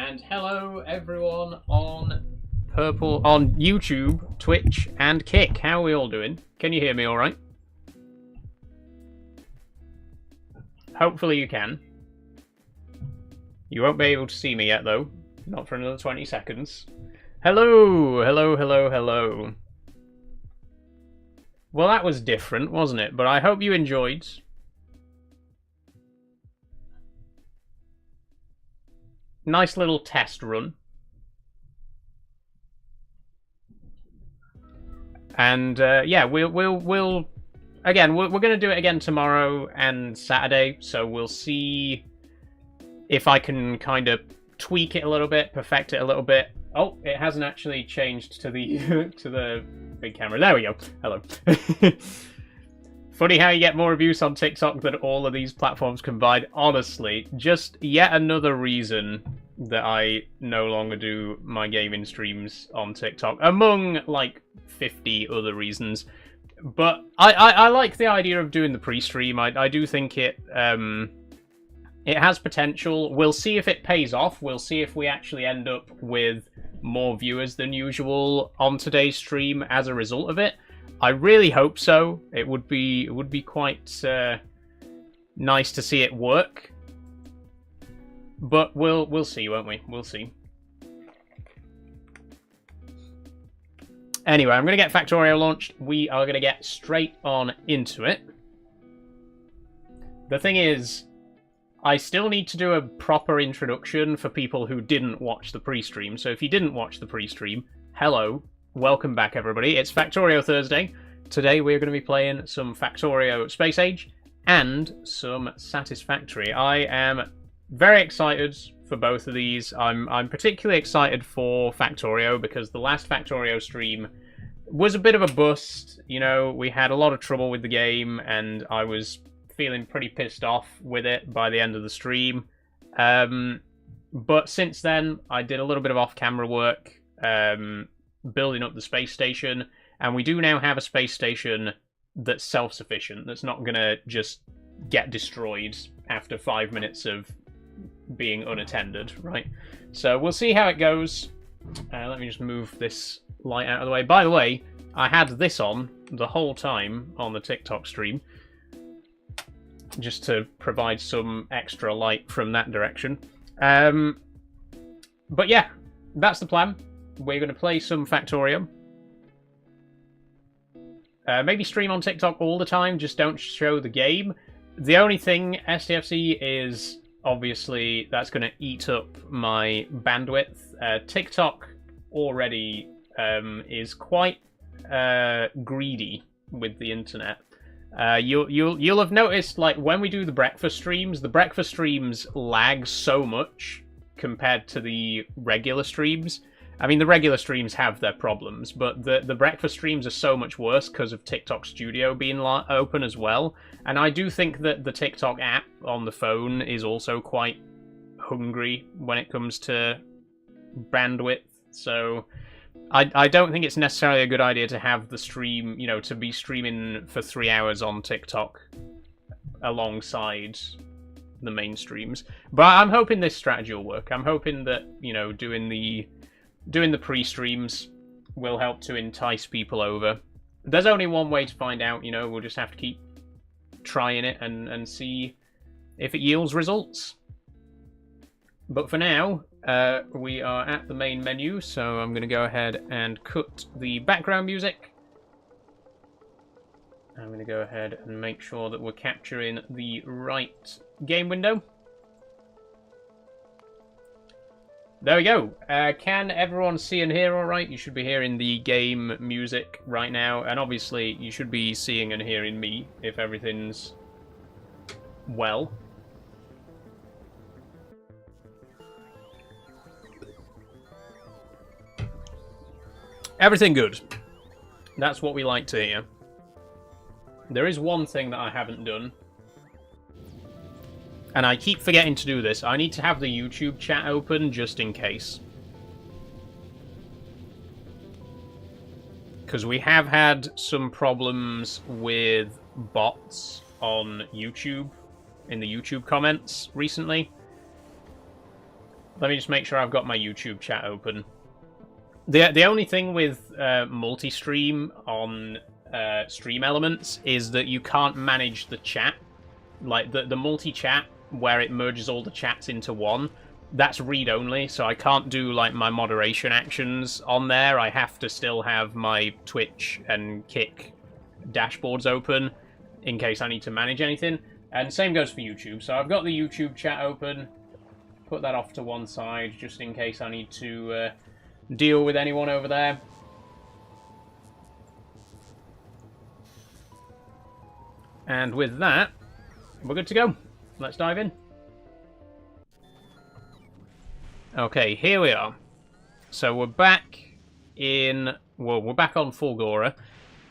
And hello everyone on YouTube, Twitch, and Kick. How are we all doing? Can you hear me all right? Hopefully you can. You won't be able to see me yet though. Not for another 20 seconds. Hello, hello, hello, hello. Well, that was different, wasn't it? But I hope you enjoyed. Nice little test run. And yeah, we'll again, we're going to do it again tomorrow and Saturday, so we'll see if I can kind of tweak it a little bit, perfect it a little bit. Oh, it hasn't actually changed to the to the big camera. There we go. Hello. Funny how you get more views on TikTok than all of these platforms combined. Honestly, just yet another reason that I no longer do my gaming streams on TikTok, among like 50 other reasons. But I like the idea of doing the pre-stream. I do think it has potential. We'll see if it pays off. We'll see if we actually end up with more viewers than usual on today's stream as a result of it. I really hope so. It would be quite nice to see it work. But we'll see, won't we? We'll see. Anyway, I'm going to get Factorio launched. We are going to get straight on into it. The thing is, I still need to do a proper introduction for people who didn't watch the pre-stream. So if you didn't watch the pre-stream, hello. Welcome back, everybody. It's Factorio Thursday. Today we're going to be playing some Factorio Space Age and some Satisfactory. I am very excited for both of these. I'm particularly excited for Factorio because the last Factorio stream was a bit of a bust. You know, we had a lot of trouble with the game and I was feeling pretty pissed off with it by the end of the stream. But since then, I did a little bit of off-camera work, building up the space station, and we do now have a space station that's self-sufficient, that's not going to just get destroyed after 5 minutes of being unattended, right? So we'll see how it goes. Let me just move this light out of the way. By the way, I had this on the whole time on the TikTok stream, just to provide some extra light from that direction. But yeah, that's the plan. We're going to play some Factorio. Maybe stream on TikTok all the time, just don't show the game. The only thing, STFC, is obviously that's going to eat up my bandwidth. TikTok already is quite greedy with the internet. You'll have noticed, like, when we do the breakfast streams lag so much compared to the regular streams. I mean, the regular streams have their problems, but the breakfast streams are so much worse because of TikTok Studio being open as well. And I do think that the TikTok app on the phone is also quite hungry when it comes to bandwidth. So I don't think it's necessarily a good idea to have the stream, you know, to be streaming for 3 hours on TikTok alongside the main streams. But I'm hoping this strategy will work. I'm hoping that, you know, doing the pre-streams will help to entice people over. There's only one way to find out, you know, we'll just have to keep trying it and see if it yields results. But for now, we are at the main menu, so I'm going to go ahead and cut the background music. I'm going to go ahead and make sure that we're capturing the right game window. There we go. Can everyone see and hear all right? You should be hearing the game music right now, and obviously you should be seeing and hearing me if everything's well. Everything good. That's what we like to hear. There is one thing that I haven't done, and I keep forgetting to do this. I need to have the YouTube chat open just in case. Because we have had some problems with bots on YouTube, in the YouTube comments recently. Let me just make sure I've got my YouTube chat open. The only thing with multi-stream on Stream Elements is that you can't manage the chat. Like, the multi-chat, where it merges all the chats into one, that's read-only, so I can't do, like, my moderation actions on there. I have to still have my Twitch and Kick dashboards open in case I need to manage anything. And same goes for YouTube. So I've got the YouTube chat open. Put that off to one side, just in case I need to deal with anyone over there. And with that, we're good to go. Let's dive in. Okay, here we are. So we're back in... Well, we're back on Fulgora.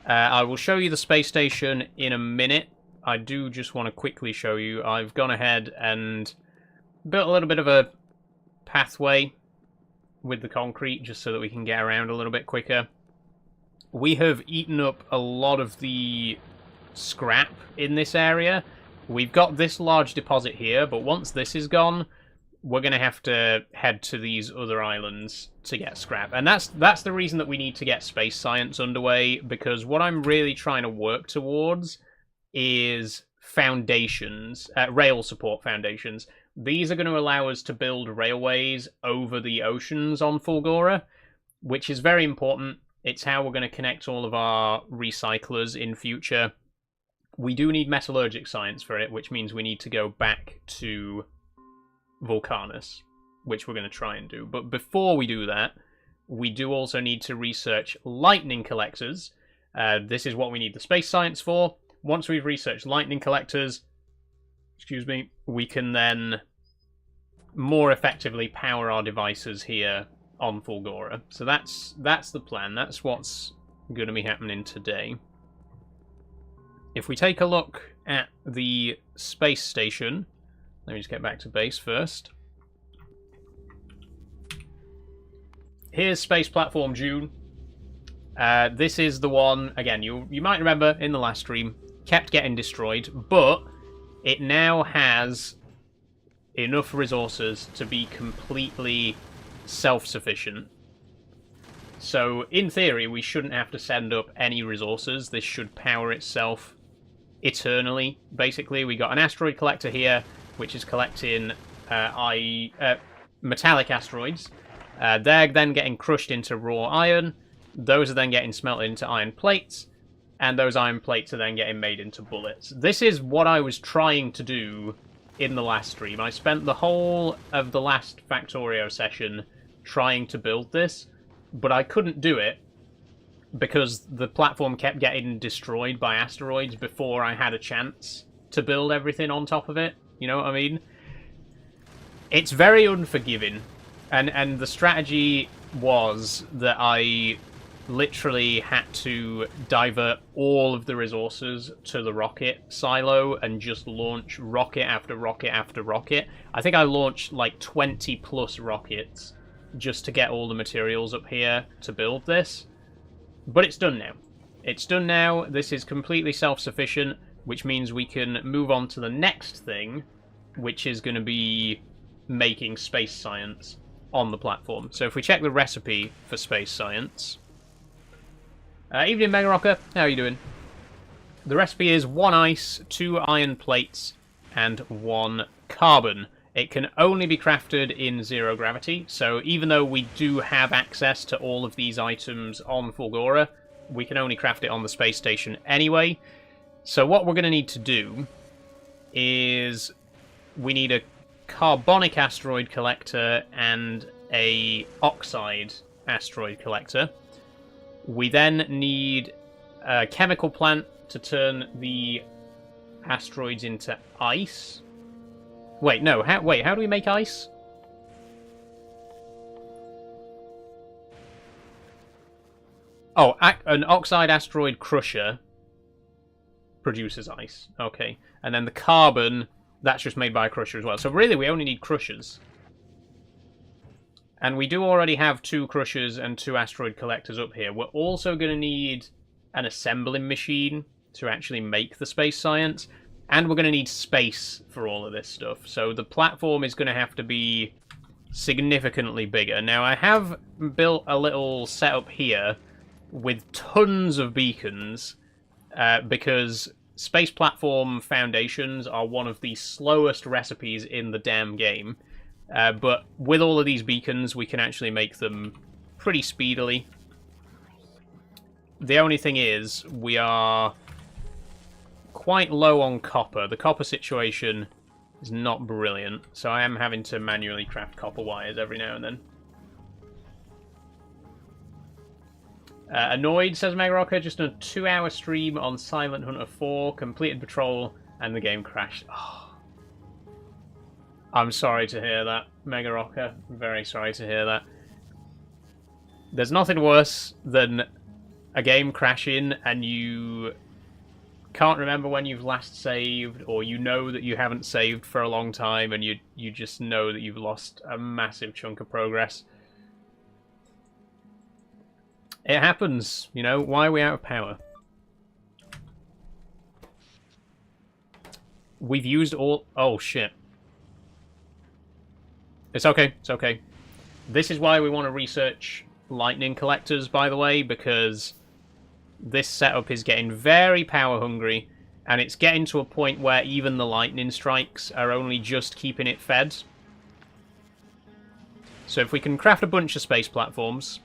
I will show you the space station in a minute. I do just want to quickly show you. I've gone ahead and built a little bit of a pathway with the concrete, just so that we can get around a little bit quicker. We have eaten up a lot of the scrap in this area. We've got this large deposit here, but once this is gone, we're going to have to head to these other islands to get scrap. And that's the reason that we need to get space science underway, because what I'm really trying to work towards is foundations, rail support foundations. These are going to allow us to build railways over the oceans on Fulgora, which is very important. It's how we're going to connect all of our recyclers in future. We do need metallurgic science for it, which means we need to go back to Vulcanus, which we're going to try and do. But before we do that, we do also need to research lightning collectors. This is what we need the space science for. Once we've researched lightning collectors, we can then more effectively power our devices here on Fulgora. So that's the plan. That's what's going to be happening today. If we take a look at the space station, let me just get back to base first. Here's Space Platform June. This is the one, again, you might remember in the last stream, kept getting destroyed, but it now has enough resources to be completely self-sufficient. So, in theory, we shouldn't have to send up any resources. This should power itself eternally, basically. We got an asteroid collector here, which is collecting metallic asteroids. They're then getting crushed into raw iron. Those are then getting smelted into iron plates. And those iron plates are then getting made into bullets. This is what I was trying to do in the last stream. I spent the whole of the last Factorio session trying to build this, but I couldn't do it because the platform kept getting destroyed by asteroids before I had a chance to build everything on top of it. You know what I mean? It's very unforgiving. And the strategy was that I literally had to divert all of the resources to the rocket silo and just launch rocket after rocket after rocket. I think I launched like 20 plus rockets just to get all the materials up here to build this. But it's done now. It's done now. This is completely self-sufficient, which means we can move on to the next thing, which is going to be making space science on the platform. So if we check the recipe for space science... evening, Mega Rocker. How are you doing? The recipe is 1 ice, 2 iron plates, and 1 carbon. It can only be crafted in 0 gravity, so even though we do have access to all of these items on Fulgora, we can only craft it on the space station anyway. So what we're going to need to do is we need a carbonic asteroid collector and a oxide asteroid collector. We then need a chemical plant to turn the asteroids into ice. Wait, no. How do we make ice? Oh, an oxide asteroid crusher produces ice. Okay. And then the carbon, that's just made by a crusher as well. So really, we only need crushers. And we do already have 2 crushers and 2 asteroid collectors up here. We're also going to need an assembling machine to actually make the space science. And we're going to need space for all of this stuff. So the platform is going to have to be significantly bigger. Now, I have built a little setup here with tons of beacons because space platform foundations are one of the slowest recipes in the damn game. But with all of these beacons, we can actually make them pretty speedily. The only thing is, we are quite low on copper. The copper situation is not brilliant, so I am having to manually craft copper wires every now and then. Annoyed, says Megarocker, just a 2-hour stream on Silent Hunter 4, completed patrol, and the game crashed. Oh. I'm sorry to hear that, Megarocker. Very sorry to hear that. There's nothing worse than a game crashing and you can't remember when you've last saved, or you know that you haven't saved for a long time and you just know that you've lost a massive chunk of progress. It happens, you know. Why are we out of power? We've used all... Oh, shit. It's okay, it's okay. This is why we want to research lightning collectors, by the way, because this setup is getting very power hungry, and it's getting to a point where even the lightning strikes are only just keeping it fed. So if we can craft a bunch of space platforms,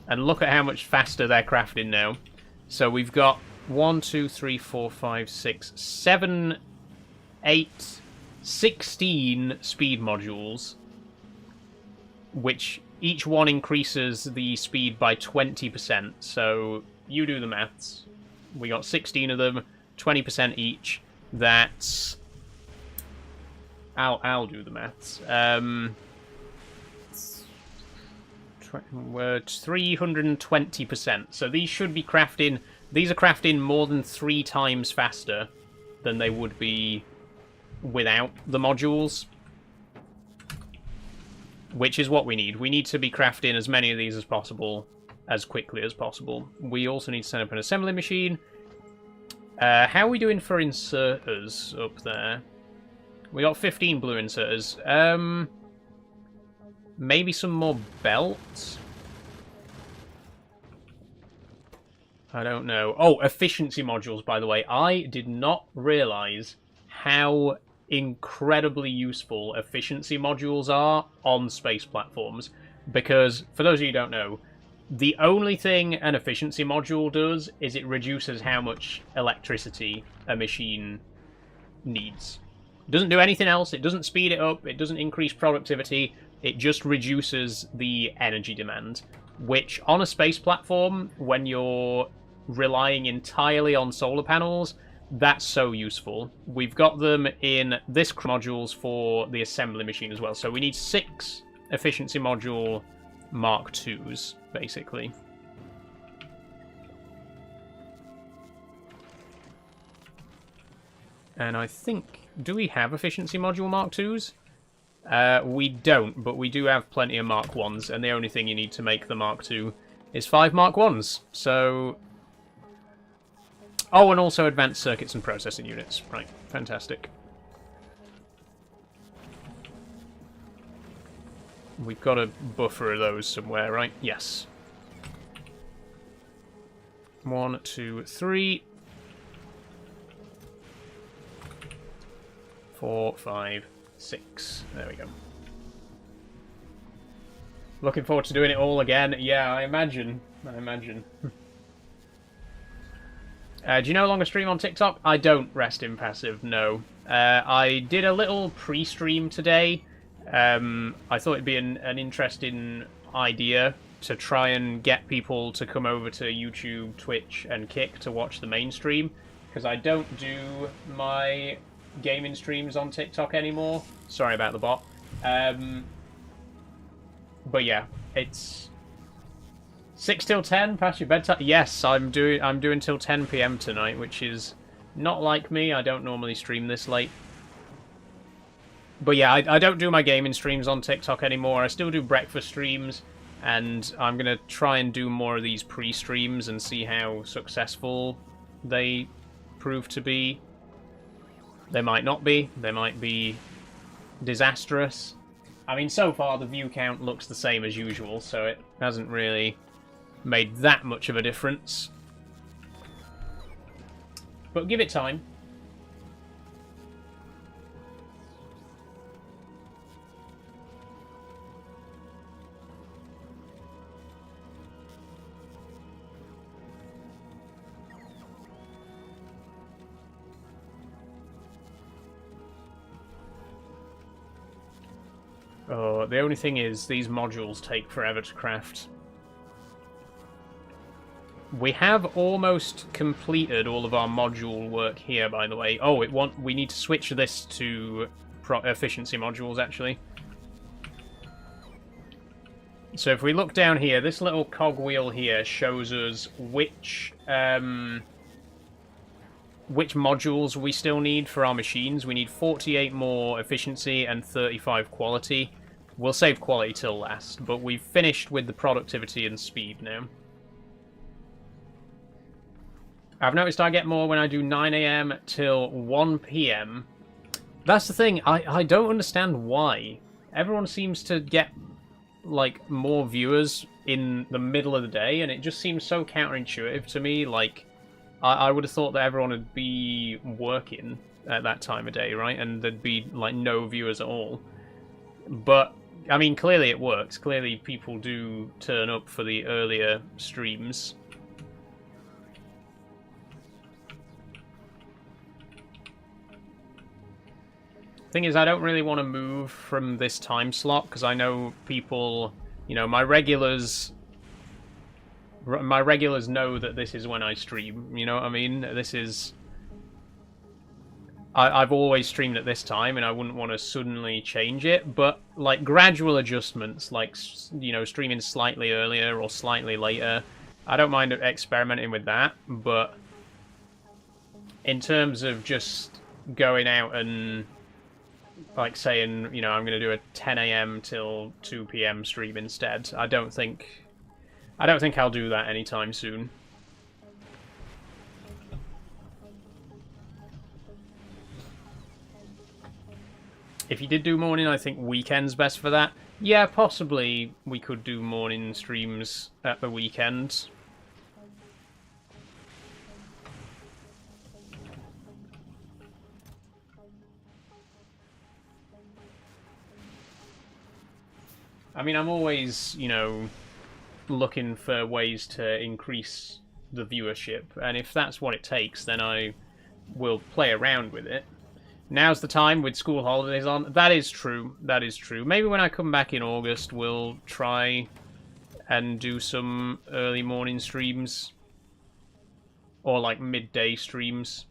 and look at how much faster they're crafting now. So we've got 1, 2, 3, 4, 5, 6, 7, 8, 16 speed modules, which each one increases the speed by 20%. So you do the maths. We got 16 of them, 20% each. That's... I'll do the maths. We're 320%. So these should be crafting... These are crafting more than 3 times faster than they would be without the modules. Which is what we need. We need to be crafting as many of these as possible, as quickly as possible. We also need to set up an assembly machine. How are we doing for inserters up there? We got 15 blue inserters. Maybe some more belts? I don't know. Oh, efficiency modules, by the way. I did not realise how incredibly useful efficiency modules are on space platforms. Because, for those of you who don't know, the only thing an efficiency module does is it reduces how much electricity a machine needs. It doesn't do anything else. It doesn't speed it up. It doesn't increase productivity. It just reduces the energy demand, which on a space platform, when you're relying entirely on solar panels, that's so useful. We've got them in this modules for the assembly machine as well. So we need 6 efficiency module Mark IIs, basically. And I think... Do we have efficiency module Mark IIs? We don't, but we do have plenty of Mark 1s, and the only thing you need to make the Mark II is 5 Mark 1s. So... Oh, and also advanced circuits and processing units. Right, fantastic. We've got a buffer of those somewhere, right? Yes. 1, 2, 3... 4, 5, 6. There we go. Looking forward to doing it all again. Yeah, I imagine. Do you no longer stream on TikTok? I don't, Rest in Passive, no. I did a little pre-stream today. I thought it'd be an interesting idea to try and get people to come over to YouTube, Twitch, and Kick to watch the main stream, because I don't do my gaming streams on TikTok anymore. Sorry about the bot. But yeah, it's 6 till 10 past your bedtime. Yes, I'm doing till 10 PM tonight, which is not like me. I don't normally stream this late. But yeah, I don't do my gaming streams on TikTok anymore. I still do breakfast streams, and I'm gonna try and do more of these pre-streams and see how successful they prove to be. They might not be. They might be disastrous. I mean, so far the view count looks the same as usual, so it hasn't really made that much of a difference. But give it time. Oh, the only thing is, these modules take forever to craft. We have almost completed all of our module work here, by the way. Oh, we need to switch this to efficiency modules, actually. So if we look down here, this little cogwheel here shows us which modules we still need for our machines. We need 48 more efficiency and 35 quality. We'll save quality till last, but we've finished with the productivity and speed now. I've noticed I get more when I do 9 AM till 1 PM. That's the thing, I don't understand why. Everyone seems to get, like, more viewers in the middle of the day, and it just seems so counterintuitive to me. Like, I would have thought that everyone would be working at that time of day, right? And there'd be, like, no viewers at all. But, I mean, clearly it works. Clearly people do turn up for the earlier streams. Thing is, I don't really want to move from this time slot, because I know people, you know, my regulars know that this is when I stream, you know what I mean? This is... I've always streamed at this time, and I wouldn't want to suddenly change it, but, like, gradual adjustments, like, you know, streaming slightly earlier or slightly later, I don't mind experimenting with that, but in terms of just going out and, like, saying, you know, I'm going to do a 10 AM till 2 PM stream instead, I don't think I'll do that anytime soon. If you did do morning, I think weekend's best for that. Yeah, possibly we could do morning streams at the weekend. I mean, I'm always, you know, looking for ways to increase the viewership, and if that's what it takes, then I will play around with it. Now's the time with school holidays on. That is true. That is true. Maybe when I come back in August, we'll try and do some early morning streams. Or, like, midday streams.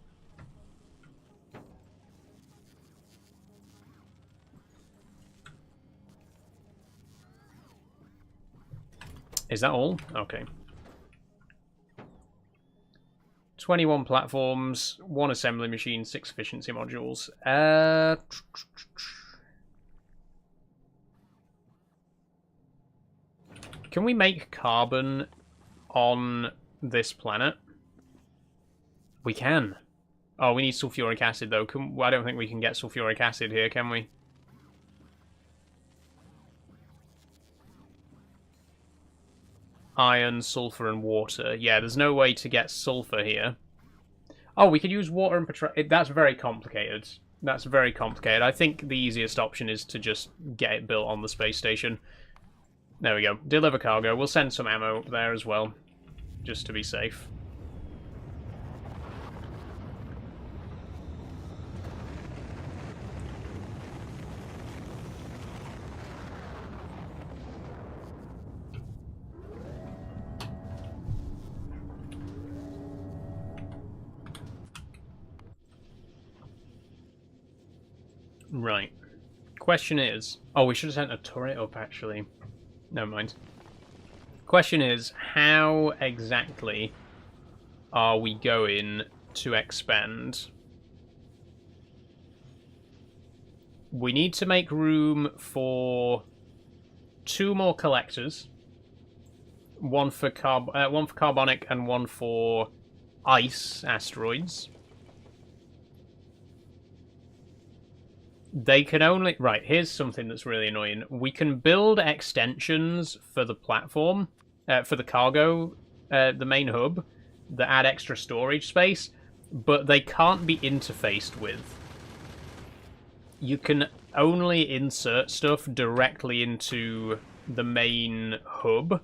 Is that all? Okay. 21 platforms, 1 assembly machine, 6 efficiency modules. Can we make carbon on this planet? We can. Oh, we need sulfuric acid, though. I don't think we can get sulfuric acid here, can we? Iron, sulfur, and water. Yeah, there's no way to get sulfur here. Oh, we could use water and petroleum. That's very complicated. That's very complicated. I think the easiest option is to just get it built on the space station. There we go. Deliver cargo. We'll send some ammo there as well, just to be safe. Right. Question is... Oh, we should have sent a turret up, actually. Never mind. Question is, how exactly are we going to expand? We need to make room for 2 more collectors. One for carbonic and 1 for ice asteroids. They can only... Right, here's something that's really annoying. We can build extensions for the platform, for the cargo, the main hub, that add extra storage space, but they can't be interfaced with. You can only insert stuff directly into the main hub,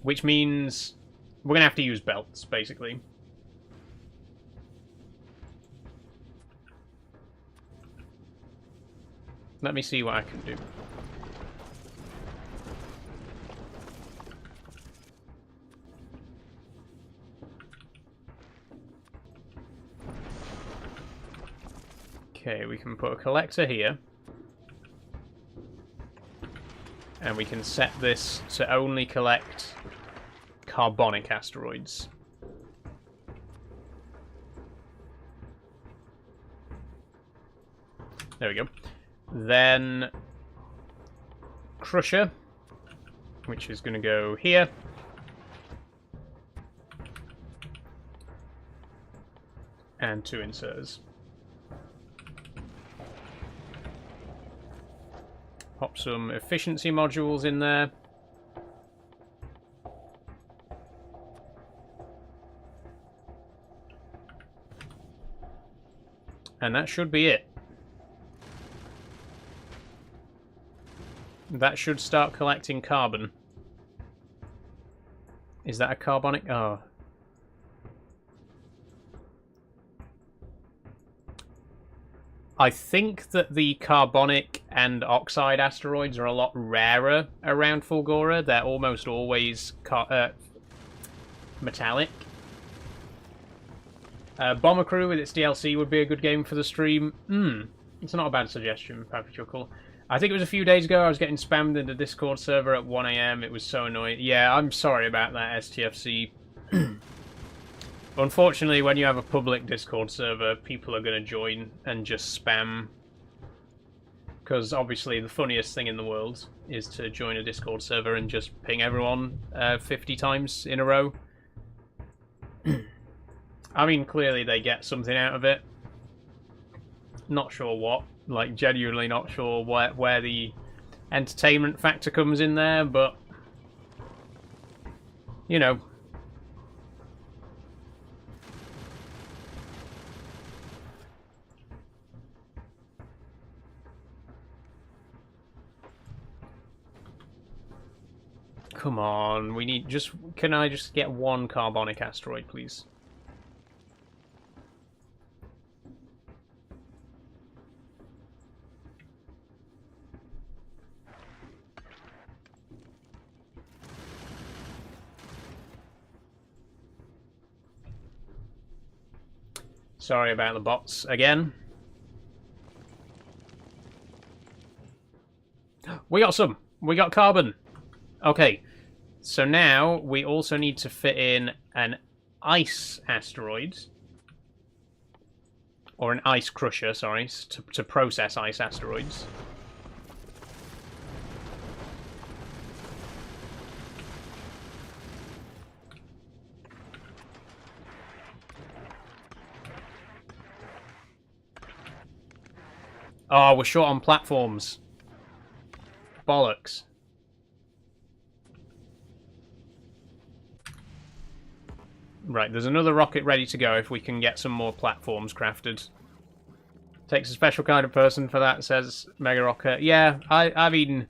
which means we're going to have to use belts, basically. Let me see what I can do. Okay, we can put a collector here. And we can set this to only collect carbonic asteroids. There we go. Then Crusher, which is going to go here. And 2 inserters. Pop some efficiency modules in there. And that should be it. That should start collecting carbon. Is that a carbonic? Oh. I think that the carbonic and oxide asteroids are a lot rarer around Fulgora. They're almost always metallic. Bomber Crew with its DLC would be a good game for the stream. It's not a bad suggestion, Pappy Chuckle. I think it was a few days ago I was getting spammed in the Discord server at 1 AM. It was so annoying. Yeah, I'm sorry about that, STFC. Unfortunately, when you have a public Discord server, people are going to join and just spam. Because obviously the funniest thing in the world is to join a Discord server and just ping everyone 50 times in a row. I mean, clearly they get something out of it. Not sure what. Like, genuinely not sure where the entertainment factor comes in there, but... You know. Come on, we need just... Can I just get 1 carbonic asteroid, please? Sorry about the bots again. We got some! We got carbon! Okay, so now we also need to fit in an ice asteroid. Or an ice crusher, sorry, to process ice asteroids. Oh, we're short on platforms. Bollocks. Right, there's another rocket ready to go if we can get some more platforms crafted. Takes a special kind of person for that, says Mega Rocket. Yeah, I mean,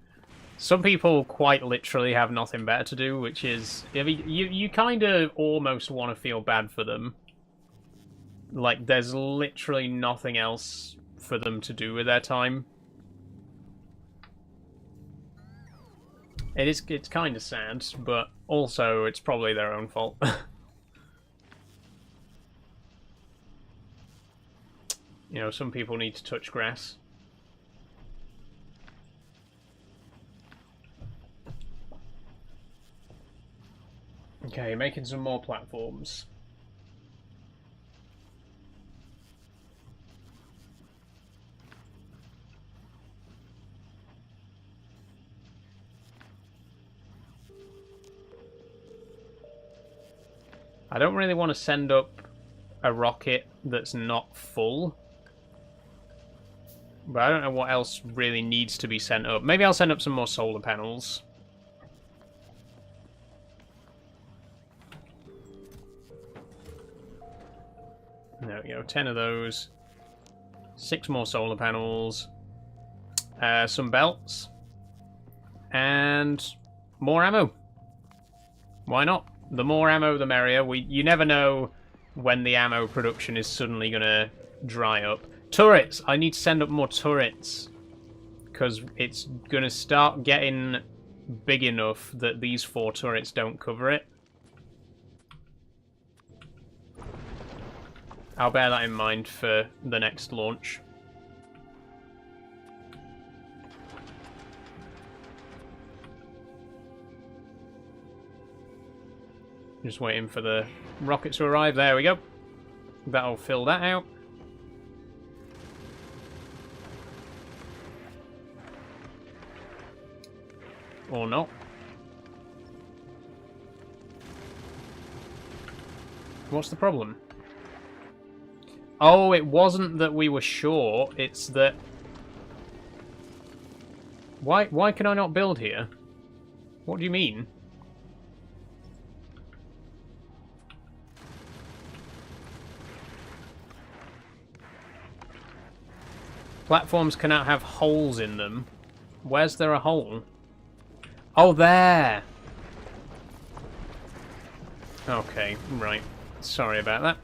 some people quite literally have nothing better to do, which is... I mean, you kind of almost want to feel bad for them. Like, there's literally nothing else for them to do with their time. It's kind of sad, but also it's probably their own fault. You know, some people need to touch grass. Okay, making some more platforms. I don't really want to send up a rocket that's not full. But I don't know what else really needs to be sent up. Maybe I'll send up some more solar panels. There we go, 10 of those. 6 more solar panels. Some belts. And more ammo. Why not? The more ammo, the merrier. You never know when the ammo production is suddenly going to dry up. Turrets! I need to send up more turrets. Because it's going to start getting big enough that these 4 turrets don't cover it. I'll bear that in mind for the next launch. Just waiting for the rockets to arrive. There we go. That'll fill that out. Or not. What's the problem? Oh, it wasn't that we were short, it's that... Why can I not build here? What do you mean? Platforms cannot have holes in them. Where's there a hole? Oh, there! Okay, right. Sorry about that.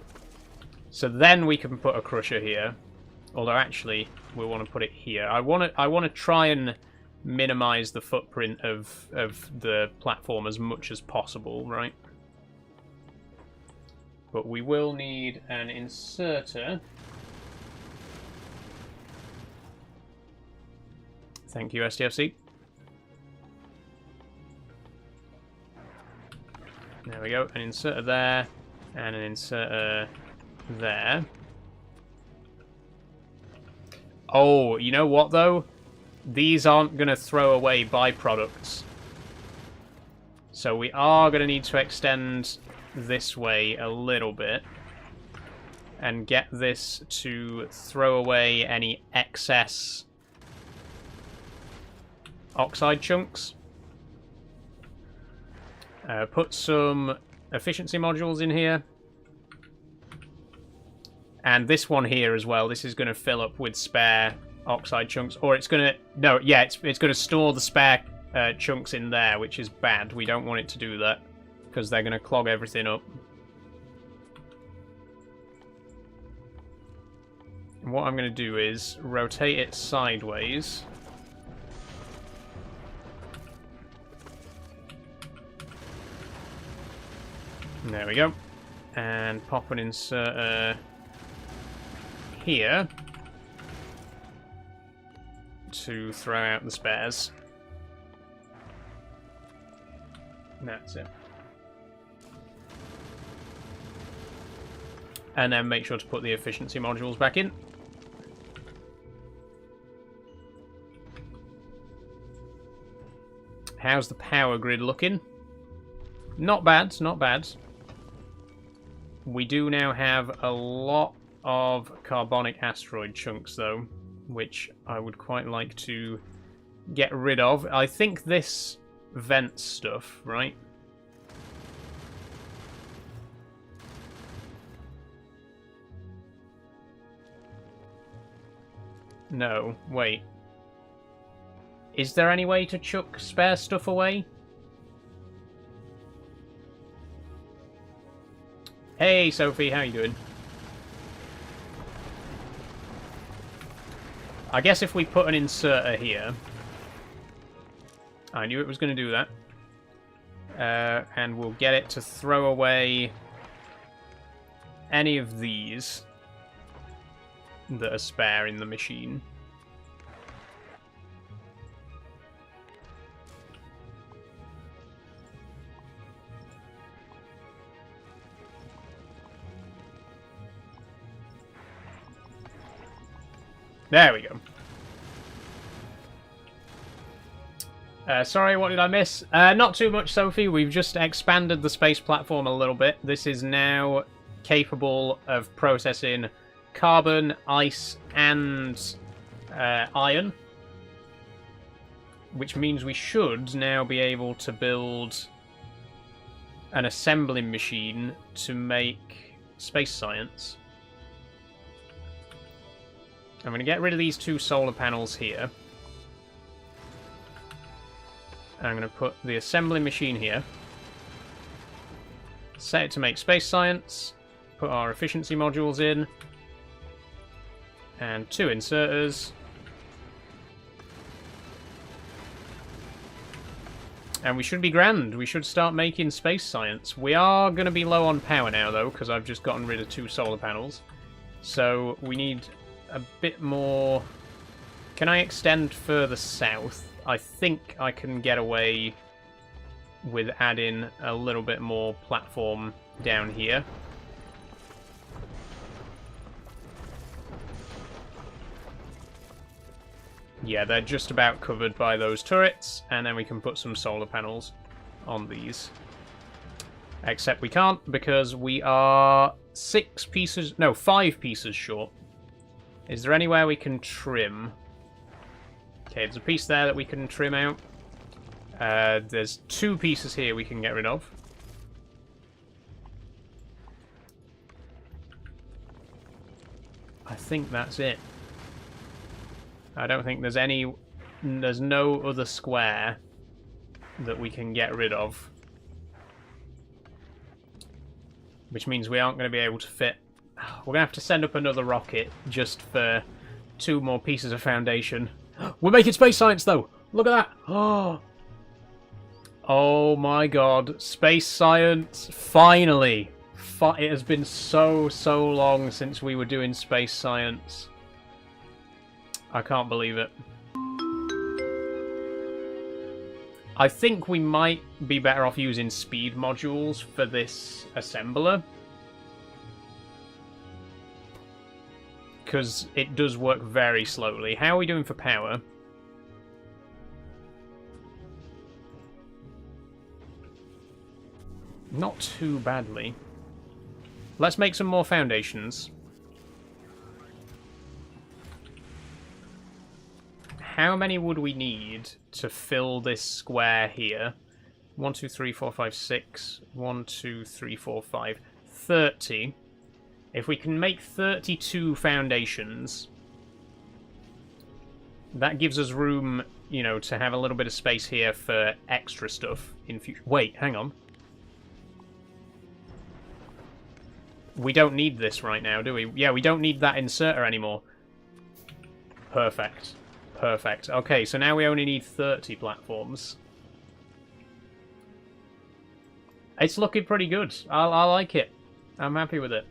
So then we can put a crusher here. Although actually, we want to put it here. I want to try and minimize the footprint of the platform as much as possible, right? But we will need an inserter. Thank you, STFC. There we go. An inserter there, and an inserter there. Oh, you know what, though? These aren't going to throw away byproducts. So we are going to need to extend this way a little bit. And get this to throw away any excess oxide chunks. Put some efficiency modules in here. And this one here as well. This is going to fill up with spare oxide chunks. Or it's going to... No, yeah, it's going to store the spare chunks in there, which is bad. We don't want it to do that, because they're going to clog everything up. And what I'm going to do is rotate it sideways. There we go. And pop an inserter here to throw out the spares. That's it. And then make sure to put the efficiency modules back in. How's the power grid looking? Not bad, not bad. We do now have a lot of carbonic asteroid chunks, though, which I would quite like to get rid of. I think this vents stuff, right? No, wait. Is there any way to chuck spare stuff away? Hey, Sophie, how you doing? I guess if we put an inserter here... I knew it was going to do that. And we'll get it to throw away any of these that are spare in the machine. There we go. Sorry, what did I miss? Not too much, Sophie. We've just expanded the space platform a little bit. This is now capable of processing carbon, ice, and iron, which means we should now be able to build an assembling machine to make space science. I'm going to get rid of these 2 solar panels here. I'm going to put the assembling machine here. Set it to make space science. Put our efficiency modules in. And 2 inserters. And we should be grand. We should start making space science. We are going to be low on power now, though, because I've just gotten rid of 2 solar panels. So we need a bit more... Can I extend further south? I think I can get away with adding a little bit more platform down here. Yeah, they're just about covered by those turrets, and then we can put some solar panels on these. Except we can't, because we are 5 pieces short. Is there anywhere we can trim? Okay, there's a piece there that we can trim out. There's 2 pieces here we can get rid of. I think that's it. I don't think there's no other square that we can get rid of. Which means we aren't going to be able to fit... We're going to have to send up another rocket just for 2 more pieces of foundation. We're making space science, though! Look at that! Oh my god. Space science. Finally! It has been so long since we were doing space science. I can't believe it. I think we might be better off using speed modules for this assembler. Because it does work very slowly. How are we doing for power? Not too badly. Let's make some more foundations. How many would we need to fill this square here? 1, 2, 3, 4, 5, 6. 1, 2, 3, 4, 5. 30. If we can make 32 foundations, that gives us room, you know, to have a little bit of space here for extra stuff in future. Wait, hang on. We don't need this right now, do we? Yeah, we don't need that inserter anymore. Perfect. Perfect. Okay, so now we only need 30 platforms. It's looking pretty good. I like it. I'm happy with it.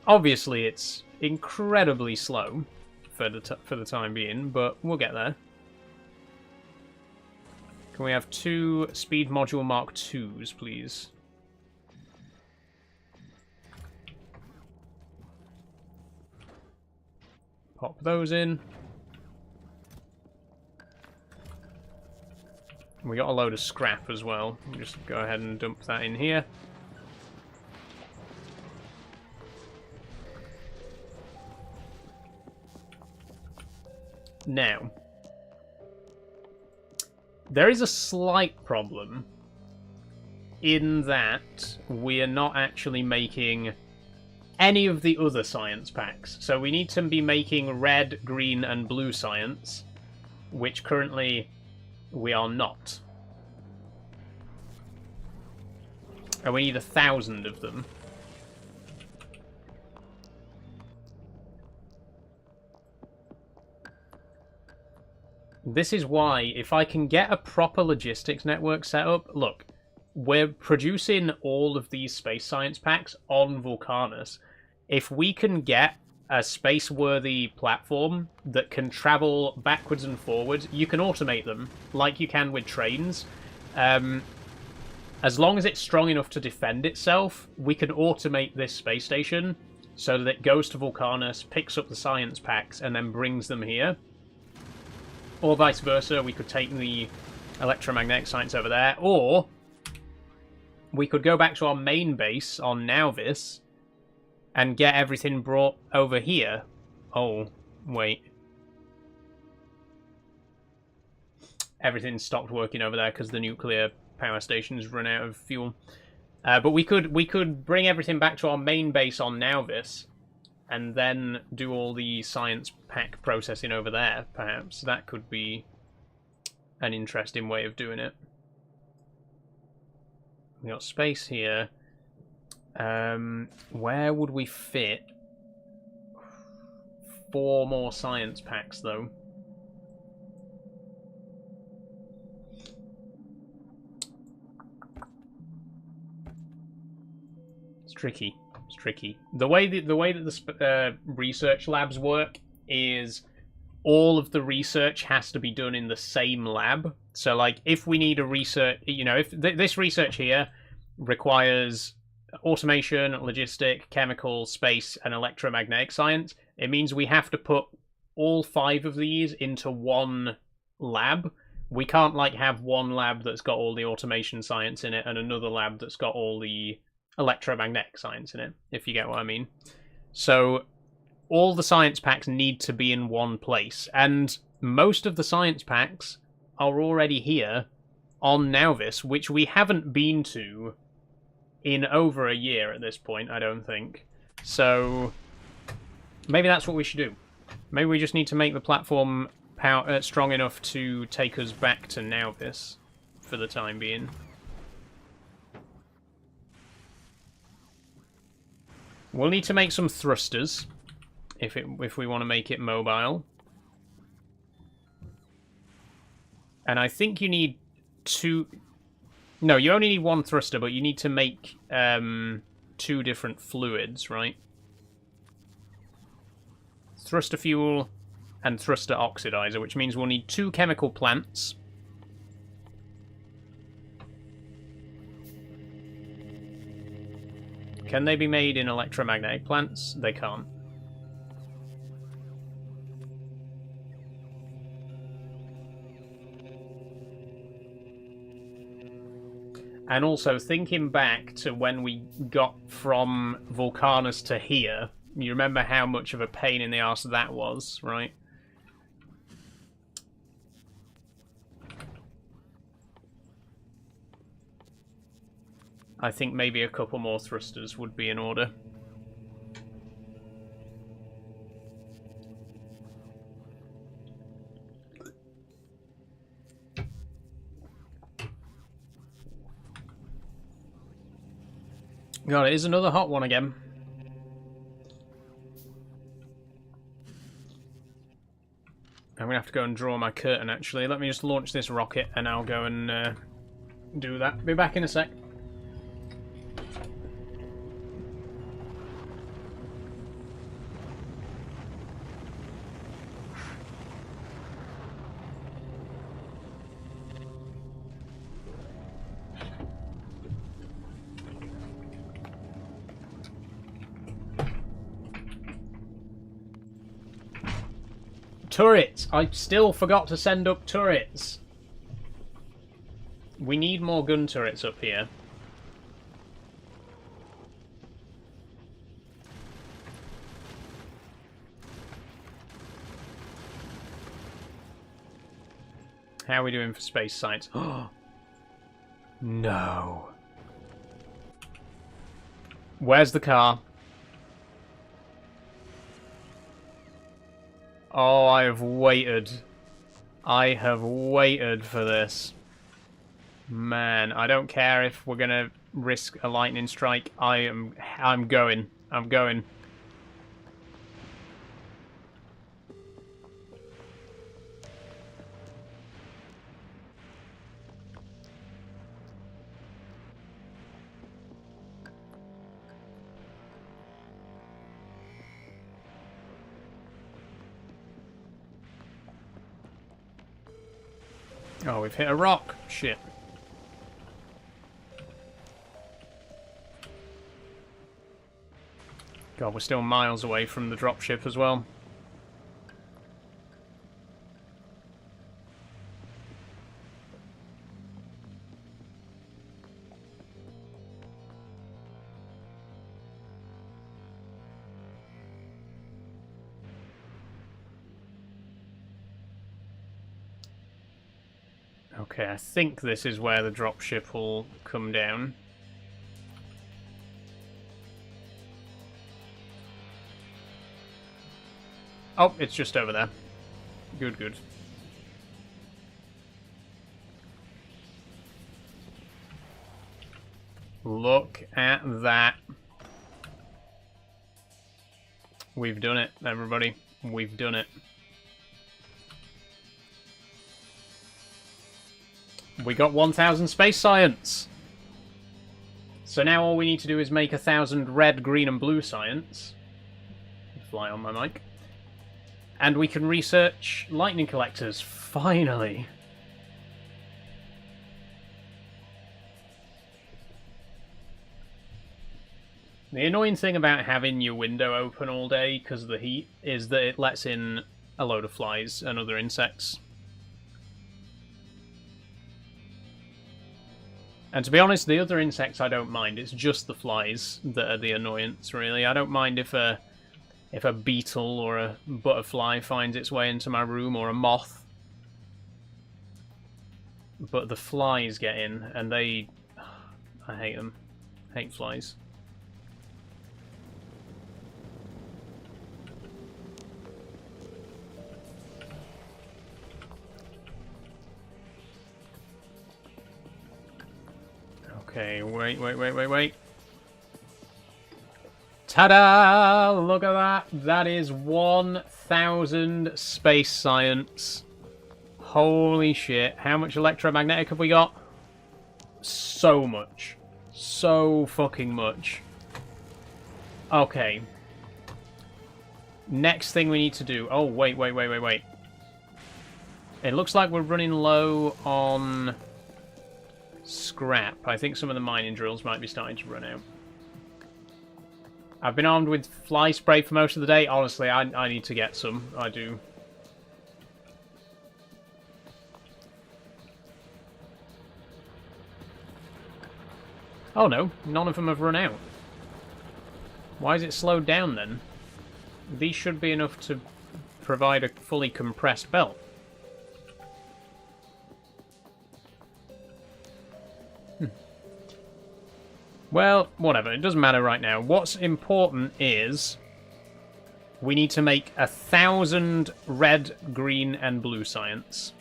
Obviously, it's incredibly slow for the time being, but we'll get there. Can we have 2 speed module Mark IIs, please? Pop those in. We got a load of scrap as well. We'll just go ahead and dump that in here. Now, there is a slight problem in that we are not actually making any of the other science packs. So we need to be making red, green, and blue science, which currently we are not. And we need 1,000 of them. This is why, if I can get a proper logistics network set up... Look, we're producing all of these space science packs on Vulcanus. If we can get a space-worthy platform that can travel backwards and forwards, you can automate them, like you can with trains. As long as it's strong enough to defend itself, we can automate this space station so that it goes to Vulcanus, picks up the science packs, and then brings them here. Or vice versa, we could take the electromagnetic science over there, or we could go back to our main base on Nauvis and get everything brought over here Oh, wait. Everything stopped working over there because the nuclear power stations run out of fuel. But we could bring everything back to our main base on Nauvis, and then do all the science pack processing over there. Perhaps that could be an interesting way of doing it. We got space here. Where would we fit 4 more science packs, though? It's tricky. It's tricky. The way that the research labs work is all of the research has to be done in the same lab. So, like, if we need a research, you know, if this research here requires automation, logistic, chemical, space, and electromagnetic science, it means we have to put all 5 of these into one lab. We can't, like, have one lab that's got all the automation science in it and another lab that's got all the electromagnetic science in it, if you get what I mean. So all the science packs need to be in one place, and most of the science packs are already here on Nauvis, which we haven't been to in over a year at this point, I don't think. So maybe that's what we should do. Maybe we just need to make the platform strong enough to take us back to Nauvis for the time being. We'll need to make some thrusters if we want to make it mobile. And I think you need 2... No, you only need 1 thruster, but you need to make 2 different fluids, right? Thruster fuel and thruster oxidizer, which means we'll need 2 chemical plants. Can they be made in electromagnetic plants? They can't. And also, thinking back to when we got from Vulcanus to here, you remember how much of a pain in the arse that was, right? I think maybe a couple more thrusters would be in order. God, it is another hot one again. I'm going to have to go and draw my curtain, actually. Let me just launch this rocket, and I'll go and do that. Be back in a sec. Turrets! I still forgot to send up turrets. We need more gun turrets up here. How are we doing for space science? Oh no. Where's the car? Oh, I have waited. I have waited for this. Man, I don't care if we're gonna risk a lightning strike. I'm going. I'm going. Oh, we've hit a rock. Shit. God, we're still miles away from the dropship as well. Okay, I think this is where the dropship will come down. Oh, it's just over there. Good, good. Look at that. We've done it, everybody. We've done it. We got 1,000 space science. So now all we need to do is make 1,000 red, green, and blue science. Fly on my mic. And we can research lightning collectors, finally. The annoying thing about having your window open all day because of the heat is that it lets in a load of flies and other insects. And to be honest, the other insects I don't mind. It's just the flies that are the annoyance, really. I don't mind if a beetle or a butterfly finds its way into my room, or a moth. But the flies get in, and I hate them. I hate flies. Okay, wait. Ta-da! Look at that. That is 1,000 space science. Holy shit. How much electromagnetic have we got? So much. So fucking much. Okay. Next thing we need to do... Oh, wait. It looks like we're running low on scrap. I think some of the mining drills might be starting to run out. I've been armed with fly spray for most of the day. Honestly, I need to get some. I do. Oh no, none of them have run out. Why is it slowed down then? These should be enough to provide a fully compressed belt. Well, whatever. It doesn't matter right now. What's important is we need to make 1,000 red, green, and blue science.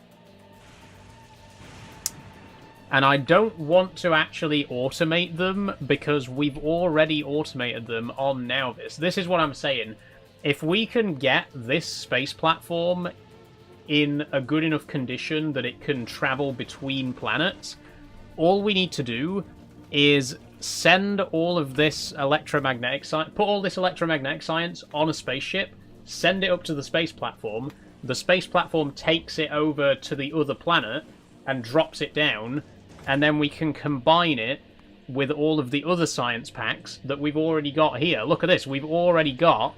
And I don't want to actually automate them because we've already automated them on Nauvis. This is what I'm saying. If we can get this space platform in a good enough condition that it can travel between planets, all we need to do is send all of this electromagnetic science, put all this electromagnetic science on a spaceship, send it up to the space platform takes it over to the other planet and drops it down, and then we can combine it with all of the other science packs that we've already got here. Look at this, we've already got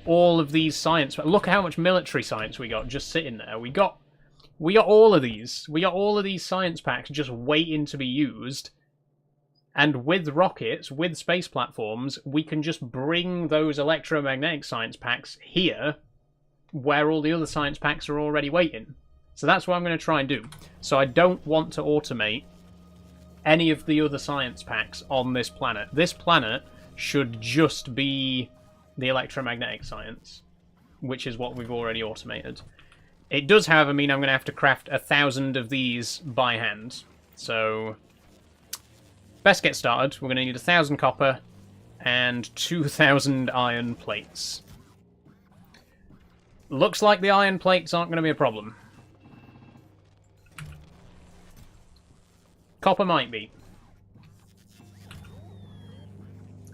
all of these science. Look at how much military science we got just sitting there. We got all of these. We got all of these science packs just waiting to be used. And with rockets, with space platforms, we can just bring those electromagnetic science packs here, where all the other science packs are already waiting. So that's what I'm going to try and do. So I don't want to automate any of the other science packs on this planet. This planet should just be the electromagnetic science, which is what we've already automated. It does, however, mean I'm going to have to craft 1,000 of these by hand. So best get started. We're going to need 1,000 copper and 2,000 iron plates. Looks like the iron plates aren't going to be a problem. Copper might be.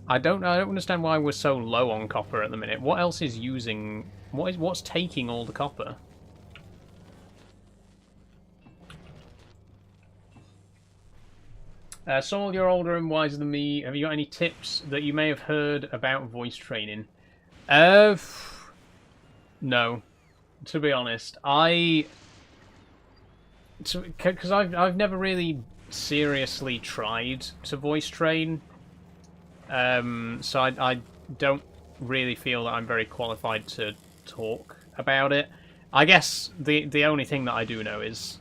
I don't understand why we're so low on copper at the minute. What else is using... What's taking all the copper? Saul, you're older and wiser than me. Have you got any tips that you may have heard about voice training? No. To be honest, because I've never really seriously tried to voice train. So I don't really feel that I'm very qualified to talk about it. I guess the only thing that I do know is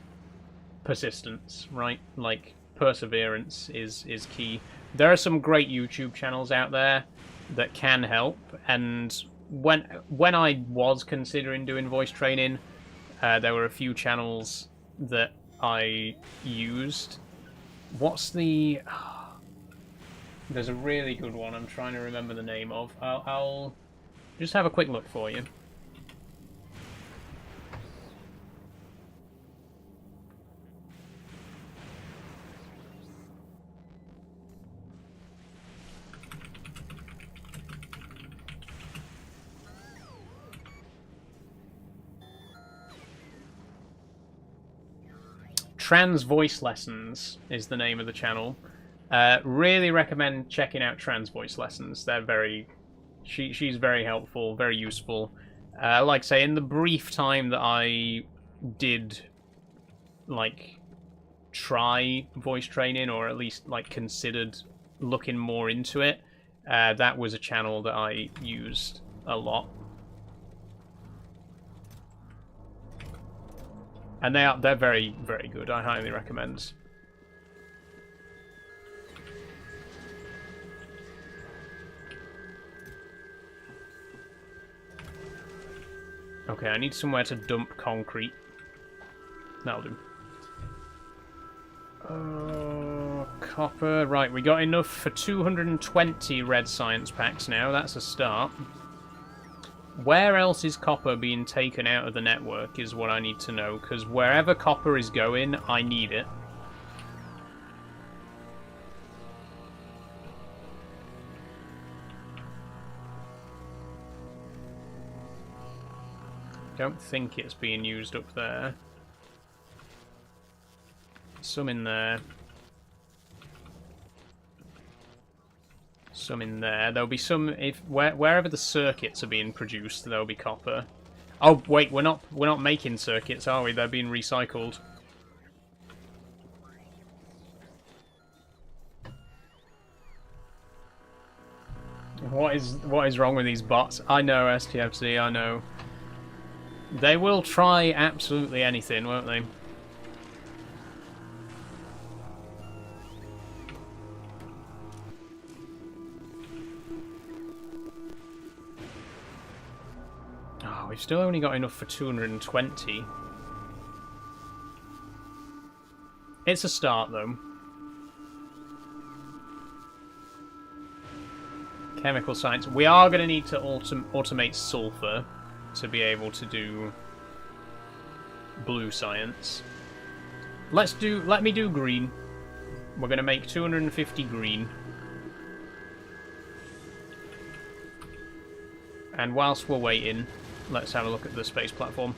persistence, right? Like, perseverance is key. There are some great YouTube channels out there that can help, and when I was considering doing voice training, there were a few channels that I used. What's the... There's a really good one I'm trying to remember the name of. I'll just have a quick look for you. Trans Voice Lessons is the name of the channel. Really recommend checking out Trans Voice Lessons. They're very... She's very helpful, very useful. Like I say, in the brief time that I did, like, try voice training, or at least, like, considered looking more into it, that was a channel that I used a lot. And they're very, very good. I highly recommend. Okay, I need somewhere to dump concrete. That'll do. Copper. Right, we got enough for 220 red science packs now. That's a start. Where else is copper being taken out of the network is what I need to know, because wherever copper is going, I need it. Don't think it's being used up there. Some in there. Some in there. There'll be some wherever the circuits are being produced, there'll be copper. Oh wait, we're not making circuits, are we? They're being recycled. What is wrong with these bots? I know, STFC, I know. They will try absolutely anything, won't they? Oh, we've still only got enough for 220. It's a start, though. Chemical science. We are going to need to automate sulfur to be able to do blue science. Let me do green. We're going to make 250 green. And whilst we're waiting, let's have a look at the space platform.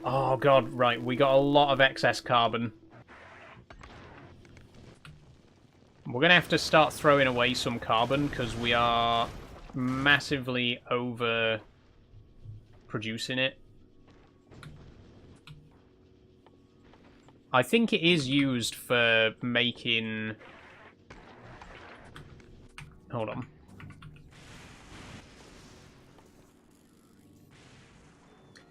Oh god, right, we got a lot of excess carbon. We're going to have to start throwing away some carbon because we are massively over producing it. I think it is used for making... Hold on.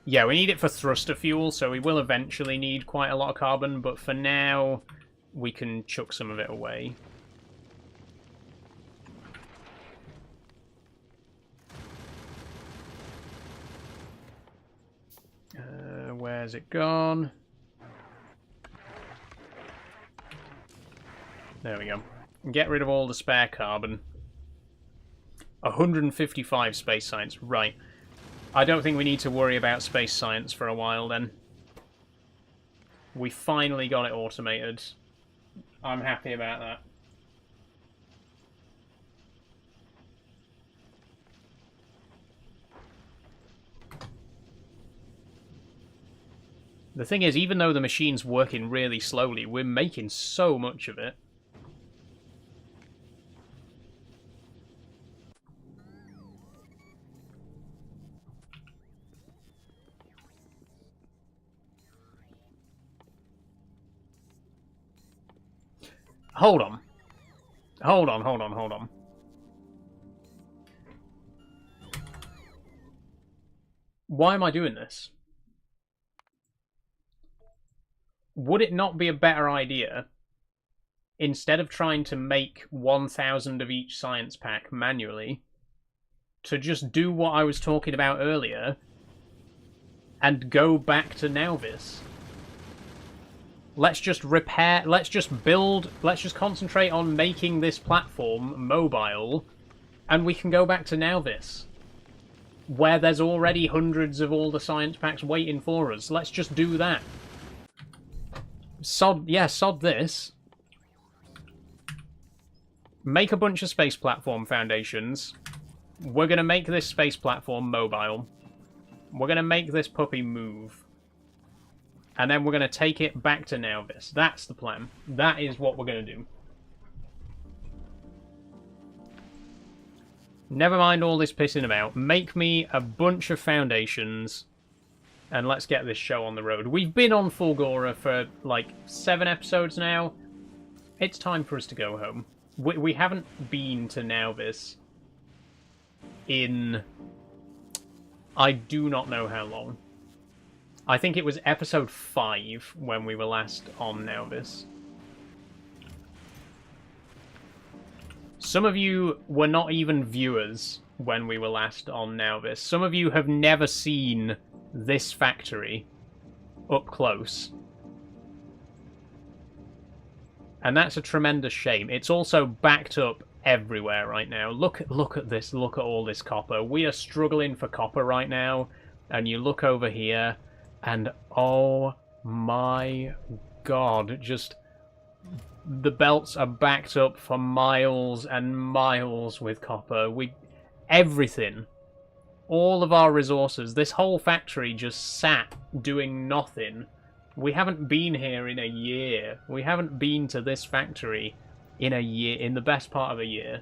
Yeah, we need it for thruster fuel, so we will eventually need quite a lot of carbon, but for now, we can chuck some of it away. Where's it gone? There we go. Get rid of all the spare carbon. 155 space science. Right. I don't think we need to worry about space science for a while then. We finally got it automated. I'm happy about that. The thing is, even though the machine's working really slowly, we're making so much of it. Hold on. Hold on, hold on, hold on. Why am I doing this? would it not be a better idea, instead of trying to make 1,000 of each science pack manually, to just do what I was talking about earlier and go back to Nauvis? Let's just repair, let's just build, let's just concentrate on making this platform mobile, and we can go back to Nauvis, where there's already hundreds of all the science packs waiting for us. Let's just do that. Sod this. Make a bunch of space platform foundations. We're going to make this space platform mobile. We're going to make this puppy move. And then we're going to take it back to Nauvis. That's the plan. That is what we're going to do. Never mind all this pissing about. Make me a bunch of foundations. And let's get this show on the road. We've been on Fulgora for like 7 episodes now. It's time for us to go home. We haven't been to Nauvis in... I do not know how long. I think it was episode 5 when we were last on Nauvis. Some of you were not even viewers when we were last on Nauvis. Some of you have never seen this factory up close. And that's a tremendous shame. It's also backed up everywhere right now. Look at this. Look at all this copper. We are struggling for copper right now. And you look over here, and oh my god, just the belts are backed up for miles and miles with copper. Everything, all of our resources, this whole factory just sat doing nothing. We haven't been here in a year. We haven't been to this factory in a year, in the best part of a year.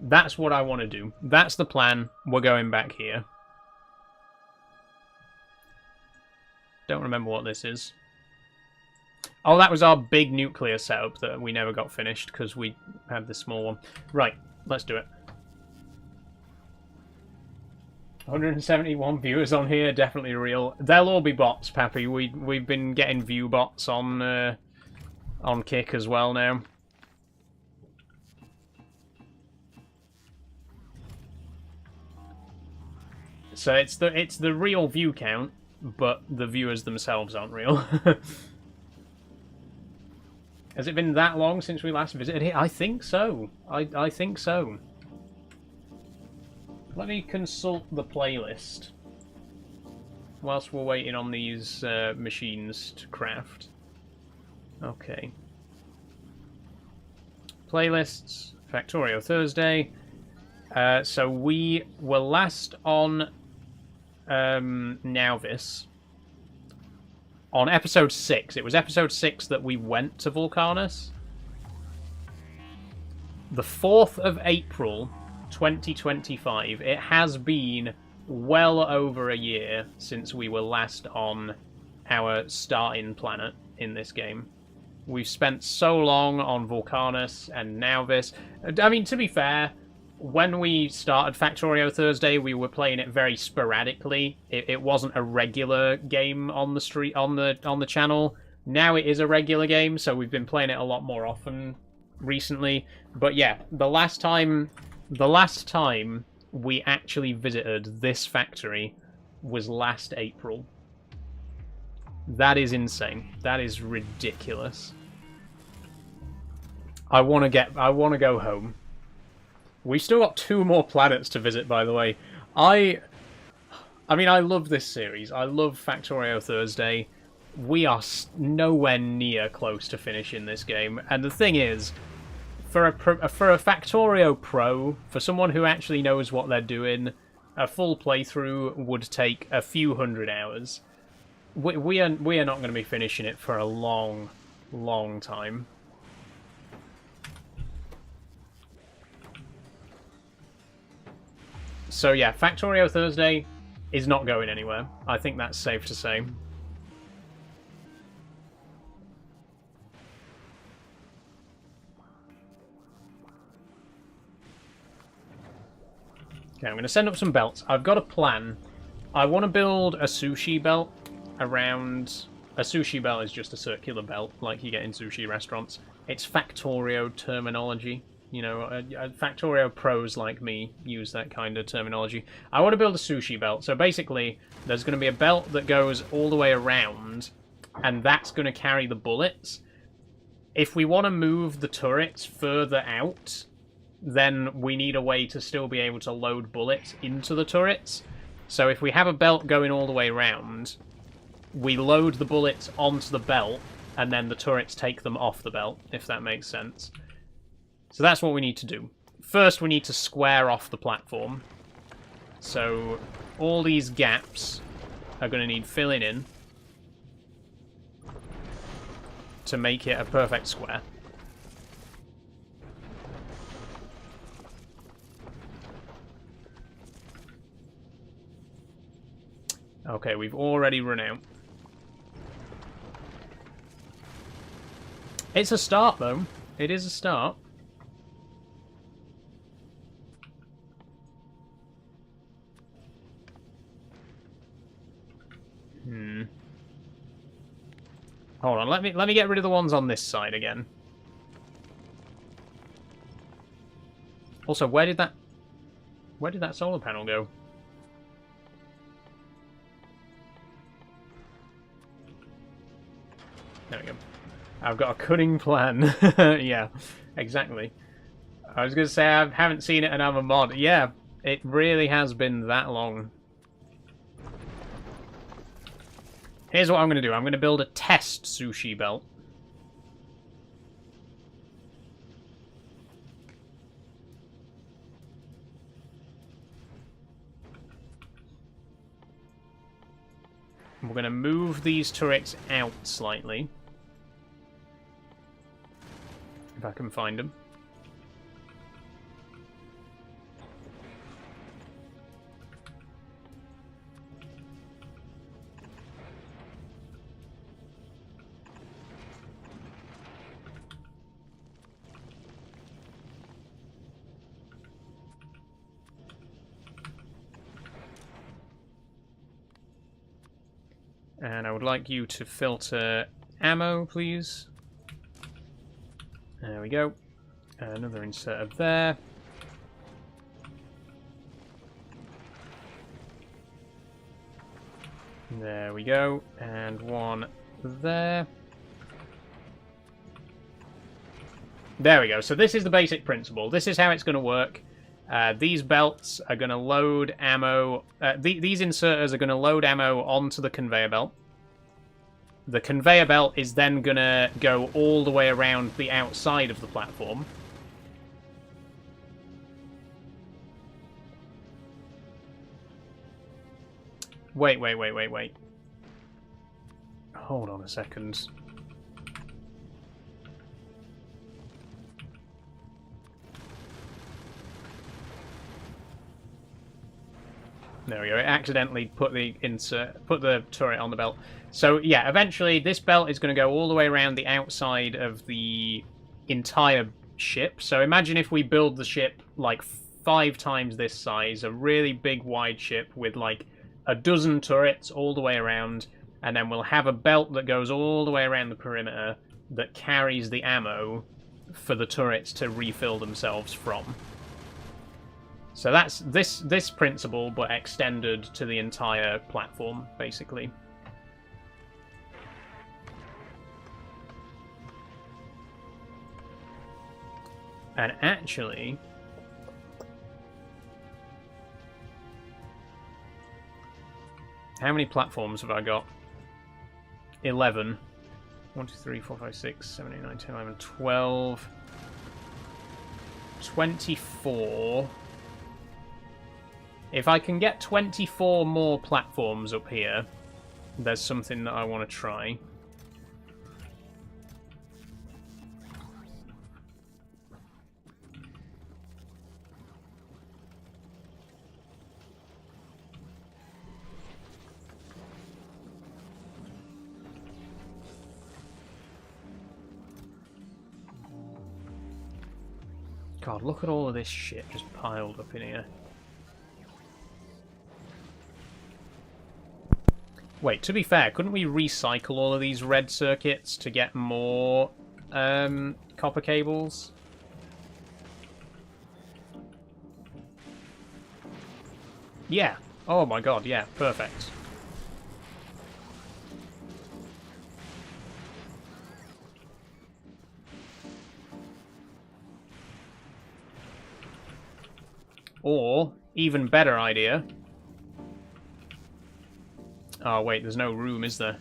That's what I want to do. That's the plan. We're going back here. Don't remember what this is. Oh, that was our big nuclear setup that we never got finished because we had the small one. Right, let's do it. 171 viewers on here, definitely real. They'll all be bots, Pappy. We've been getting view bots on Kick as well now. So it's the real view count, but the viewers themselves aren't real. Has it been that long since we last visited here? I think so. I think so. Let me consult the playlist whilst we're waiting on these machines to craft. Okay. Playlists, Factorio Thursday. So we were last on Nauvis on episode 6. It was episode 6 that we went to Vulcanus. The 4th of April, 2025. It has been well over a year since we were last on our starting planet in this game. We've spent so long on Vulcanus and Nauvis. I mean, to be fair, when we started Factorio Thursday, we were playing it very sporadically. It wasn't a regular game on the street on the channel. Now it is a regular game, so we've been playing it a lot more often recently. But yeah, the last time we actually visited this factory was last April. That is insane. That is ridiculous. I want to go home. We've still got 2 more planets to visit, by the way. I mean, I love this series. I love Factorio Thursday. We are nowhere near close to finishing this game. And the thing is, for a Factorio Pro, for someone who actually knows what they're doing, a full playthrough would take a few hundred hours. We are not going to be finishing it for a long, long time. So yeah, Factorio Thursday is not going anywhere. I think that's safe to say. Okay, I'm going to send up some belts. I've got a plan. I want to build a sushi belt around... A sushi belt is just a circular belt, like you get in sushi restaurants. It's Factorio terminology. You know, Factorio pros like me use that kind of terminology. I want to build a sushi belt. So basically, there's going to be a belt that goes all the way around, and that's going to carry the bullets. If we want to move the turrets further out, then we need a way to still be able to load bullets into the turrets. So if we have a belt going all the way around, we load the bullets onto the belt, and then the turrets take them off the belt, if that makes sense. So that's what we need to do. First, we need to square off the platform. So all these gaps are going to need filling in to make it a perfect square. Okay, we've already run out. It's a start, though. It is a start. Hold on, let me get rid of the ones on this side again. Also, where did that solar panel go? There we go. I've got a cunning plan. Yeah, exactly. I was going to say I haven't seen it and I'm a mod. Yeah, it really has been that long. Here's what I'm going to do. I'm going to build a test sushi belt. We're going to move these turrets out slightly. If I can find them. And I would like you to filter ammo, please. There we go. Another insert up there. There we go. And one there. There we go. So this is the basic principle. This is how it's going to work. These belts are going to load ammo. These inserters are going to load ammo onto the conveyor belt. The conveyor belt is then going to go all the way around the outside of the platform. Wait. Hold on a second. There we go. It accidentally put the turret on the belt. So yeah, eventually this belt is going to go all the way around the outside of the entire ship. So imagine if we build the ship like 5 times this size, a really big wide ship with like a dozen turrets all the way around, and then we'll have a belt that goes all the way around the perimeter that carries the ammo for the turrets to refill themselves from. So that's this principle, but extended to the entire platform, basically. And actually, how many platforms have I got? 11. 1, 2, 3, 4, 5, 6, 7, 8, 9, 10, 11, 12. 24. If I can get 24 more platforms up here, there's something that I want to try. God, look at all of this shit just piled up in here. Wait, to be fair, couldn't we recycle all of these red circuits to get more copper cables? Yeah. Oh my god, yeah, perfect. Or, even better idea. Oh wait, there's no room, is there?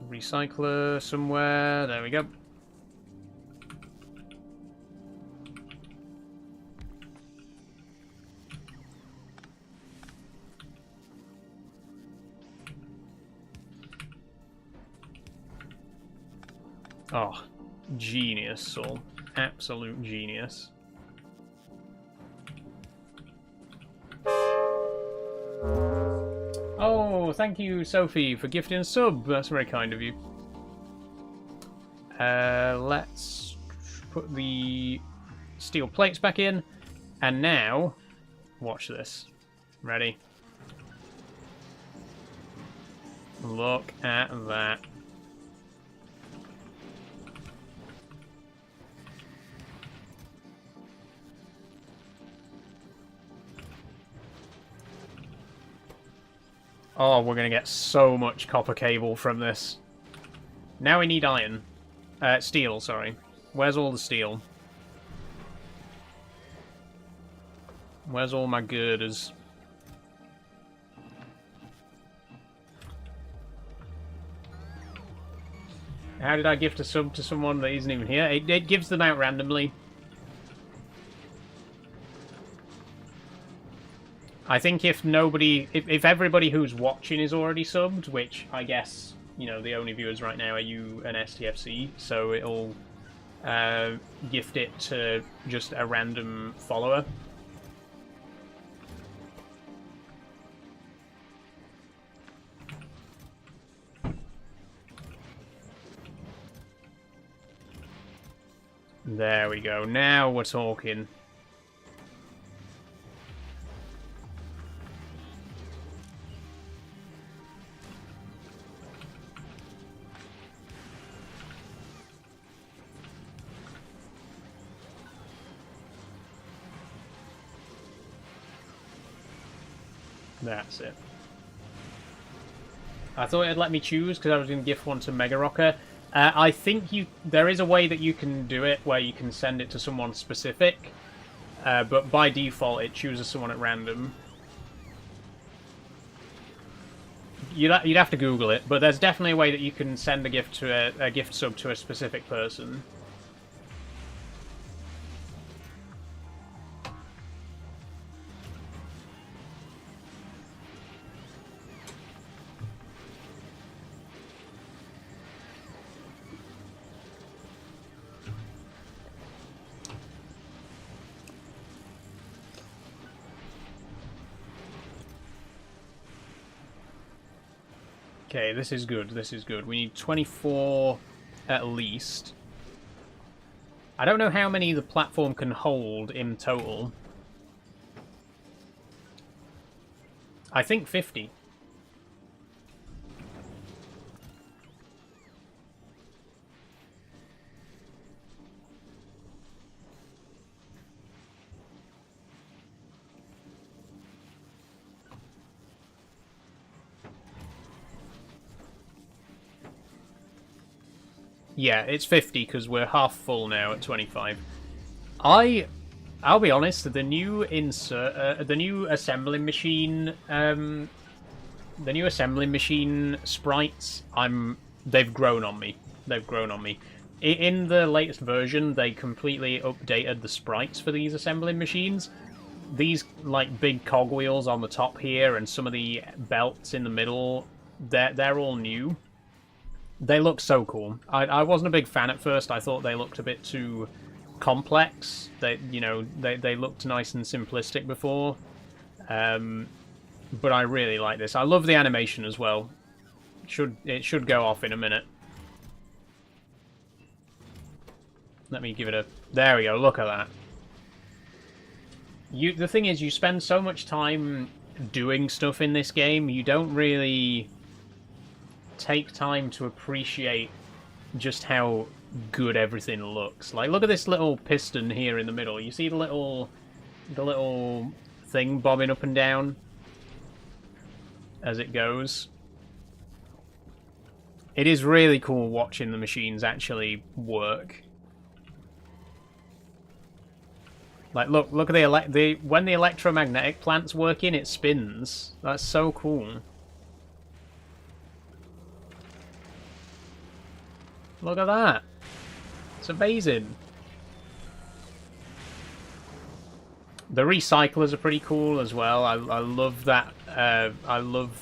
Recycler somewhere. There we go. Oh, genius, Saul. Absolute genius. Oh, thank you, Sophie, for gifting a sub. That's very kind of you. Let's put the steel plates back in. And now, watch this. Ready? Look at that. Oh, we're going to get so much copper cable from this. Now we need iron. Steel, sorry. Where's all the steel? Where's all my girders? How did I gift a sub to someone that isn't even here? It gives them out randomly. I think if everybody who's watching is already subbed, which I guess, you know, the only viewers right now are you and STFC, so it'll gift it to just a random follower. There we go. Now we're talking. That's it. I thought it'd let me choose because I was going to gift one to Mega Rocker. I think there is a way that you can do it where you can send it to someone specific, but by default it chooses someone at random. You'd have to Google it, but there's definitely a way that you can send a gift to a gift sub to a specific person. Okay, this is good, this is good. We need 24 at least. I don't know how many the platform can hold in total. I think 50. Yeah, it's 50 because we're half full now at 25. I'll be honest, the new assembling machine, sprites, they've grown on me. They've grown on me. In the latest version, they completely updated the sprites for these assembling machines. These like big cogwheels on the top here, and some of the belts in the middle, they're all new. They look so cool. I wasn't a big fan at first. I thought they looked a bit too complex. They looked nice and simplistic before. But I really like this. I love the animation as well. It should go off in a minute. Let me give it a... There we go, look at that. The thing is, you spend so much time doing stuff in this game, you don't really take time to appreciate just how good everything looks. Like, look at this little piston here in the middle. You see the little thing bobbing up and down as it goes? It is really cool watching the machines actually work. Like, look at when the electromagnetic plant's working, it spins. That's so cool. Look at that. It's amazing. The recyclers are pretty cool as well. I love that. I love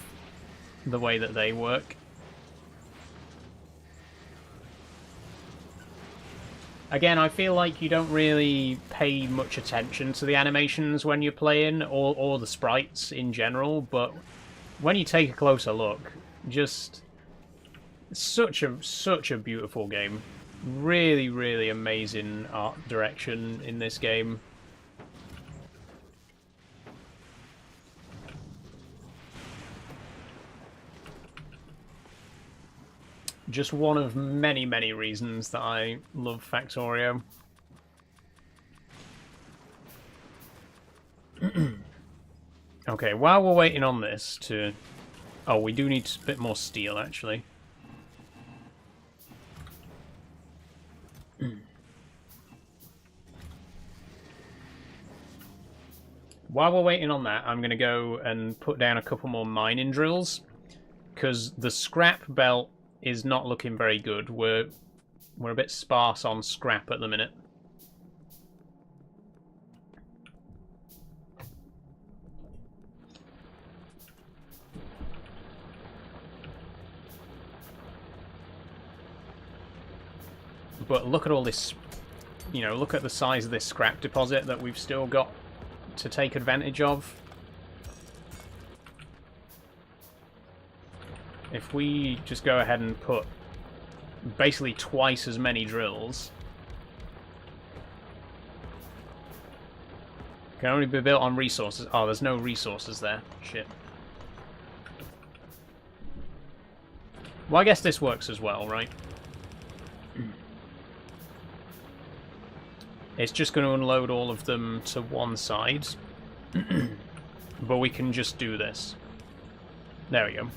the way that they work. Again, I feel like you don't really pay much attention to the animations when you're playing, or the sprites in general, but when you take a closer look, just such a beautiful game. Really, really amazing art direction in this game. Just one of many, many reasons that I love Factorio. Okay, while we're waiting on this to... Oh, we do need a bit more steel, actually. While we're waiting on that, I'm going to go and put down a couple more mining drills, because the scrap belt is not looking very good. We're a bit sparse on scrap at the minute. But look at all this, you know, look at the size of this scrap deposit that we've still got to take advantage of. If we just go ahead and put basically twice as many drills, can only be built on resources. Oh, there's no resources there. Shit. Well, I guess this works as well, right? It's just going to unload all of them to one side. But we can just do this. There we go.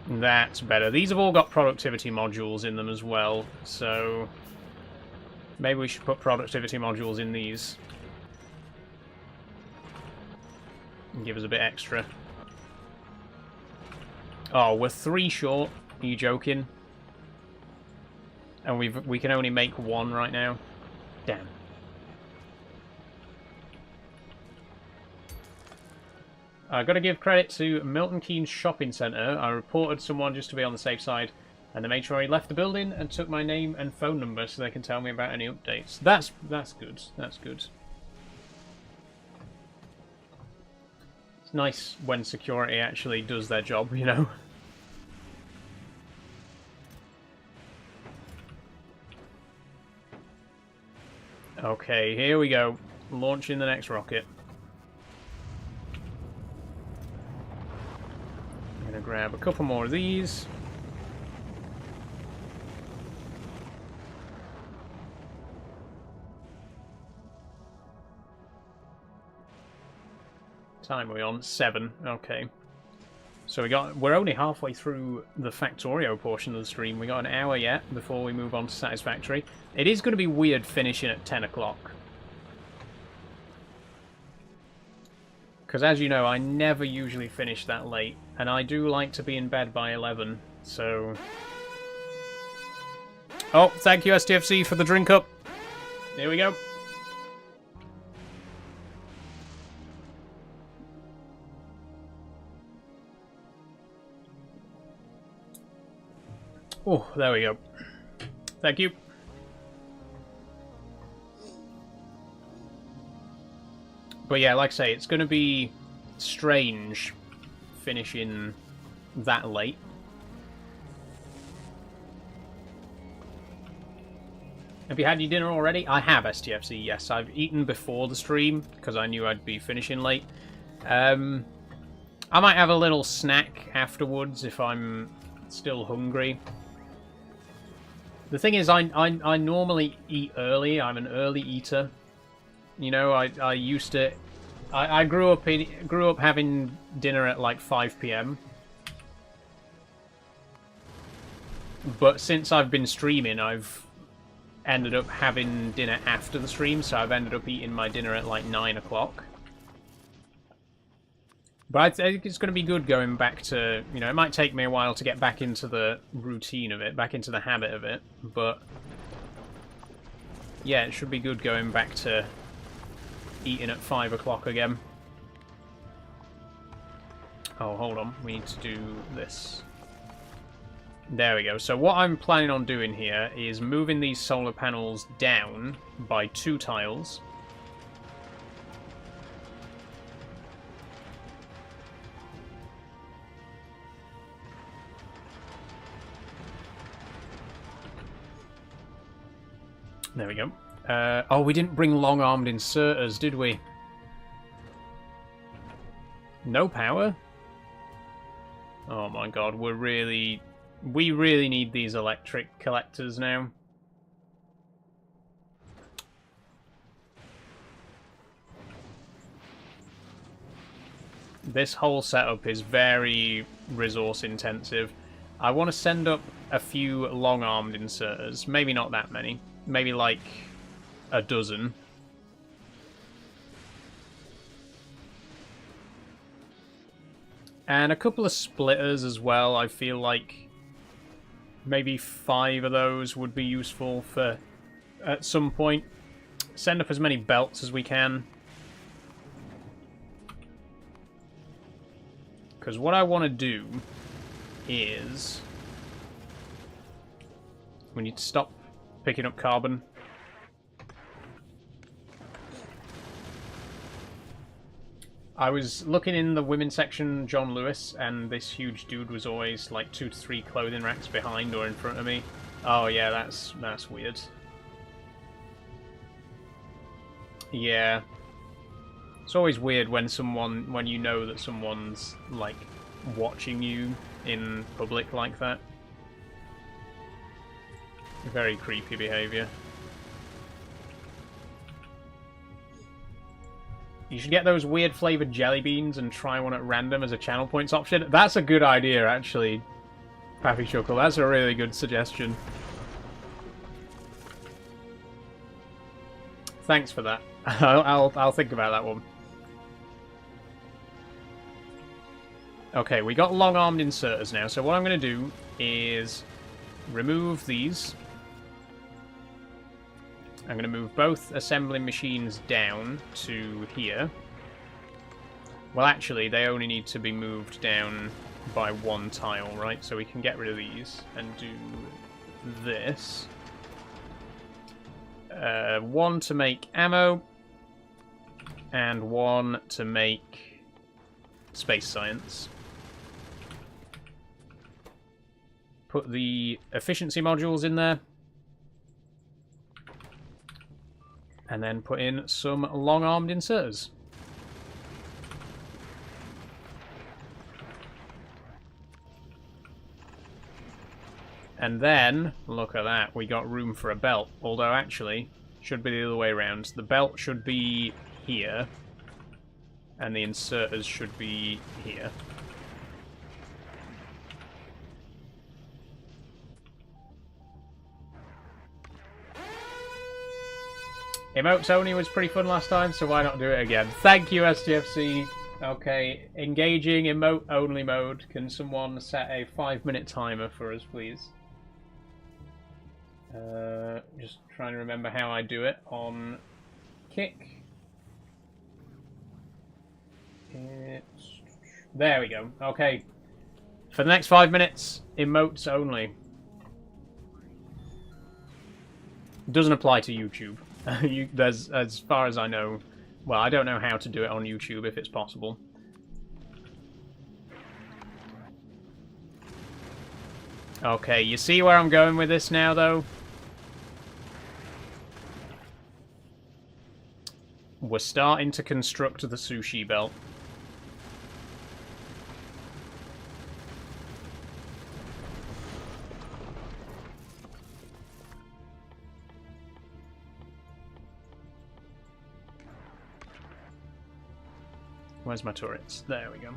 That's better. These have all got productivity modules in them as well, so maybe we should put productivity modules in these. And give us a bit extra. Oh, we're 3 short. Are you joking? And we can only make 1 right now. Damn. I've got to give credit to Milton Keynes Shopping Centre. I reported someone just to be on the safe side, and they made sure he left the building and took my name and phone number so they can tell me about any updates. That's good. That's good. It's nice when security actually does their job, you know. Okay, here we go. Launching the next rocket. I'm going to grab a couple more of these. Time are we on? 7. Okay. So we're only halfway through the Factorio portion of the stream. We got an hour yet before we move on to Satisfactory. It is going to be weird finishing at 10 o'clock. Because as you know, I never usually finish that late. And I do like to be in bed by 11, so... Oh, thank you STFC for the drink up. Here we go. Oh, there we go. Thank you. But yeah, like I say, it's going to be strange finishing that late. Have you had your dinner already? I have, STFC, yes. I've eaten before the stream, because I knew I'd be finishing late. I might have a little snack afterwards if I'm still hungry. The thing is, I normally eat early. I'm an early eater. You know, I used to... I grew up having dinner at like 5 PM. But since I've been streaming, I've ended up having dinner after the stream, so I've ended up eating my dinner at like 9 o'clock. But I think it's going to be good going back to, you know, it might take me a while to get back into the routine of it, back into the habit of it, but yeah, it should be good going back to eating at 5 o'clock again. Oh, hold on, we need to do this. There we go. So what I'm planning on doing here is moving these solar panels down by 2 tiles. There we go. Oh, we didn't bring long-armed inserters, did we? No power? Oh my god, we really need these electric collectors now. This whole setup is very resource intensive. I want to send up a few long-armed inserters. Maybe not that many. Maybe like a dozen. And a couple of splitters as well. I feel like maybe 5 of those would be useful for at some point. Send up as many belts as we can. Because what I want to do is... we need to stop picking up carbon. I was looking in the women's section, John Lewis, and this huge dude was always like 2 to 3 clothing racks behind or in front of me. Oh yeah, that's weird. Yeah. It's always weird when you know that someone's like watching you in public like that. Very creepy behaviour. You should get those weird flavoured jelly beans and try one at random as a channel points option. That's a good idea, actually, Pappy Chuckle. That's a really good suggestion. Thanks for that. I'll think about that one. Okay, we got long-armed inserters now, so what I'm going to do is remove these. I'm going to move both assembling machines down to here. Well, actually, they only need to be moved down by 1 tile, right? So we can get rid of these and do this. 1 to make ammo, and 1 to make space science. Put the efficiency modules in there. And then put in some long-armed inserters. And then, look at that, we got room for a belt. Although, actually, should be the other way around. The belt should be here. And the inserters should be here. Emotes only was pretty fun last time, so why not do it again? Thank you, STFC. Okay, engaging emote only mode. Can someone set a 5-minute timer for us, please? Just trying to remember how I do it on Kick. There we go. Okay. For the next 5 minutes, emotes only. Doesn't apply to YouTube. There's, as far as I know, well, I don't know how to do it on YouTube if it's possible. Okay, you see where I'm going with this now, though? We're starting to construct the sushi belt. Where's my turrets? There we go.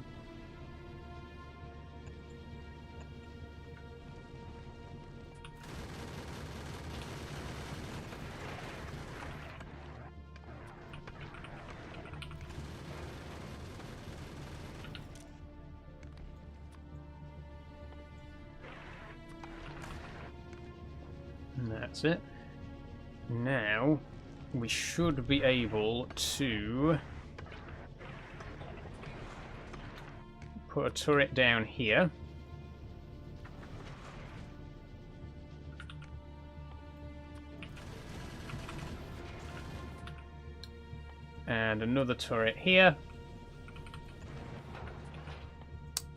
And that's it. Now, we should be able to put a turret down here. And another turret here.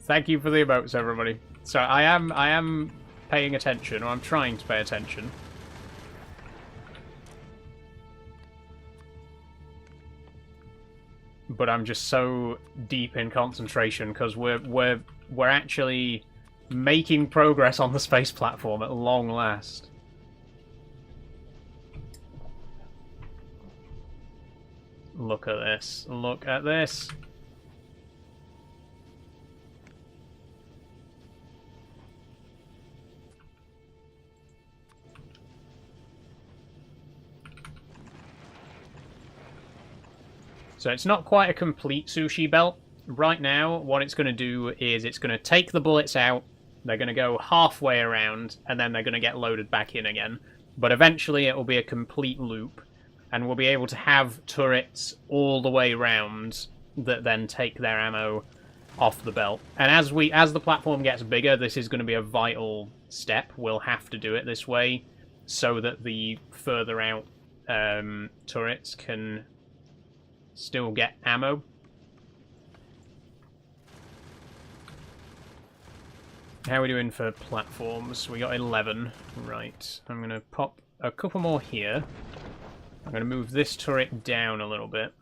Thank you for the emotes, everybody. So I am paying attention, or I'm trying to pay attention. But I'm just so deep in concentration because we're actually making progress on the space platform at long last. Look at this. Look at this. So it's not quite a complete sushi belt. Right now, what it's going to do is it's going to take the bullets out, they're going to go halfway around, and then they're going to get loaded back in again. But eventually it will be a complete loop, and we'll be able to have turrets all the way around that then take their ammo off the belt. And as the platform gets bigger, this is going to be a vital step. We'll have to do it this way so that the further out turrets can still get ammo. How are we doing for platforms? We got 11. Right. I'm going to pop a couple more here. I'm going to move this turret down a little bit.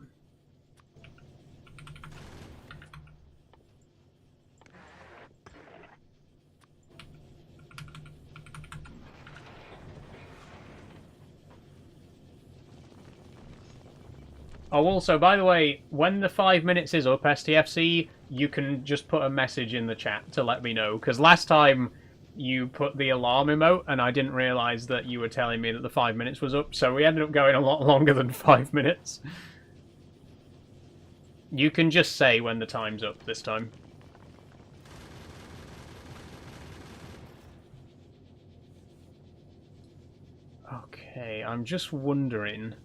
Oh, also, by the way, when the 5 minutes is up, STFC, you can just put a message in the chat to let me know. Because last time you put the alarm emote, and I didn't realise that you were telling me that the 5 minutes was up, so we ended up going a lot longer than 5 minutes. You can just say when the time's up this time. Okay, I'm just wondering,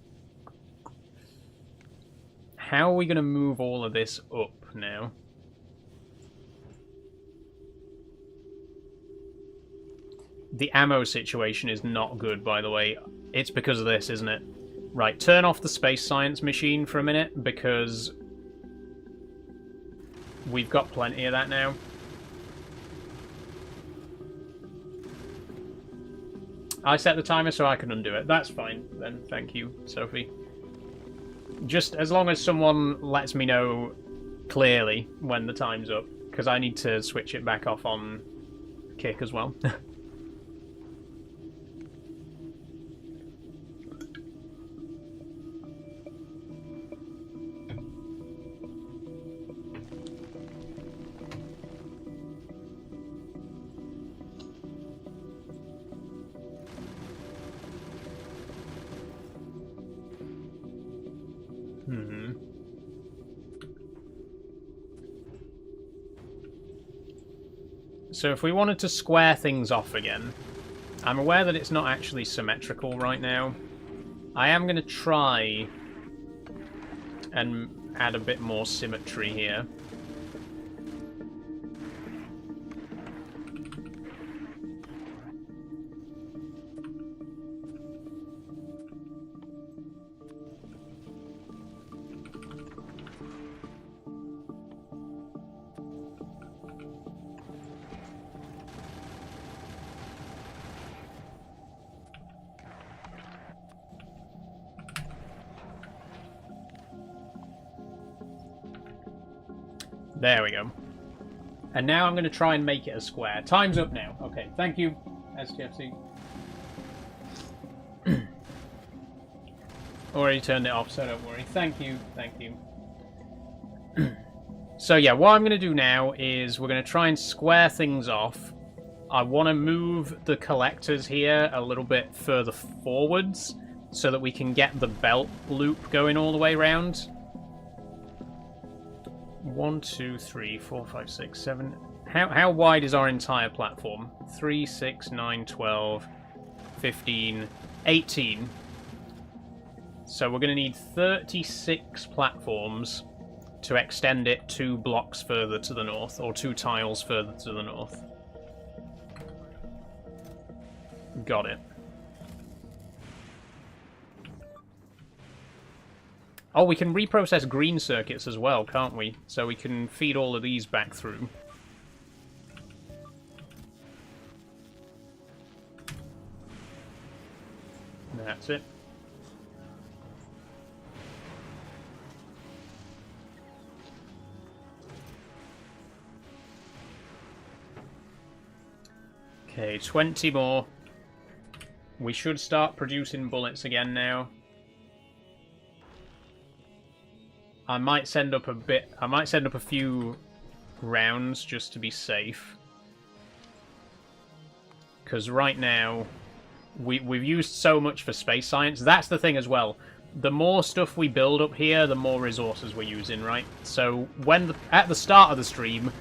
how are we going to move all of this up now? The ammo situation is not good, by the way. It's because of this, isn't it? Right, turn off the space science machine for a minute, because we've got plenty of that now. I set the timer so I can undo it. That's fine, then. Thank you, Sophie. Just as long as someone lets me know clearly when the time's up, because I need to switch it back off on Kick as well. So if we wanted to square things off again, I'm aware that it's not actually symmetrical right now. I am going to try and add a bit more symmetry here. There we go. And now I'm going to try and make it a square. Time's up now. Okay, thank you, STFC. Already turned it off, so don't worry. Thank you, thank you. So yeah, what I'm going to do now is we're going to try and square things off. I want to move the collectors here a little bit further forwards so that we can get the belt loop going all the way around. 1, 2, 3, 4, 5, 6, 7. How wide is our entire platform? 3, 6, 9, 12, 15, 18. So we're going to need 36 platforms to extend it 2 blocks further to the north, or 2 tiles further to the north. Got it. Oh, we can reprocess green circuits as well, can't we? So we can feed all of these back through. That's it. Okay, 20 more. We should start producing bullets again now. I might send up a few rounds just to be safe. Because right now, we've used so much for space science. That's the thing as well. The more stuff we build up here, the more resources we're using, right? So at the start of the stream,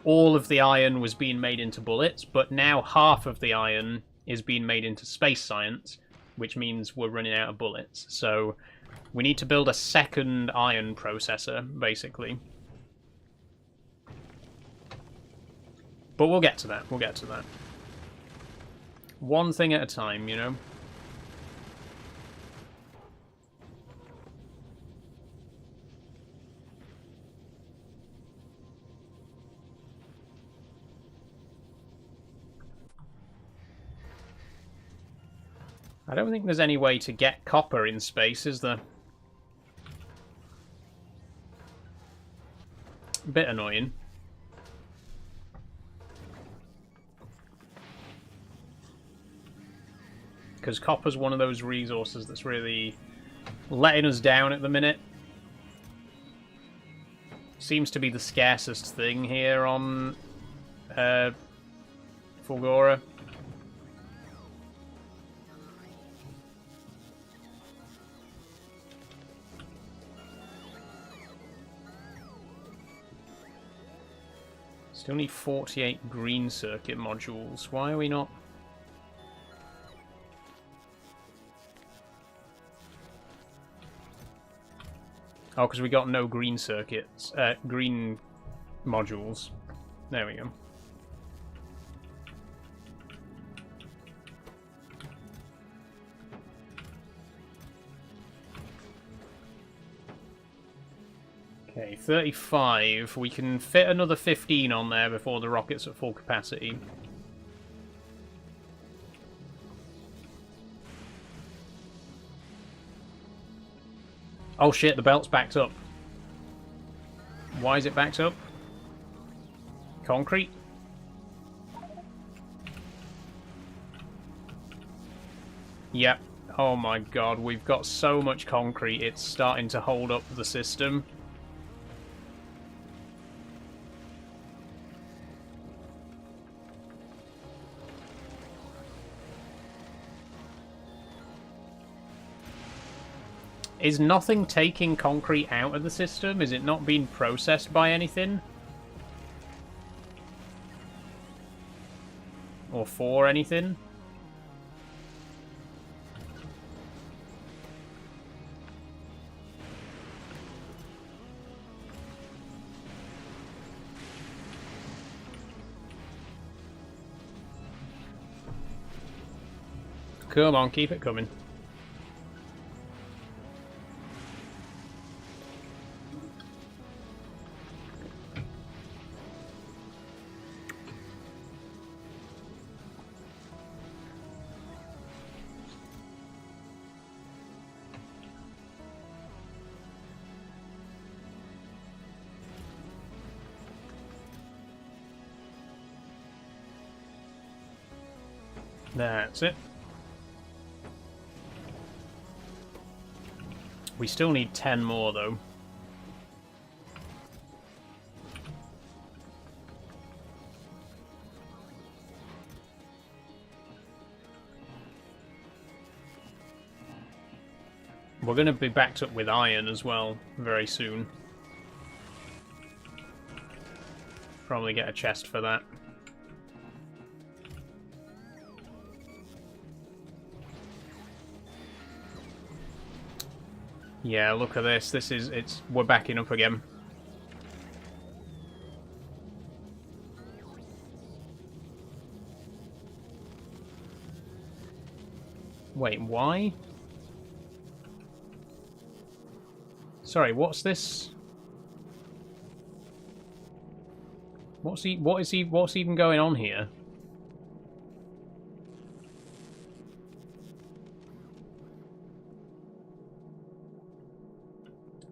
all of the iron was being made into bullets, but now half of the iron is being made into space science, which means we're running out of bullets. So we need to build a second iron processor, basically. But we'll get to that. We'll get to that. One thing at a time, you know? I don't think there's any way to get copper in space, is there? A bit annoying. Because copper's one of those resources that's really letting us down at the minute. Seems to be the scarcest thing here on Fulgora. Still need 48 green circuit modules. Why are we not? Oh, because we got no green circuits. Green modules. There we go. Okay, 35. We can fit another 15 on there before the rocket's at full capacity. Oh shit, the belt's backed up. Why is it backed up? Concrete? Yep. Oh my god, we've got so much concrete, it's starting to hold up the system. Is nothing taking concrete out of the system? Is it not being processed by anything? Or for anything? Come on, keep it coming. That's it. We still need 10 more, though. We're going to be backed up with iron as well very soon. Probably get a chest for that. Yeah, look at this. We're backing up again. Wait, why? Sorry, what's this? What's even going on here?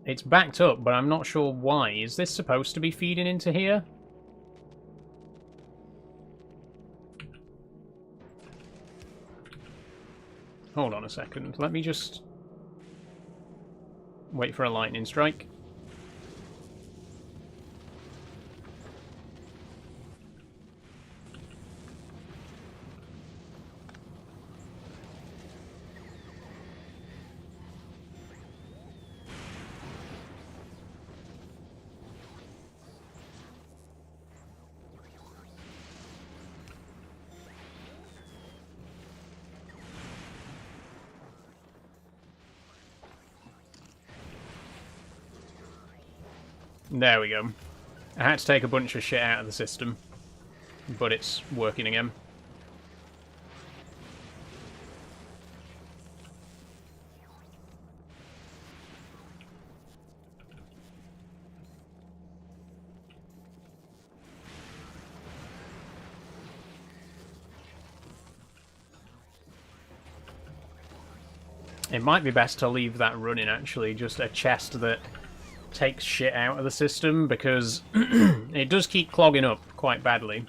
It's backed up, but I'm not sure why. Is this supposed to be feeding into here? Hold on a second. Let me just wait for a lightning strike. There we go. I had to take a bunch of shit out of the system, but it's working again. It might be best to leave that running, actually, just a chest that takes shit out of the system, because it does keep clogging up quite badly.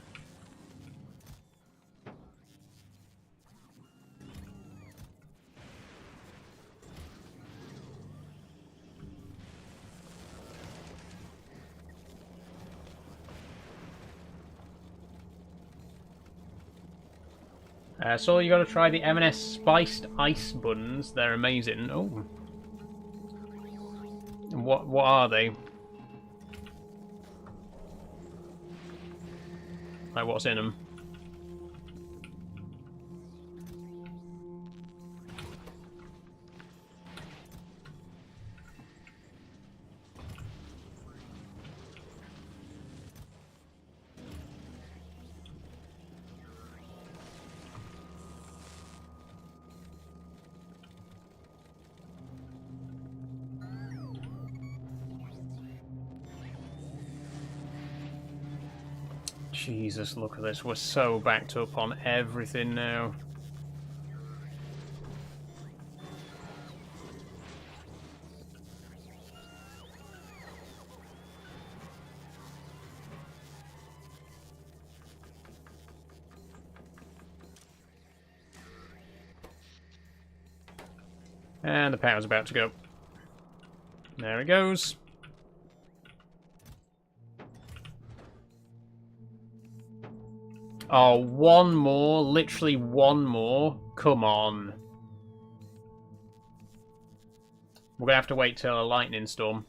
So you got to try the M&S spiced ice buns. They're amazing. Oh. What are they? Like, what's in them? Jesus, look at this. We're so backed up on everything now. And the power's about to go. There it goes. Oh, one more. Literally one more. Come on. We're going to have to wait till a lightning storm.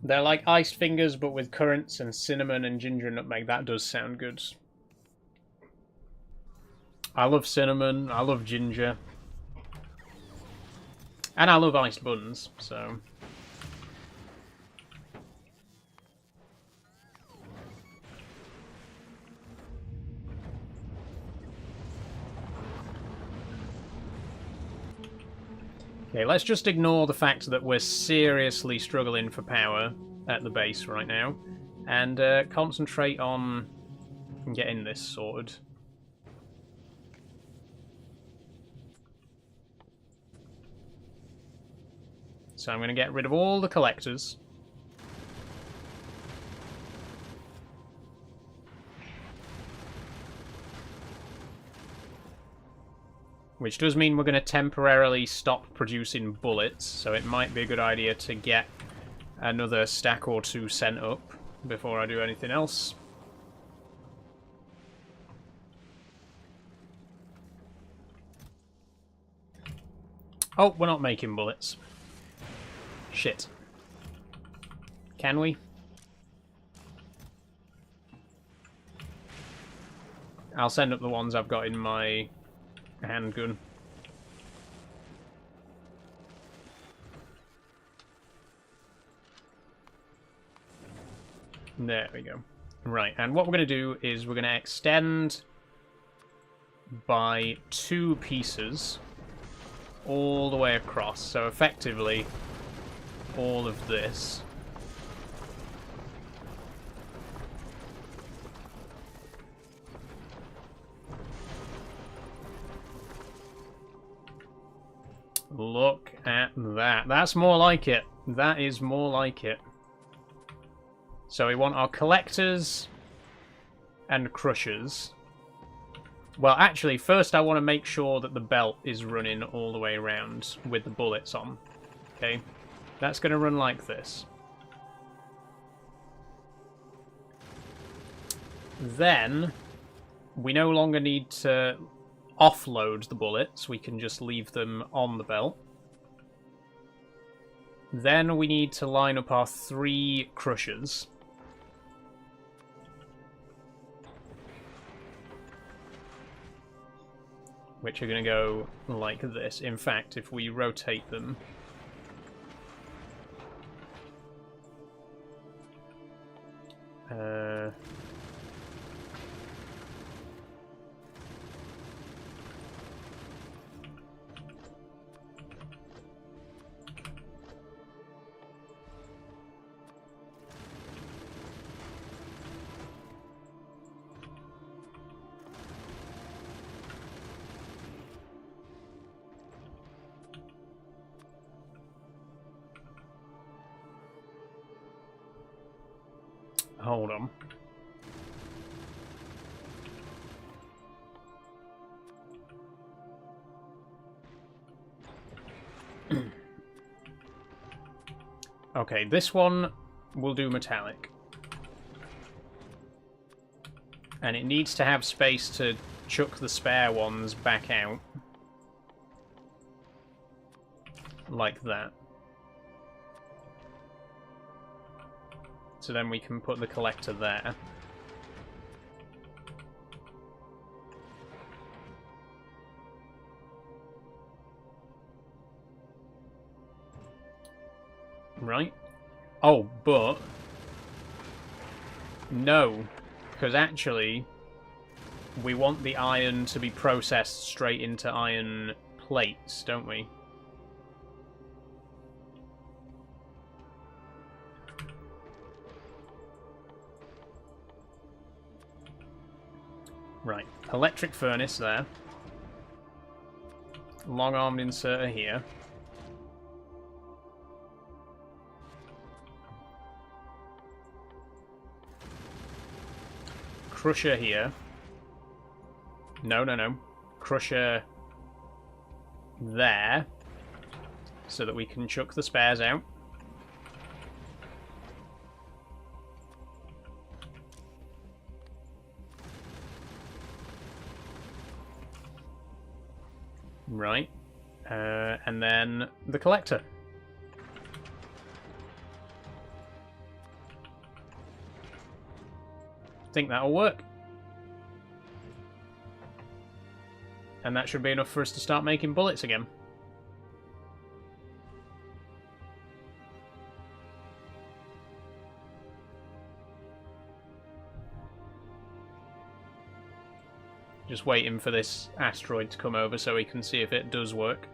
They're like iced fingers, but with currants and cinnamon and ginger and nutmeg. That does sound good. I love cinnamon. I love ginger. And I love iced buns, so... Okay, let's just ignore the fact that we're seriously struggling for power at the base right now, and concentrate on getting this sorted. So I'm going to get rid of all the collectors. Which does mean we're going to temporarily stop producing bullets, so it might be a good idea to get another stack or two sent up before I do anything else. Oh, we're not making bullets. Shit. Can we? I'll send up the ones I've got in my handgun. There we go. Right, and what we're going to do is we're going to extend by 2 pieces all the way across. So effectively, all of this. Look at that. That's more like it. That is more like it. So we want our collectors and crushers. Well, actually, first I want to make sure that the belt is running all the way around with the bullets on. Okay? That's going to run like this. Then, we no longer need to offload the bullets. We can just leave them on the belt. Then we need to line up our 3 crushers. Which are going to go like this. In fact, if we rotate them... Hold on. Okay, this one will do metallic. And it needs to have space to chuck the spare ones back out. Like that. So then we can put the collector there. Right. Oh, but... no. Because actually, we want the iron to be processed straight into iron plates, don't we? Right, electric furnace there. Long-armed inserter here. Crusher here. No. Crusher there. So that we can chuck the spares out. Right. And then the collector. Think that'll work. And that should be enough for us to start making bullets again. Just waiting for this asteroid to come over so we can see if it does work.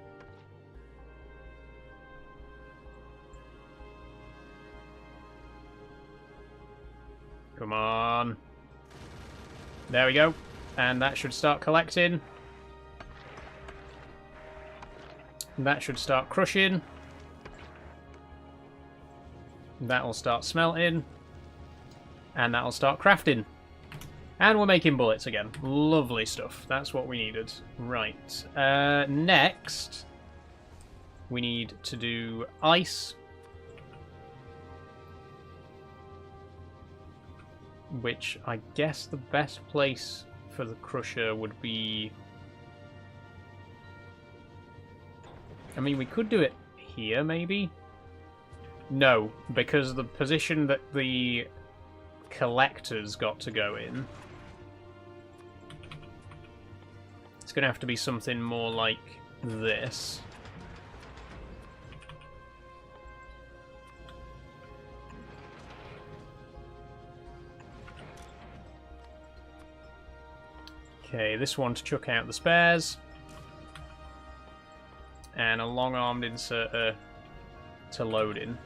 Come on. There we go. And that should start collecting. That should start crushing. That'll start smelting. And that'll start crafting. And we're making bullets again. Lovely stuff. That's what we needed. Right. Next, we need to do ice. Which I guess the best place for the crusher would be... I mean, we could do it here, maybe? No, because the position that the collector's got to go in... It's going to have to be something more like this. Okay, this one to chuck out the spares. And a long-armed inserter to load in.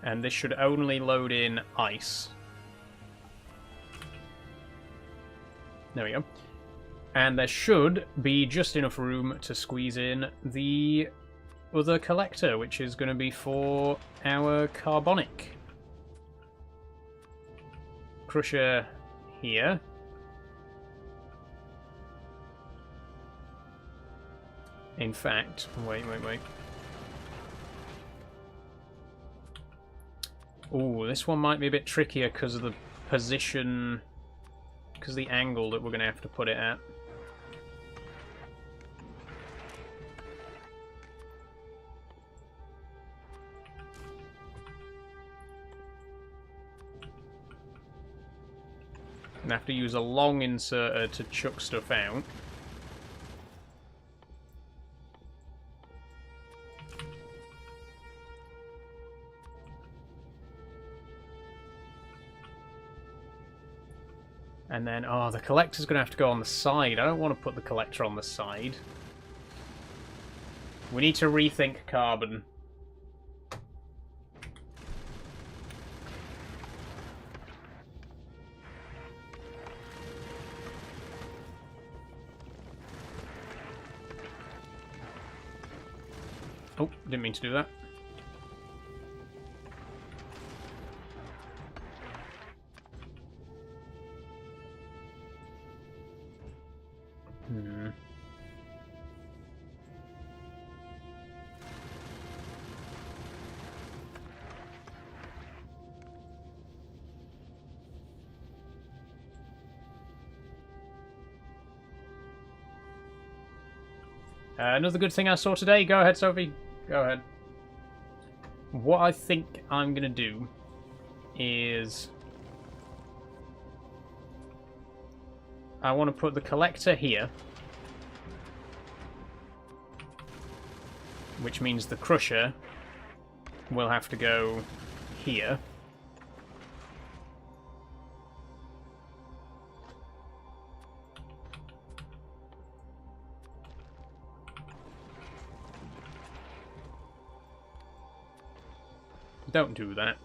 And this should only load in ice. There we go. And there should be just enough room to squeeze in the other collector, which is going to be for our carbonic. Crusher here. In fact, wait. Ooh, this one might be a bit trickier because of the position, because of the angle that we're going to have to put it at. And have to use a long inserter to chuck stuff out. And then, oh, the collector's going to have to go on the side. I don't want to put the collector on the side. We need to rethink carbon. Oh, didn't mean to do that. Another good thing I saw today. Go ahead, Sophie. Go ahead. What I think I'm going to do is... I want to put the collector here. Which means the crusher will have to go here. Don't do that.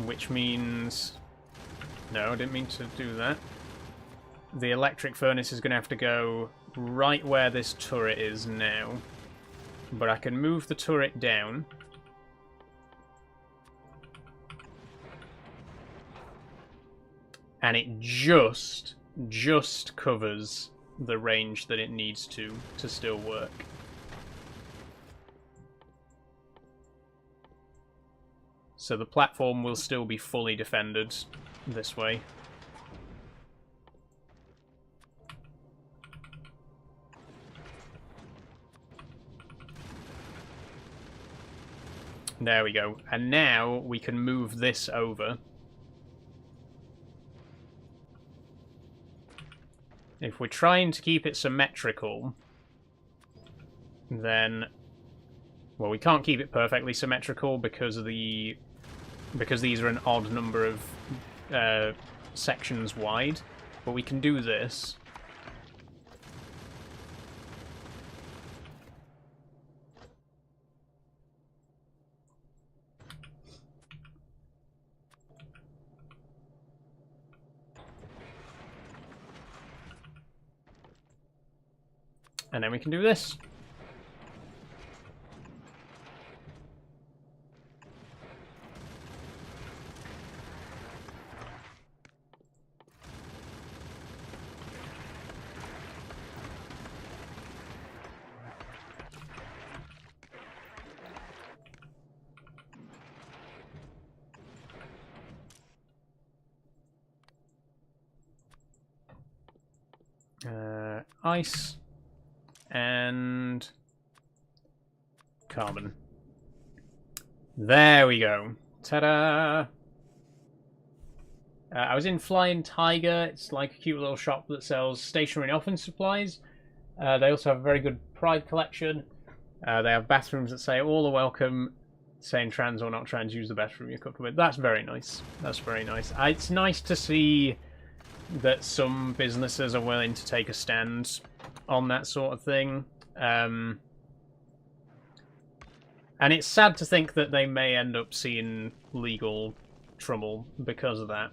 Which means... No, I didn't mean to do that. The electric furnace is going to have to go right where this turret is now. But I can move the turret down. And it just covers the range that it needs to still work. So the platform will still be fully defended this way. There we go. And now we can move this over. If we're trying to keep it symmetrical, then... Well, we can't keep it perfectly symmetrical because these are an odd number of sections wide. But we can do this. And then we can do this. Ice and carbon. There we go. Ta-da! I was in Flying Tiger. It's like a cute little shop that sells stationery and office supplies. They also have a very good Pride collection. They have bathrooms that say all are welcome, saying trans or not trans, use the bathroom you're comfortable with. That's very nice. That's very nice. It's nice to see that some businesses are willing to take a stand on that sort of thing. And it's sad to think that they may end up seeing legal trouble because of that.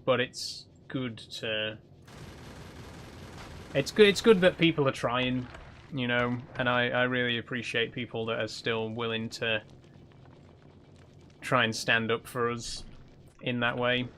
But it's good to... It's good that people are trying, you know, and I really appreciate people that are still willing to try and stand up for us in that way.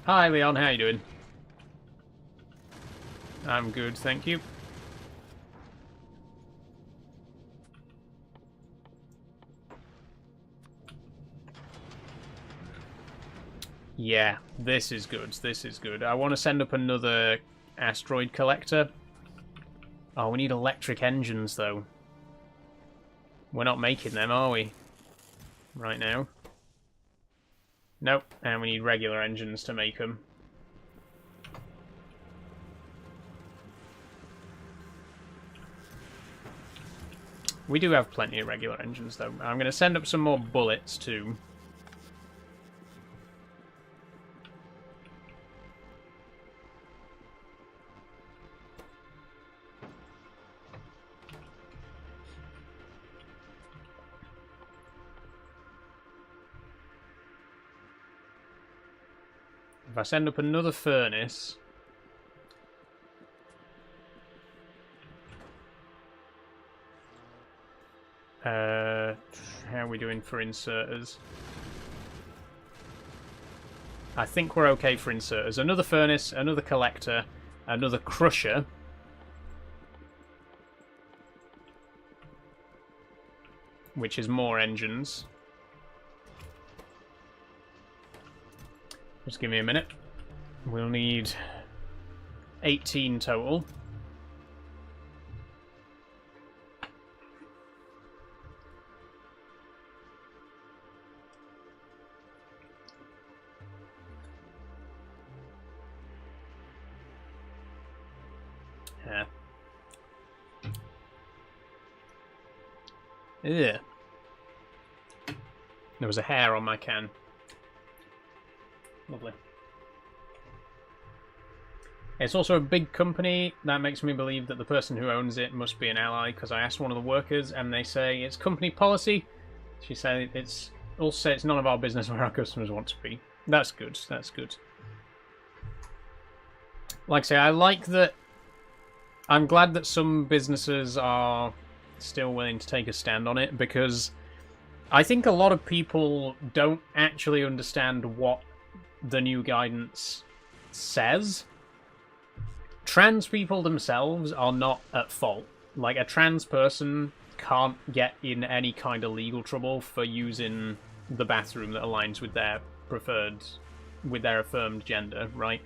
Hi Leon, how you doing? I'm good, thank you. Yeah, this is good, this is good. I want to send up another asteroid collector. Oh, we need electric engines, though. We're not making them, are we? Right now. Nope, and we need regular engines to make them. We do have plenty of regular engines, though. I'm going to send up some more bullets, too. If I send up another furnace... how are we doing for inserters? I think we're okay for inserters. Another furnace, another collector, another crusher. Which is more engines. Just give me a minute. We'll need 18 total. Yeah. Ugh. There was a hair on my can. Lovely. It's also a big company. That makes me believe that the person who owns it must be an ally, because I asked one of the workers and they say it's company policy. She said it's also it's none of our business where our customers want to be. That's good. That's good. Like I say, I like that. I'm glad that some businesses are still willing to take a stand on it, because I think a lot of people don't actually understand what the new guidance says. Trans people themselves are not at fault. Like, a trans person can't get in any kind of legal trouble for using the bathroom that aligns with their affirmed gender, right?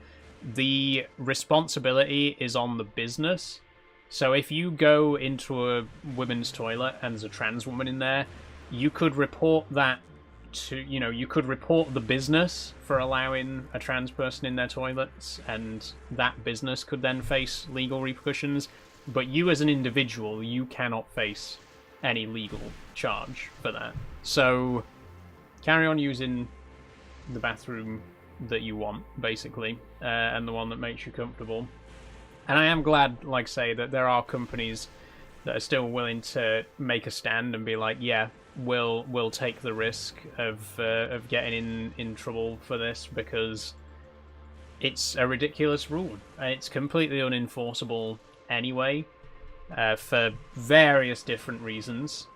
The responsibility is on the business. So if you go into a women's toilet and there's a trans woman in there, you could report that to, you know, you could report the business for allowing a trans person in their toilets, and that business could then face legal repercussions. But you as an individual, you cannot face any legal charge for that. So carry on using the bathroom that you want, basically, and the one that makes you comfortable. And I am glad, like I say, that there are companies that are still willing to make a stand and be like, yeah, we'll take the risk of getting in trouble for this, because it's a ridiculous rule. It's completely unenforceable anyway, for various different reasons.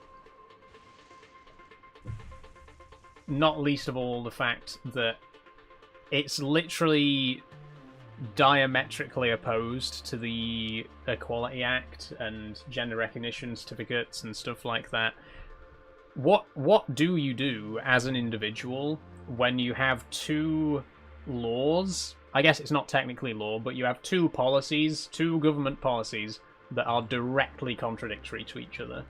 Not least of all the fact that it's literally diametrically opposed to the Equality Act and gender recognition certificates and stuff like that. What do you do as an individual when you have two laws? I guess it's not technically law, but you have two policies, two government policies that are directly contradictory to each other.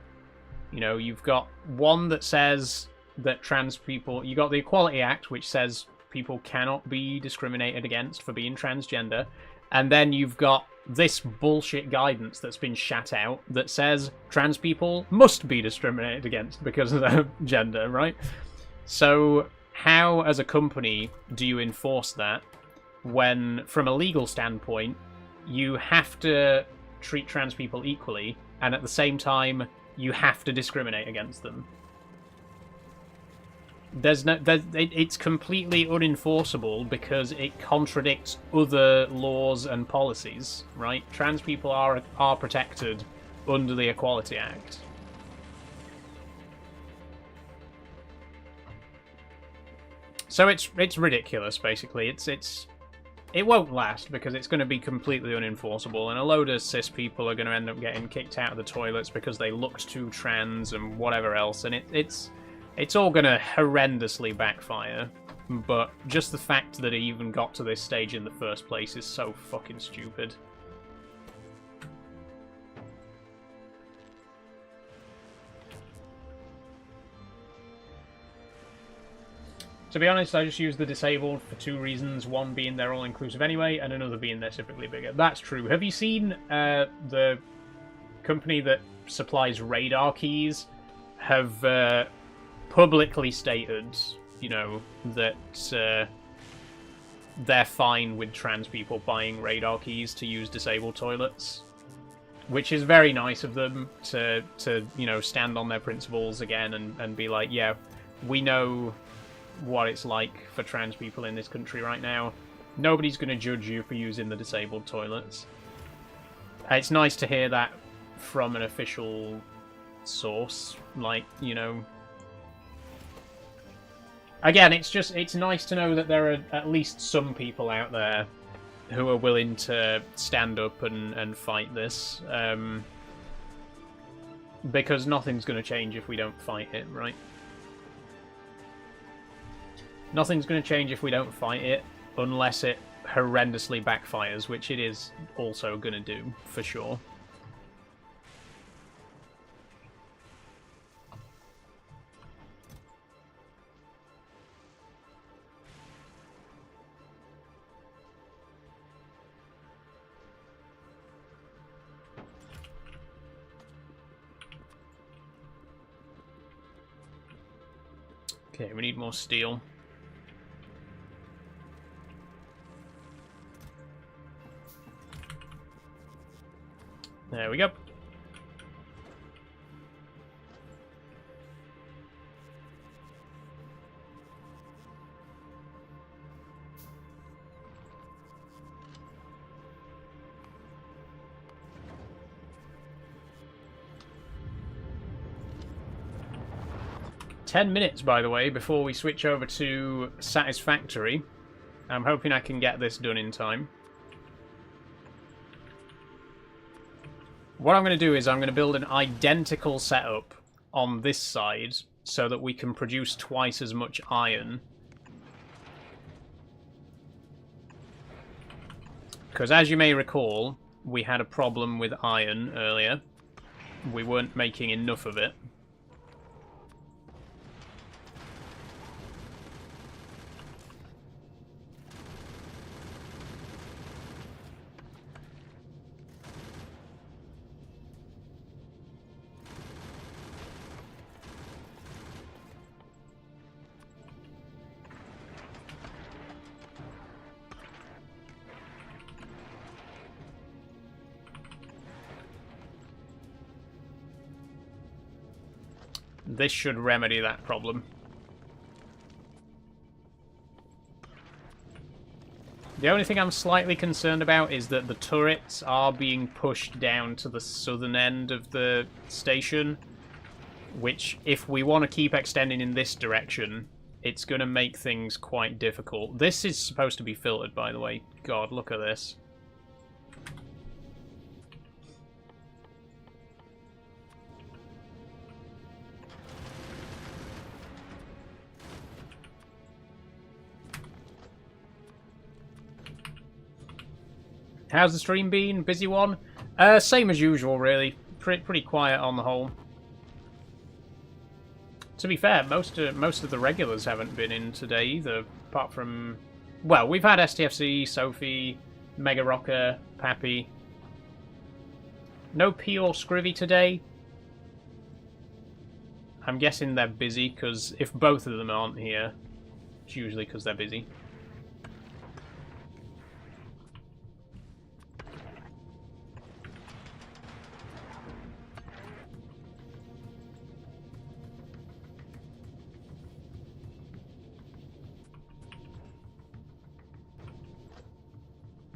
You know, you've got one that says that trans people... You got the Equality Act, which says people cannot be discriminated against for being transgender, and then you've got this bullshit guidance that's been shat out that says trans people must be discriminated against because of their gender, right? So how, as a company, do you enforce that when, from a legal standpoint, you have to treat trans people equally, and at the same time, you have to discriminate against them? It's completely unenforceable because it contradicts other laws and policies, right? Trans people are protected under the Equality Act. So it's ridiculous, basically. It won't last because it's going to be completely unenforceable, and a load of cis people are going to end up getting kicked out of the toilets because they looked too trans and whatever else, and it's all going to horrendously backfire. But just the fact that it even got to this stage in the first place is so fucking stupid. To be honest, I just use the disabled for two reasons. One being they're all inclusive anyway, and another being they're typically bigger. That's true. Have you seen the company that supplies radar keys have publicly stated, you know, that they're fine with trans people buying radar keys to use disabled toilets? Which is very nice of them to you know, stand on their principles again and be like, yeah, we know what it's like for trans people in this country right now. Nobody's going to judge you for using the disabled toilets. It's nice to hear that from an official source, like, you know. Again, it's nice to know that there are at least some people out there who are willing to stand up and fight this. Because nothing's going to change if we don't fight it, right? Nothing's going to change if we don't fight it, unless it horrendously backfires, which it is also going to do, for sure. Okay, we need more steel. There we go. $10, by the way, before we switch over to Satisfactory. I'm hoping I can get this done in time. What I'm going to do is I'm going to build an identical setup on this side so that we can produce twice as much iron. Because as you may recall, we had a problem with iron earlier. We weren't making enough of it. This should remedy that problem. The only thing I'm slightly concerned about is that the turrets are being pushed down to the southern end of the station, which, if we want to keep extending in this direction, it's going to make things quite difficult. This is supposed to be filtered, by the way. God, look at this. How's the stream been? Busy one? Same as usual, really. Pretty quiet on the whole. To be fair, most of the regulars haven't been in today either, apart from... Well, we've had STFC, Sophie, Mega Rocker, Pappy. No P or Scrivy today. I'm guessing they're busy, because if both of them aren't here, it's usually because they're busy.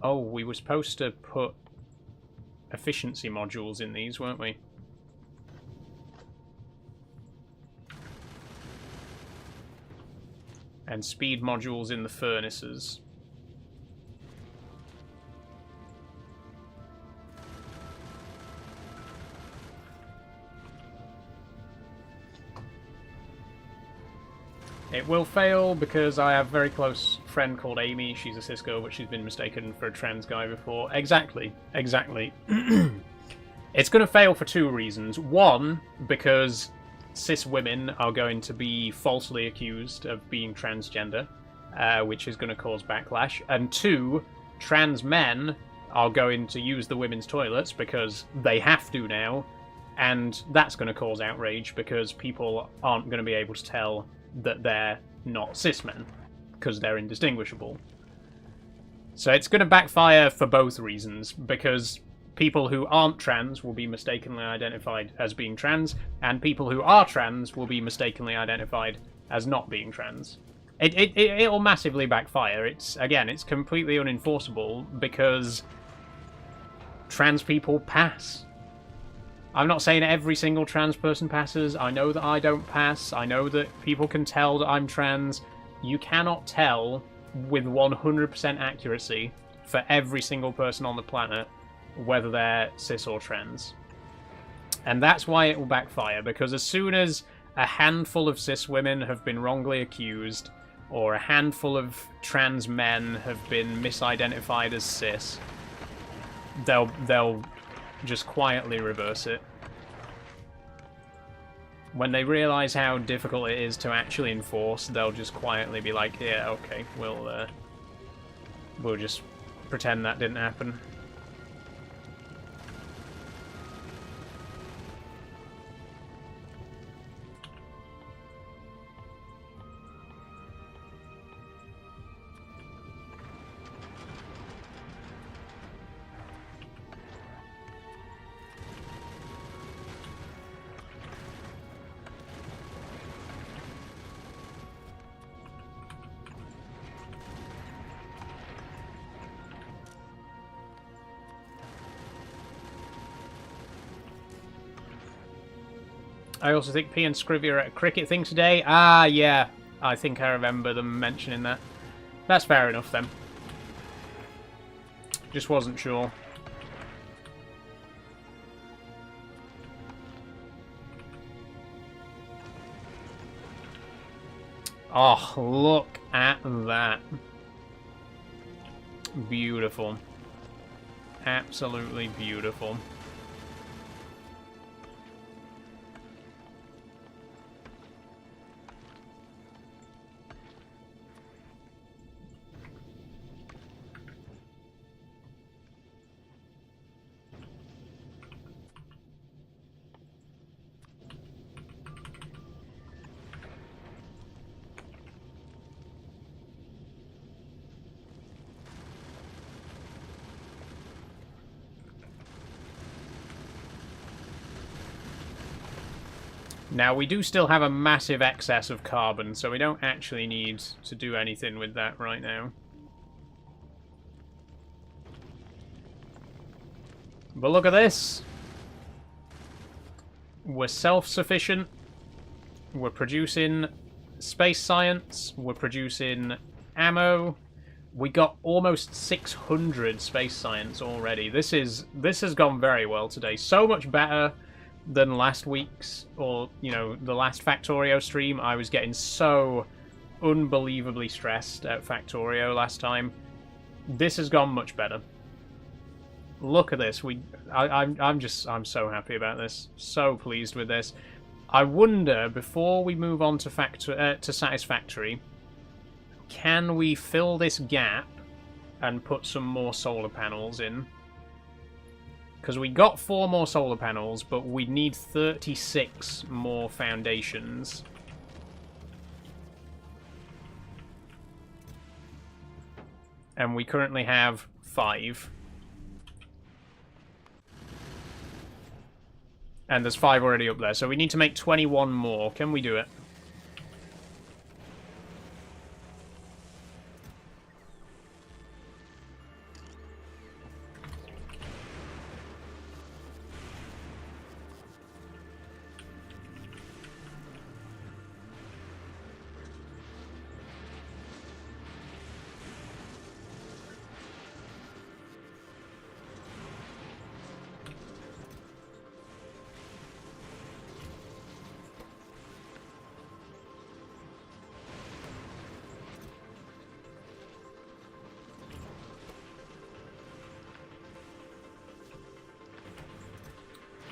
Oh, we were supposed to put efficiency modules in these, weren't we? And speed modules in the furnaces. It will fail because I have a very close friend called Amy. She's a cisco, but she's been mistaken for a trans guy before. Exactly. Exactly. It's going to fail for two reasons. One, because cis women are going to be falsely accused of being transgender, which is going to cause backlash. And two, trans men are going to use the women's toilets because they have to now, and that's going to cause outrage because people aren't going to be able to tell that they're not cis men because they're indistinguishable. So it's going to backfire for both reasons, because people who aren't trans will be mistakenly identified as being trans, and people who are trans will be mistakenly identified as not being trans. It'll massively backfire. Again, it's completely unenforceable because trans people pass. I'm not saying every single trans person passes. I know that I don't pass. I know that people can tell that I'm trans. You cannot tell with 100% accuracy for every single person on the planet whether they're cis or trans. And that's why it will backfire, because as soon as a handful of cis women have been wrongly accused, or a handful of trans men have been misidentified as cis, they'll just quietly reverse it. When they realise how difficult it is to actually enforce, they'll just quietly be like, yeah, okay, we'll just pretend that didn't happen. I also think P and Scrivy are at a cricket thing today. Ah, yeah. I think I remember them mentioning that. That's fair enough, then. Just wasn't sure. Oh, look at that. Beautiful. Absolutely beautiful. Now, we do still have a massive excess of carbon, so we don't actually need to do anything with that right now. But look at this. We're self-sufficient. We're producing space science. We're producing ammo. We got almost 600 space science already. This has gone very well today. So much better than last week's, or, you know, the last Factorio stream. I was getting so unbelievably stressed at Factorio last time. This has gone much better. Look at this. I'm so happy about this. So pleased with this. I wonder, before we move on to Satisfactory, can we fill this gap and put some more solar panels in? Because we got 4 more solar panels, but we need 36 more foundations. And we currently have 5. And there's 5 already up there, so we need to make 21 more. Can we do it?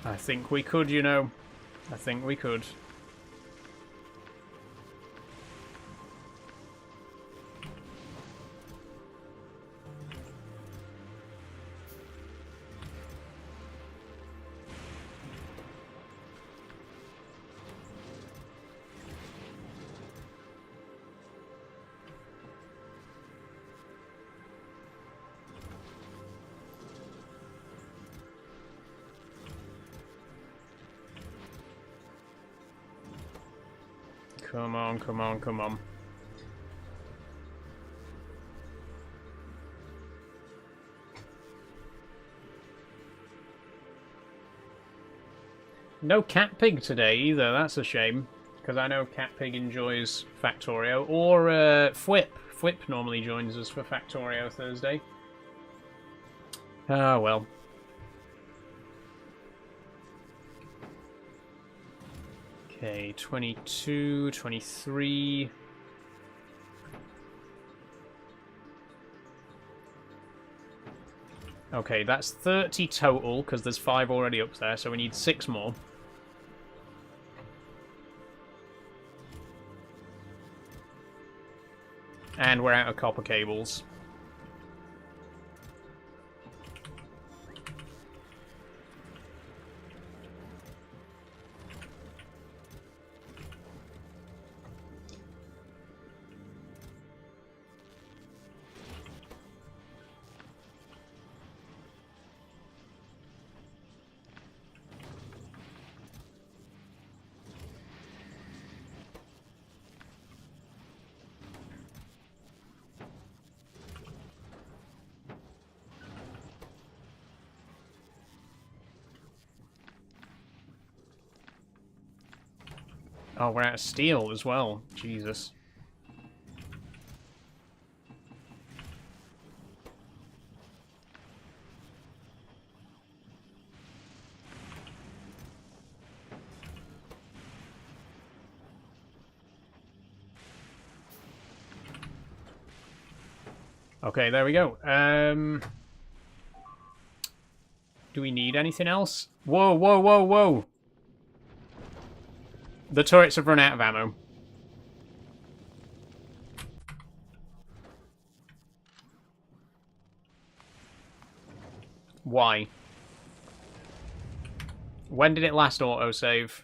I think we could, you know. I think we could. Come on, come on, come on. No Cat Pig today either, that's a shame. Because I know Cat Pig enjoys Factorio. Or Fwip. Fwip normally joins us for Factorio Thursday. Ah, well. Okay, 22, 23. Okay, that's 30 total, because there's 5 already up there, so we need 6 more. And we're out of copper cables. Oh, we're out of steel as well. Jesus. Okay, there we go. Do we need anything else? Whoa, whoa, whoa, whoa! The turrets have run out of ammo. Why? When did it last autosave?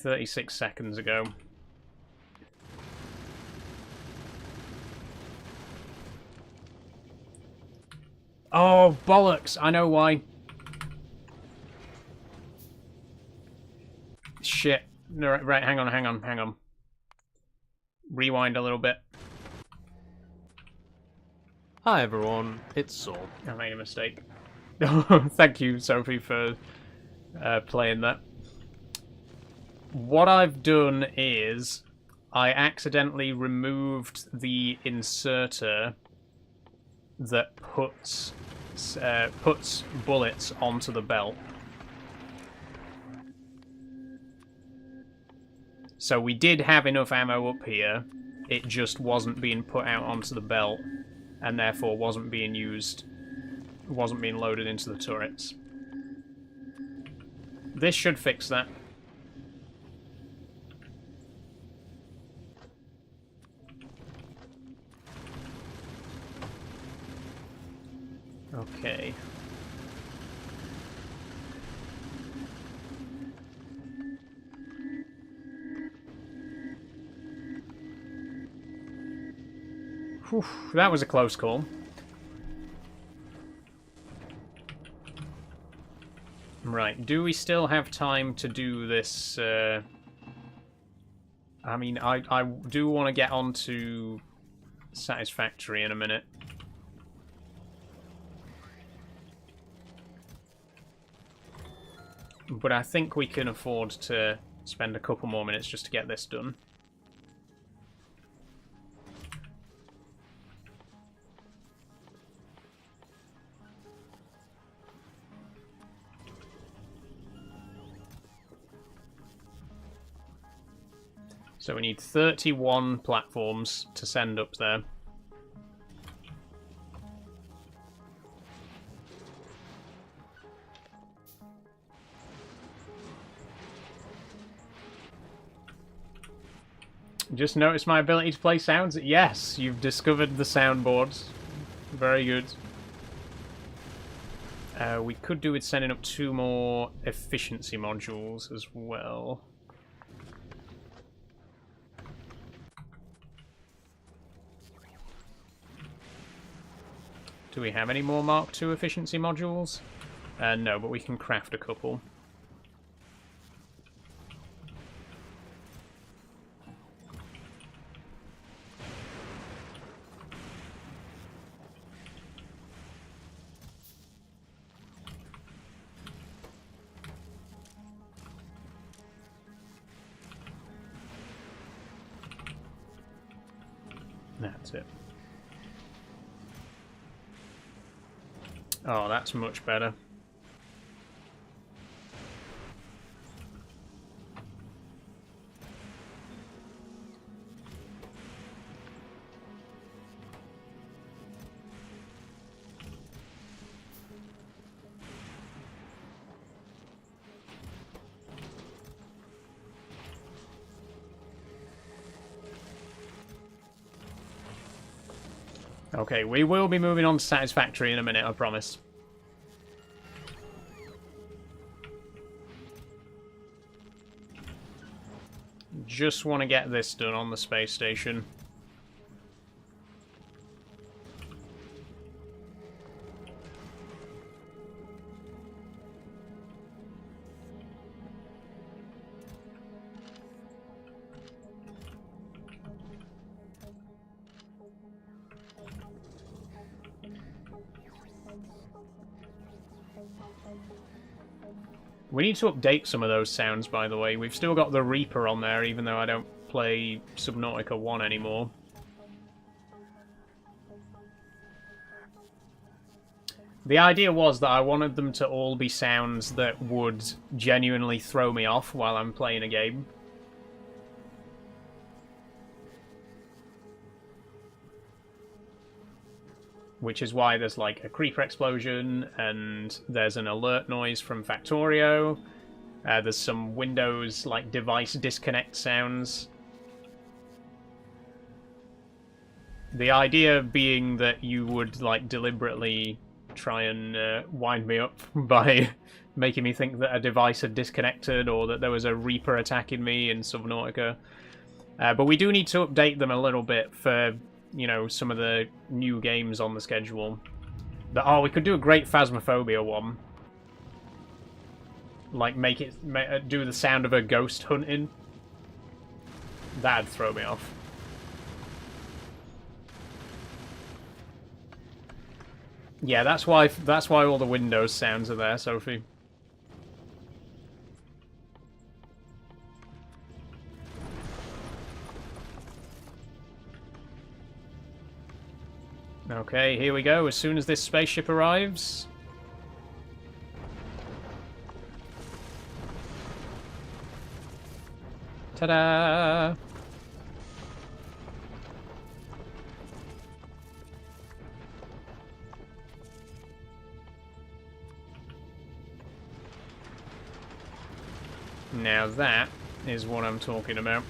36 seconds ago. Oh, bollocks! I know why. Shit. No, right, hang on. Rewind a little bit. Hi everyone, it's Saul. I made a mistake. Thank you, Sophie, for playing that. What I've done is I accidentally removed the inserter that puts bullets onto the belt. So we did have enough ammo up here, it just wasn't being put out onto the belt, and therefore wasn't being used, wasn't being loaded into the turrets. This should fix that. Okay. Whew, that was a close call. Right, do we still have time to do this? I mean, I do want to get on to Satisfactory in a minute. But I think we can afford to spend a couple more minutes just to get this done. So we need 31 platforms to send up there. Just noticed my ability to play sounds? Yes, you've discovered the soundboards. Very good. We could do with sending up 2 more efficiency modules as well. Do we have any more Mark II efficiency modules? No, but we can craft a couple. That's it. Oh, that's much better. Okay, we will be moving on to Satisfactory in a minute, I promise. Just want to get this done on the space station. We need to update some of those sounds, by the way. We've still got the Reaper on there, even though I don't play Subnautica 1 anymore. The idea was that I wanted them to all be sounds that would genuinely throw me off while I'm playing a game. Which is why there's like a creeper explosion, and there's an alert noise from Factorio. There's some Windows like device disconnect sounds. The idea being that you would like deliberately try and wind me up by making me think that a device had disconnected or that there was a Reaper attacking me in Subnautica. But we do need to update them a little bit for, you know, some of the new games on the schedule. Oh, we could do a great Phasmophobia one. Like, make it do the sound of a ghost hunting That'd throw me off. Yeah, that's why all the Windows sounds are there, Sophie. Okay, here we go. As soon as this spaceship arrives. Ta-da! Now that is what I'm talking about.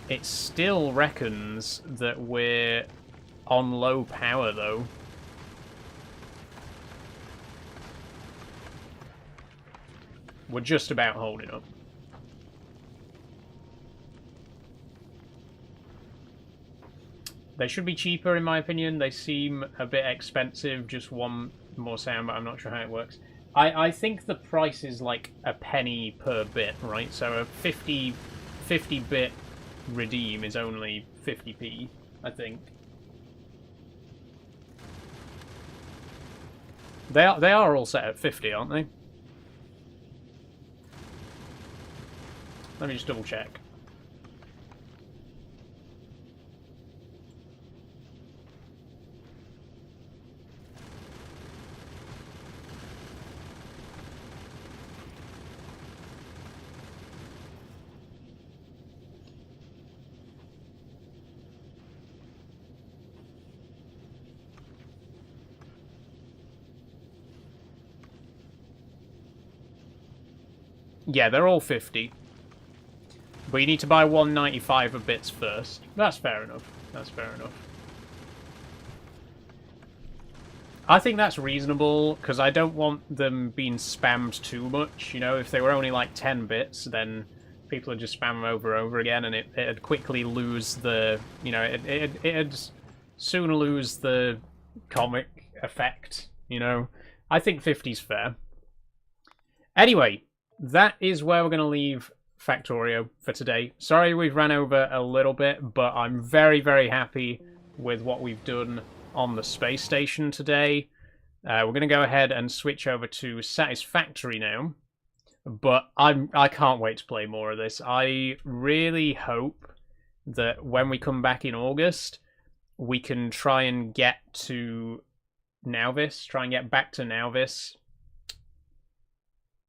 It still reckons that we're on low power, though. We're just about holding up. They should be cheaper, in my opinion. They seem a bit expensive. Just one more sound, but I'm not sure how it works. I think the price is like a penny per bit, right? So a 50-bit redeem is only 50p, I think. They are all set at 50, aren't they? Let me just double check. Yeah, they're all 50. But you need to buy 195 of bits first. That's fair enough. That's fair enough. I think that's reasonable, because I don't want them being spammed too much. You know, if they were only like 10 bits, then people would just spam them over and over again, and it'd quickly lose the... You know, it'd soon lose the comic effect, you know? I think 50's fair. Anyway, that is where we're going to leave Factorio for today. Sorry we've ran over a little bit, but I'm very, very happy with what we've done on the space station today. We're going to go ahead and switch over to Satisfactory now, but I can't wait to play more of this. I really hope that when we come back in August, we can try and get to Nauvis, try and get back to Nauvis,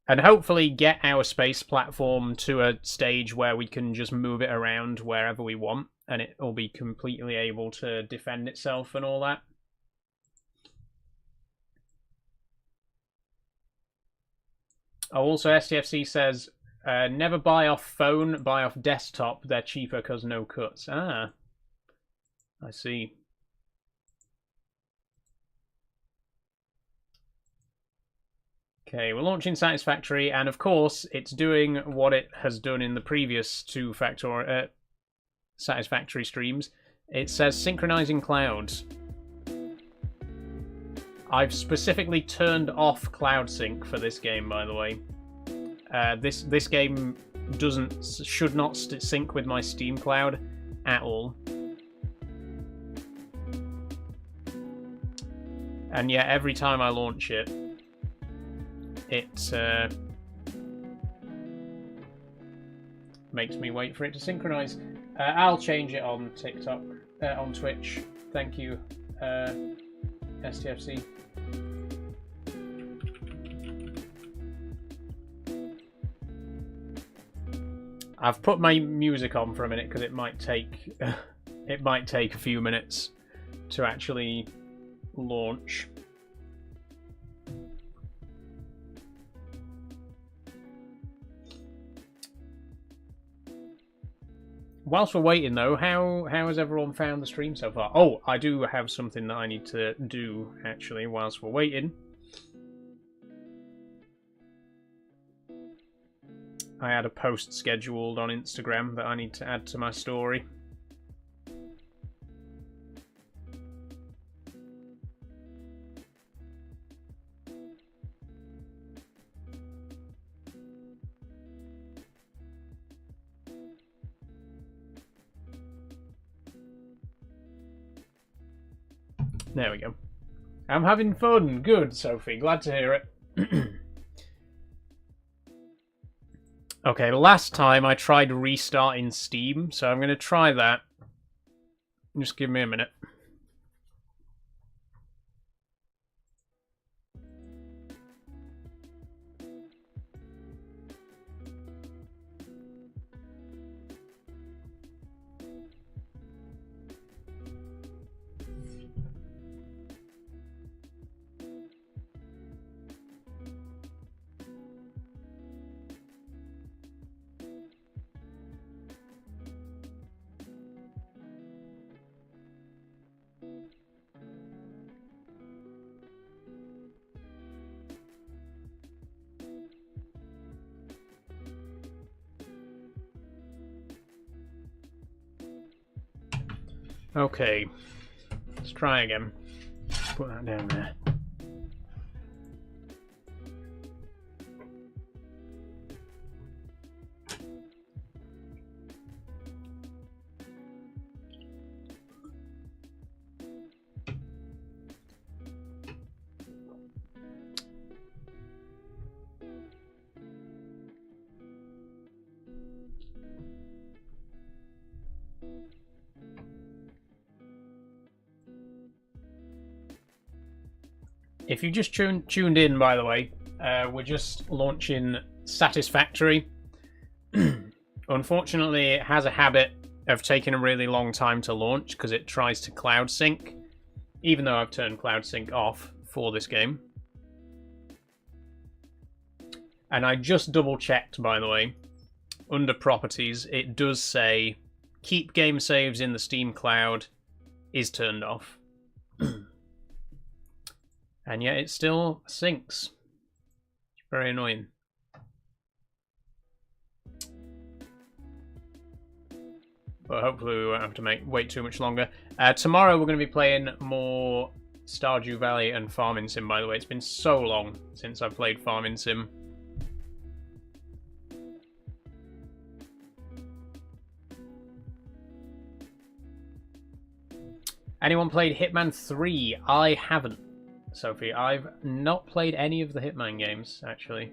and hopefully get our space platform to a stage where we can just move it around wherever we want, and it will be completely able to defend itself and all that. Oh, also STFC says, never buy off phone, buy off desktop. They're cheaper because no cuts. Ah, I see. Okay, we're launching Satisfactory, and of course, it's doing what it has done in the previous two Satisfactory streams. It says synchronizing clouds. I've specifically turned off cloud sync for this game, by the way. This game should not sync with my Steam cloud at all. And yet, every time I launch it, it makes me wait for it to synchronize. I'll change it on TikTok, on Twitch. Thank you, STFC. I've put my music on for a minute because it might take a few minutes to actually launch. Whilst we're waiting, though, how has everyone found the stream so far? Oh, I do have something that I need to do, actually, whilst we're waiting. I had a post scheduled on Instagram that I need to add to my story. There we go. I'm having fun. Good, Sophie. Glad to hear it. Okay, last time I tried restarting Steam, so I'm going to try that. Just give me a minute. Okay, let's try again. Put that down there. If you just tuned in, by the way, we're just launching Satisfactory. Unfortunately, it has a habit of taking a really long time to launch because it tries to cloud sync, even though I've turned cloud sync off for this game. And I just double checked, by the way, under properties, it does say keep game saves in the Steam cloud is turned off. And yet it still syncs. Very annoying. But hopefully we won't have to wait too much longer. Tomorrow we're going to be playing more Stardew Valley and Farming Sim, by the way. It's been so long since I've played Farming Sim. Anyone played Hitman 3? I haven't. Sophie, I've not played any of the Hitman games, actually.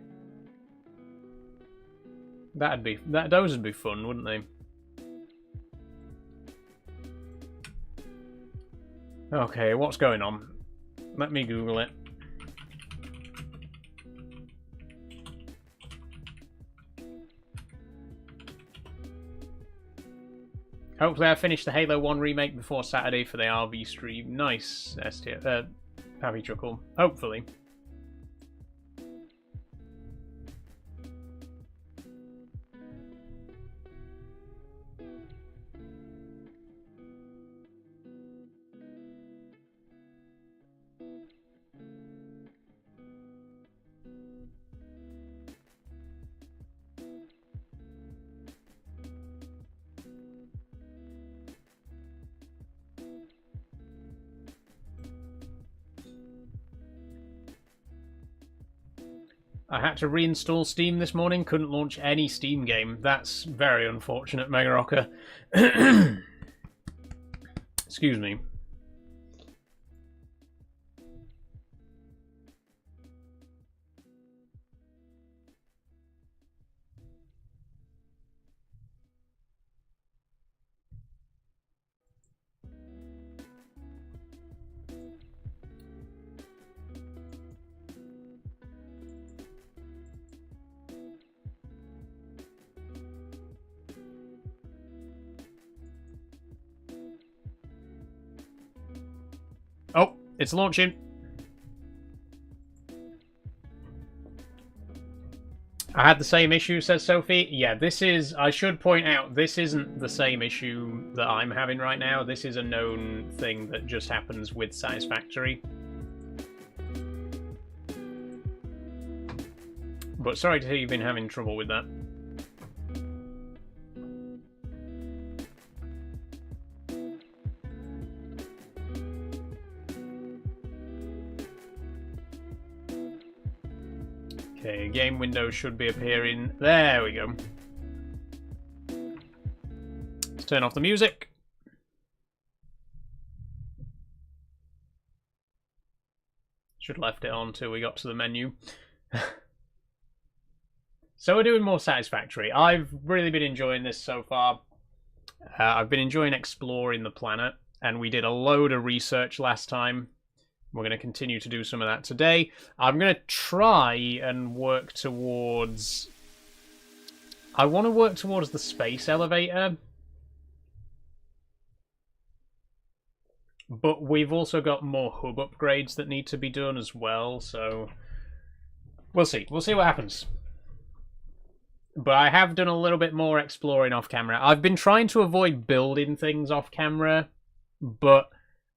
Those would be fun, wouldn't they? Okay, what's going on? Let me Google it. Hopefully I finish the Halo 1 remake before Saturday for the RV stream. Nice, Pappy Chuckle. Hopefully. I had to reinstall Steam this morning, couldn't launch any Steam game. That's very unfortunate, Mega Rocker. Excuse me. Oh, it's launching. I had the same issue, says Sophie. Yeah, this is... I should point out, this isn't the same issue that I'm having right now. This is a known thing that just happens with Satisfactory. But sorry to hear you've been having trouble with that. Okay, game window should be appearing. There we go. Let's turn off the music. Should have left it on till we got to the menu. So we're doing more Satisfactory. I've really been enjoying this so far. I've been enjoying exploring the planet, and we did a load of research last time. We're going to continue to do some of that today. I'm going to try and work towards... I want to work towards the space elevator. But we've also got more hub upgrades that need to be done as well, so... We'll see. We'll see what happens. But I have done a little bit more exploring off camera. I've been trying to avoid building things off camera, but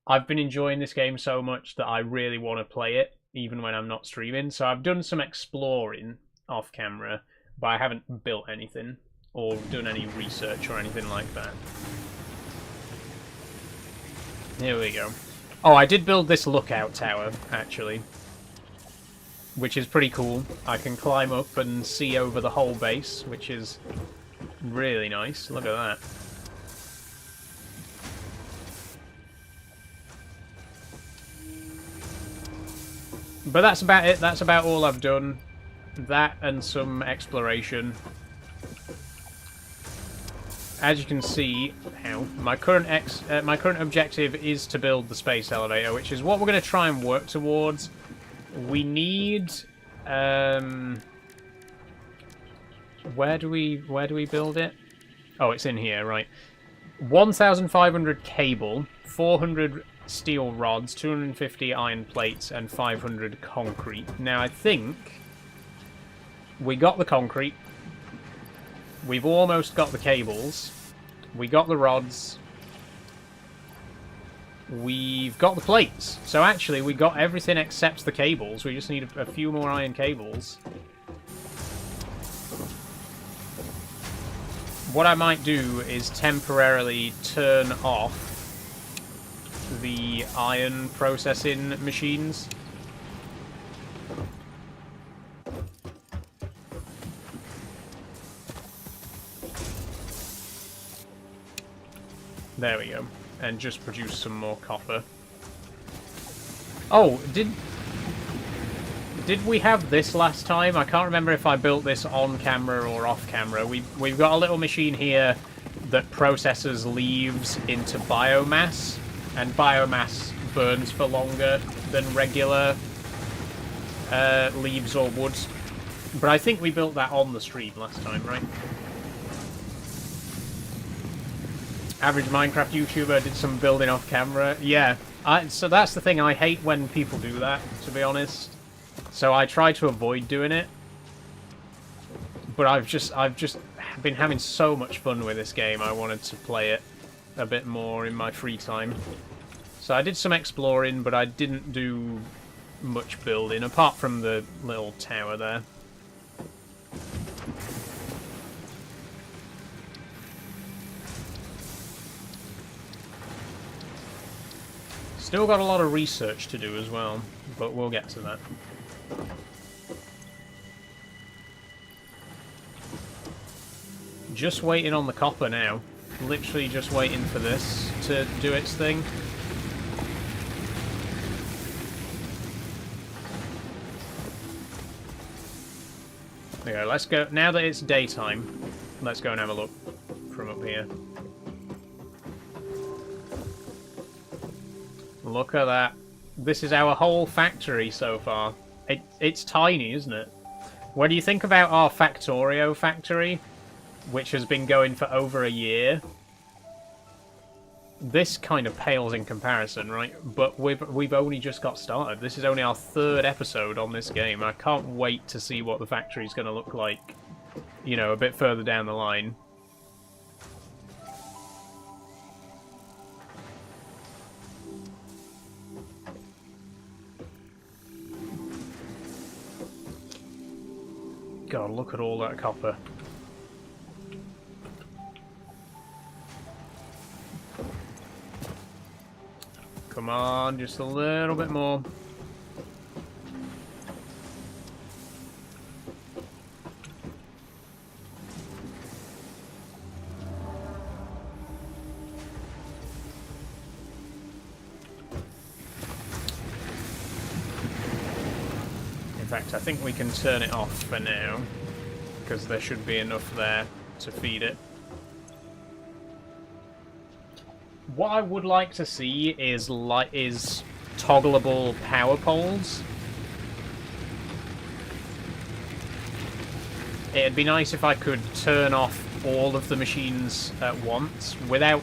I've been enjoying this game so much that I really want to play it, even when I'm not streaming. So I've done some exploring off camera, but I haven't built anything or done any research or anything like that. Here we go. Oh, I did build this lookout tower, actually, which is pretty cool. I can climb up and see over the whole base, which is really nice. Look at that. But that's about it. That's about all I've done. That and some exploration. As you can see, my current objective is to build the space elevator, which is what we're going to try and work towards. We need where do we build it? Oh, it's in here, right. 1,500 cable, 400 steel rods, 250 iron plates, and 500 concrete. Now, I think we got the concrete. We've almost got the cables. We got the rods. We've got the plates. So actually, we got everything except the cables. We just need a few more iron cables. What I might do is temporarily turn off the iron processing machines. There we go. And just produce some more copper. Oh, did we have this last time? I can't remember if I built this on camera or off camera. We've got a little machine here that processes leaves into biomass, and biomass burns for longer than regular leaves or wood. But I think we built that on the stream last time, right? Average Minecraft YouTuber did some building off camera. Yeah, so that's the thing. I hate when people do that, to be honest. So I try to avoid doing it. But I've just been having so much fun with this game. I wanted to play it a bit more in my free time. So I did some exploring, but I didn't do much building, apart from the little tower there. Still got a lot of research to do as well, but we'll get to that. Just waiting on the copper now. Literally just waiting for this to do its thing. There we go, let's go. Now that it's daytime, let's go and have a look from up here. Look at that. This is our whole factory so far. It's tiny, isn't it? When you think about our Factorio factory, which has been going for over a year, this kind of pales in comparison, right? But we've only just got started. This is only our 3rd episode on this game. I can't wait to see what the factory's going to look like, you know, a bit further down the line. God, look at all that copper. Come on, just a little bit more. fact, I think we can turn it off for now, because there should be enough there to feed it. What I would like to see is toggleable power poles. It'd be nice if I could turn off all of the machines at once without...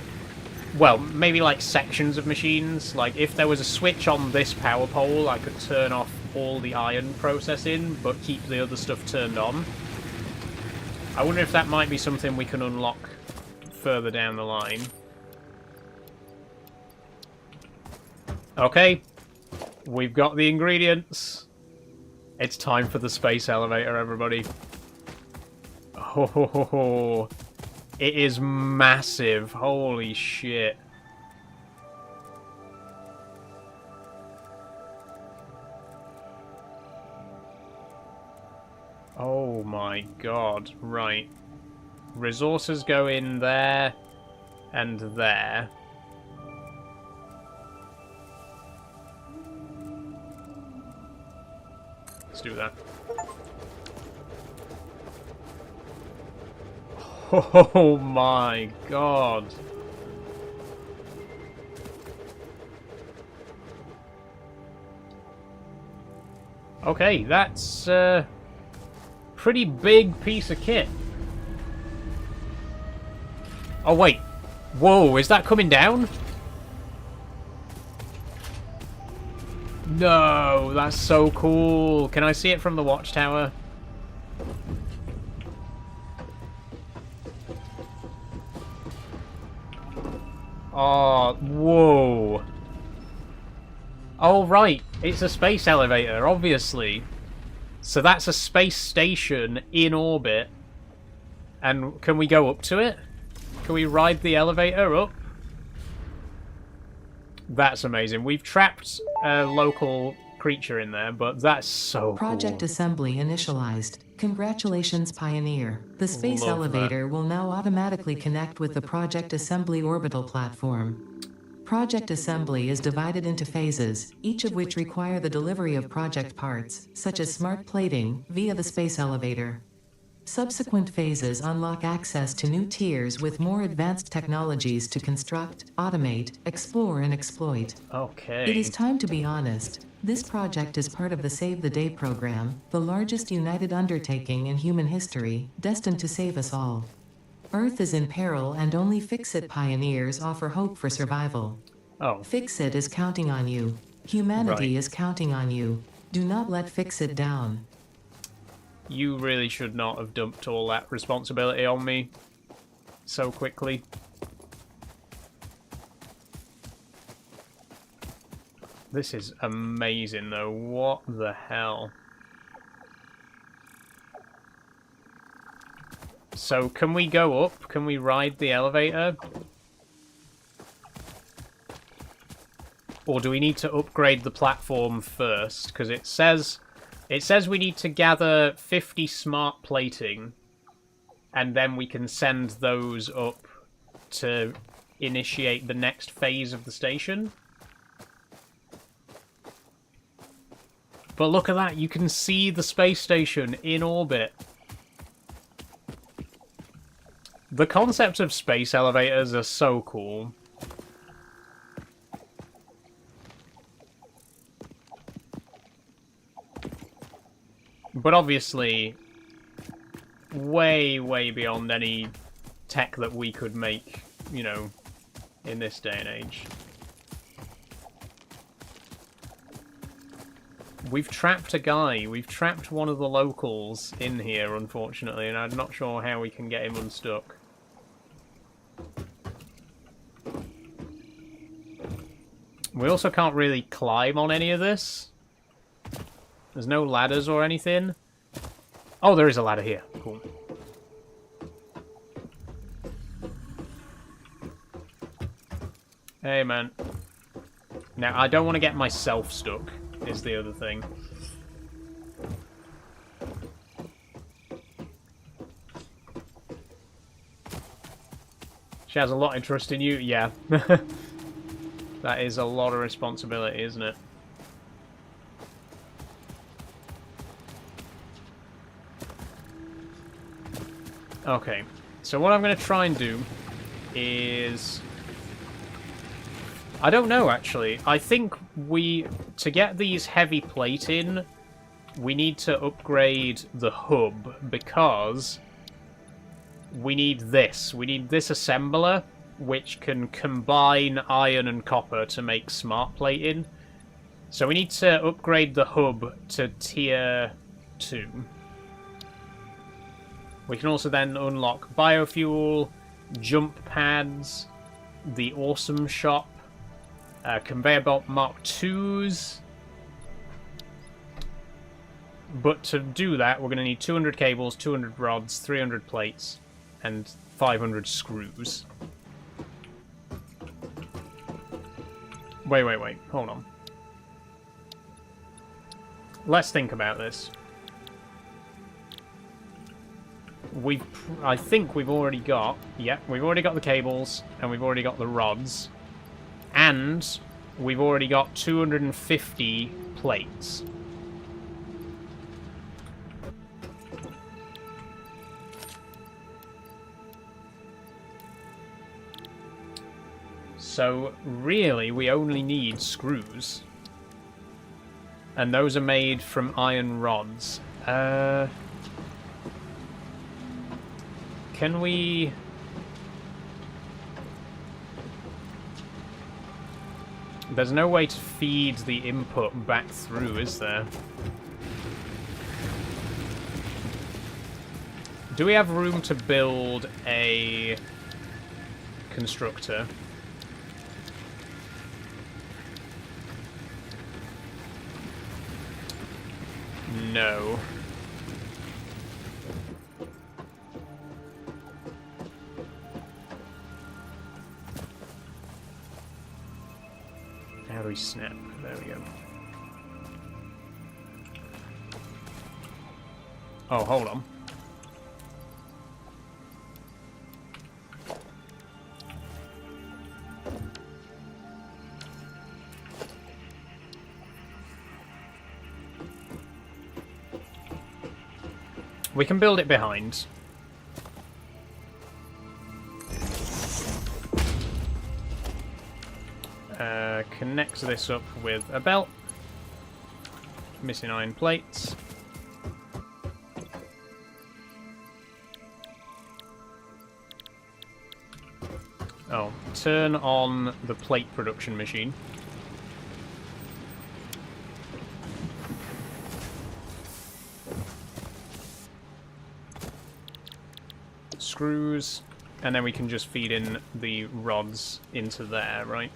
Well, maybe like sections of machines. Like, if there was a switch on this power pole, I could turn off all the iron processing, but keep the other stuff turned on. I wonder if that might be something we can unlock further down the line. Okay. We've got the ingredients. It's time for the space elevator, everybody. Oh, it is massive. Holy shit. Oh my god. Right. Resources go in there and there. Let's do that. Oh my god. Okay, that's a pretty big piece of kit. Oh wait. Whoa, is that coming down? No, that's so cool. Can I see it from the watchtower? Oh, whoa. Oh, right. It's a space elevator, obviously. So that's a space station in orbit. And can we go up to it? Can we ride the elevator up? That's amazing. We've trapped a local creature in there, but that's so Project cool. assembly initialized. Congratulations, Pioneer. The space Love elevator will now automatically connect with the Project Assembly orbital platform. Project assembly is divided into phases, each of which require the delivery of project parts, such as smart plating, via the space elevator. Subsequent phases unlock access to new tiers with more advanced technologies to construct, automate, explore, and exploit. Okay. It is time to be honest. This project is part of the Save the Day program, the largest united undertaking in human history, destined to save us all. Earth is in peril and only Fix-It pioneers offer hope for survival. Oh. Fix-It is counting on you. Humanity Right. is counting on you. Do not let Fix-It down. You really should not have dumped all that responsibility on me so quickly. This is amazing, though. What the hell? So, can we go up? Can we ride the elevator? Or do we need to upgrade the platform first? Because it says we need to gather 50 smart plating, and then we can send those up to initiate the next phase of the station. But look at that, you can see the space station in orbit. The concept of space elevators are so cool. But obviously, way, way beyond any tech that we could make, you know, in this day and age. We've trapped a guy. We've trapped one of the locals in here, unfortunately, and I'm not sure how we can get him unstuck. We also can't really climb on any of this. There's no ladders or anything. Oh, there is a ladder here. Cool. Hey, man. Now, I don't want to get myself stuck, is the other thing. She has a lot of trust in you? Yeah. That is a lot of responsibility, isn't it? Okay, so what I'm going to try and do is... I don't know, actually. I think to get these heavy plate in, we need to upgrade the hub, because we need this. We need this assembler, which can combine iron and copper to make smart plating. So we need to upgrade the hub to tier 2. We can also then unlock biofuel, jump pads, the awesome shop, conveyor belt Mark 2s. But to do that, we're going to need 200 cables, 200 rods, 300 plates, and 500 screws. Wait. Hold on. Let's think about this. I think we've already got... Yeah, we've already got the cables, and we've already got the rods. And we've already got 250 plates. So, really, we only need screws. And those are made from iron rods. Can we... There's no way to feed the input back through, is there? Do we have room to build a constructor? No. How do we snap? There we go. Oh, hold on. We can build it behind. Connect this up with a belt. Missing iron plates. Oh, turn on the plate production machine. Screws, and then we can just feed in the rods into there, right?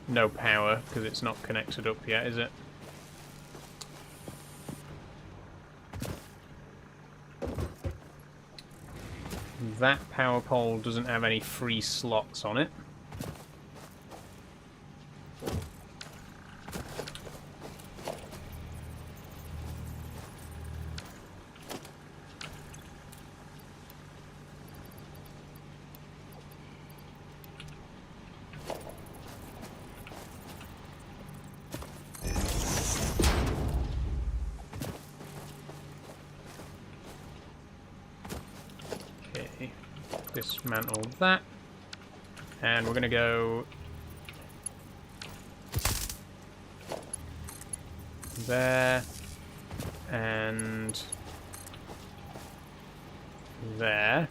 No power, because it's not connected up yet, is it? That power pole doesn't have any free slots on it. Dismantle that, and we're gonna go there and there.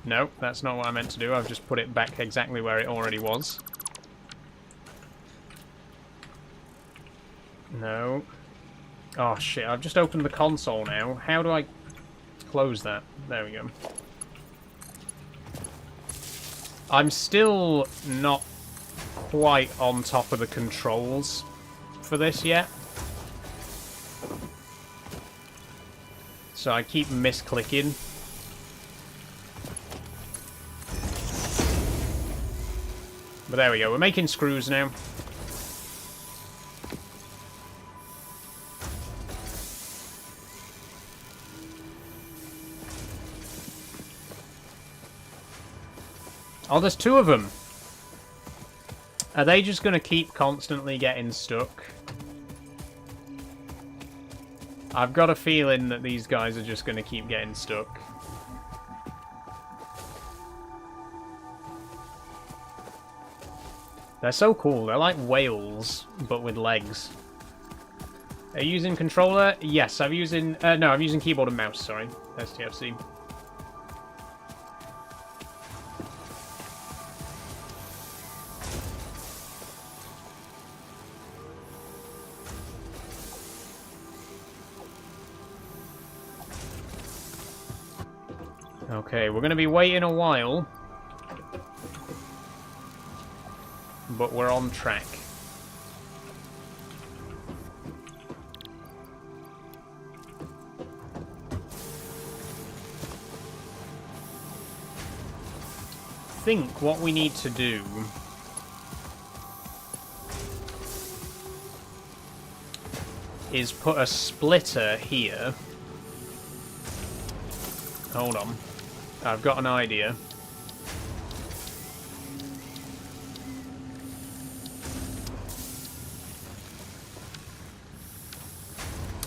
No, that's not what I meant to do. I've just put it back exactly where it already was. No. Oh shit, I've just opened the console now. How do I close that? There we go. I'm still not quite on top of the controls for this yet. So I keep misclicking. But there we go, we're making screws now. Oh, there's two of them. Are they just going to keep constantly getting stuck? I've got a feeling that these guys are just going to keep getting stuck. They're so cool. They're like whales, but with legs. Are you using controller? Yes, I'm using... no, I'm using keyboard and mouse, sorry. STFC. Okay, we're going to be waiting a while. But we're on track. I think what we need to do is put a splitter here. Hold on. I've got an idea.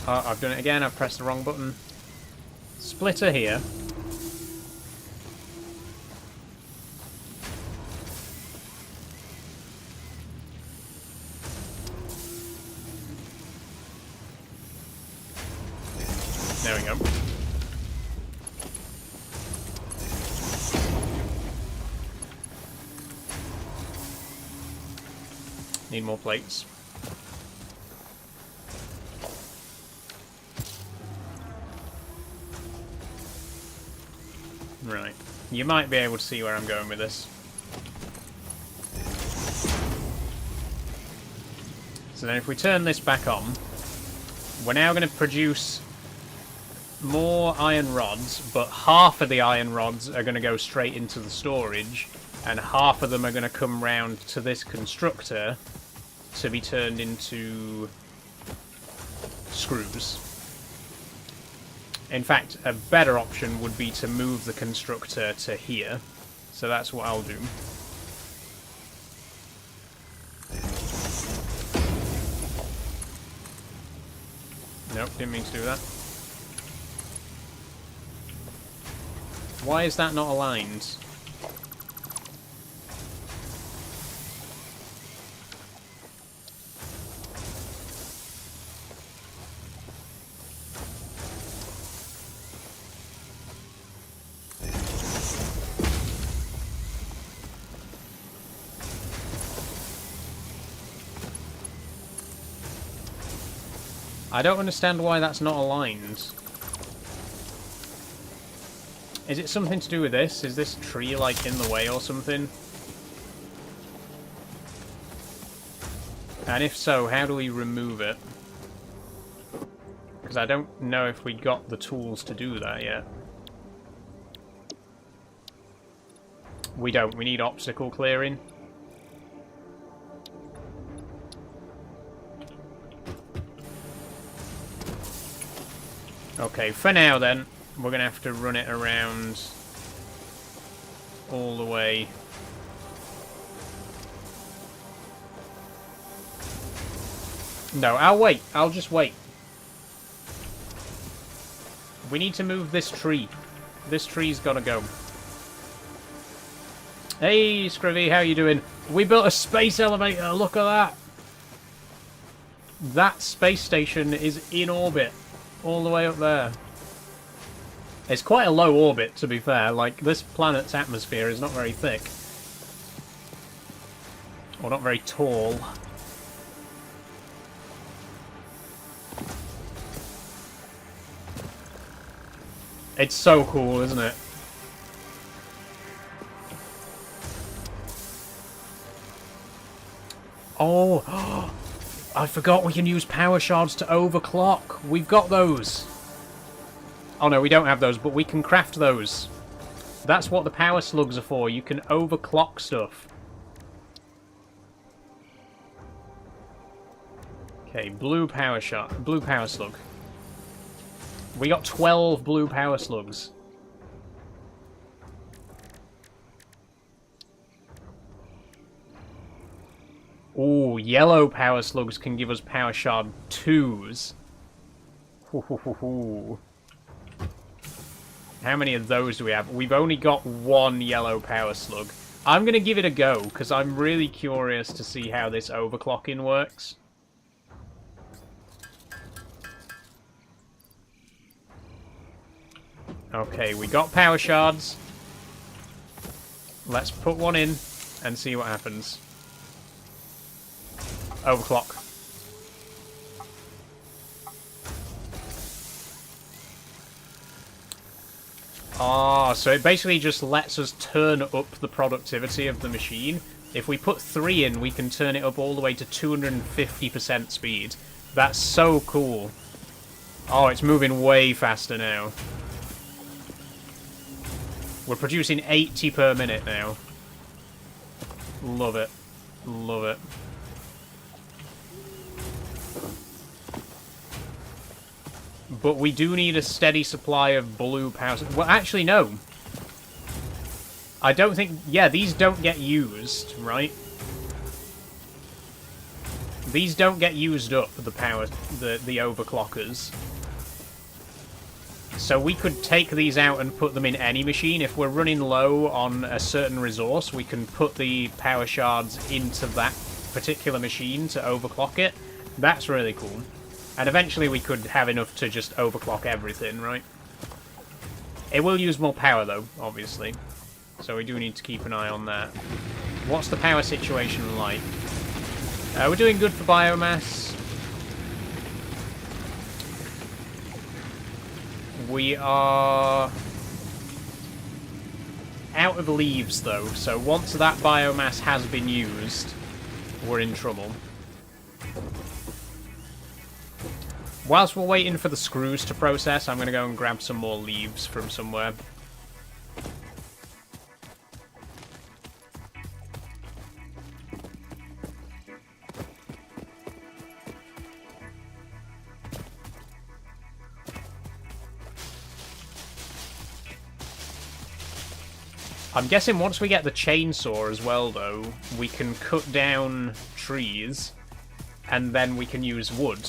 Oh, I've done it again. I've pressed the wrong button. Splitter here. There we go. Need more plates. Right. You might be able to see where I'm going with this. So then if we turn this back on, we're now going to produce more iron rods, but half of the iron rods are going to go straight into the storage, and half of them are going to come round to this constructor to be turned into screws. In fact, a better option would be to move the constructor to here. So that's what I'll do. Nope, didn't mean to do that. Why is that not aligned? I don't understand why that's not aligned. Is it something to do with this? Is this tree, like, in the way or something? And if so, how do we remove it? Because I don't know if we got the tools to do that yet. We don't. We need obstacle clearing. Okay, for now then, we're going to have to run it around all the way. No, I'll wait. I'll just wait. We need to move this tree. This tree's got to go. Hey, Scrivy, how you doing? We built a space elevator. Look at that. That space station is in orbit. All the way up there. It's quite a low orbit, to be fair. Like, this planet's atmosphere is not very thick. Or not very tall. It's so cool, isn't it? Oh, I forgot we can use power shards to overclock. We've got those. Oh no, we don't have those, but we can craft those. That's what the power slugs are for. You can overclock stuff. Okay, blue power slug. We got 12 blue power slugs. Ooh, yellow power slugs can give us power shard 2s. How many of those do we have? We've only got one yellow power slug. I'm going to give it a go, because I'm really curious to see how this overclocking works. Okay, we got power shards. Let's put one in and see what happens. Overclock. Ah, so it basically just lets us turn up the productivity of the machine. If we put 3 in, we can turn it up all the way to 250% speed. That's so cool. Oh, it's moving way faster now. We're producing 80 per minute now. Love it. Love it. But we do need a steady supply of blue power. Well, actually, no. I don't think... Yeah, these don't get used, right? These don't get used up, the power... the overclockers. So we could take these out and put them in any machine. If we're running low on a certain resource, we can put the power shards into that particular machine to overclock it. That's really cool. And eventually we could have enough to just overclock everything, right? It will use more power, though, obviously. So we do need to keep an eye on that. What's the power situation like? We're doing good for biomass. We are out of leaves, though, so once that biomass has been used, we're in trouble. Whilst we're waiting for the screws to process, I'm going to go and grab some more leaves from somewhere. I'm guessing once we get the chainsaw as well, though, we can cut down trees, and then we can use wood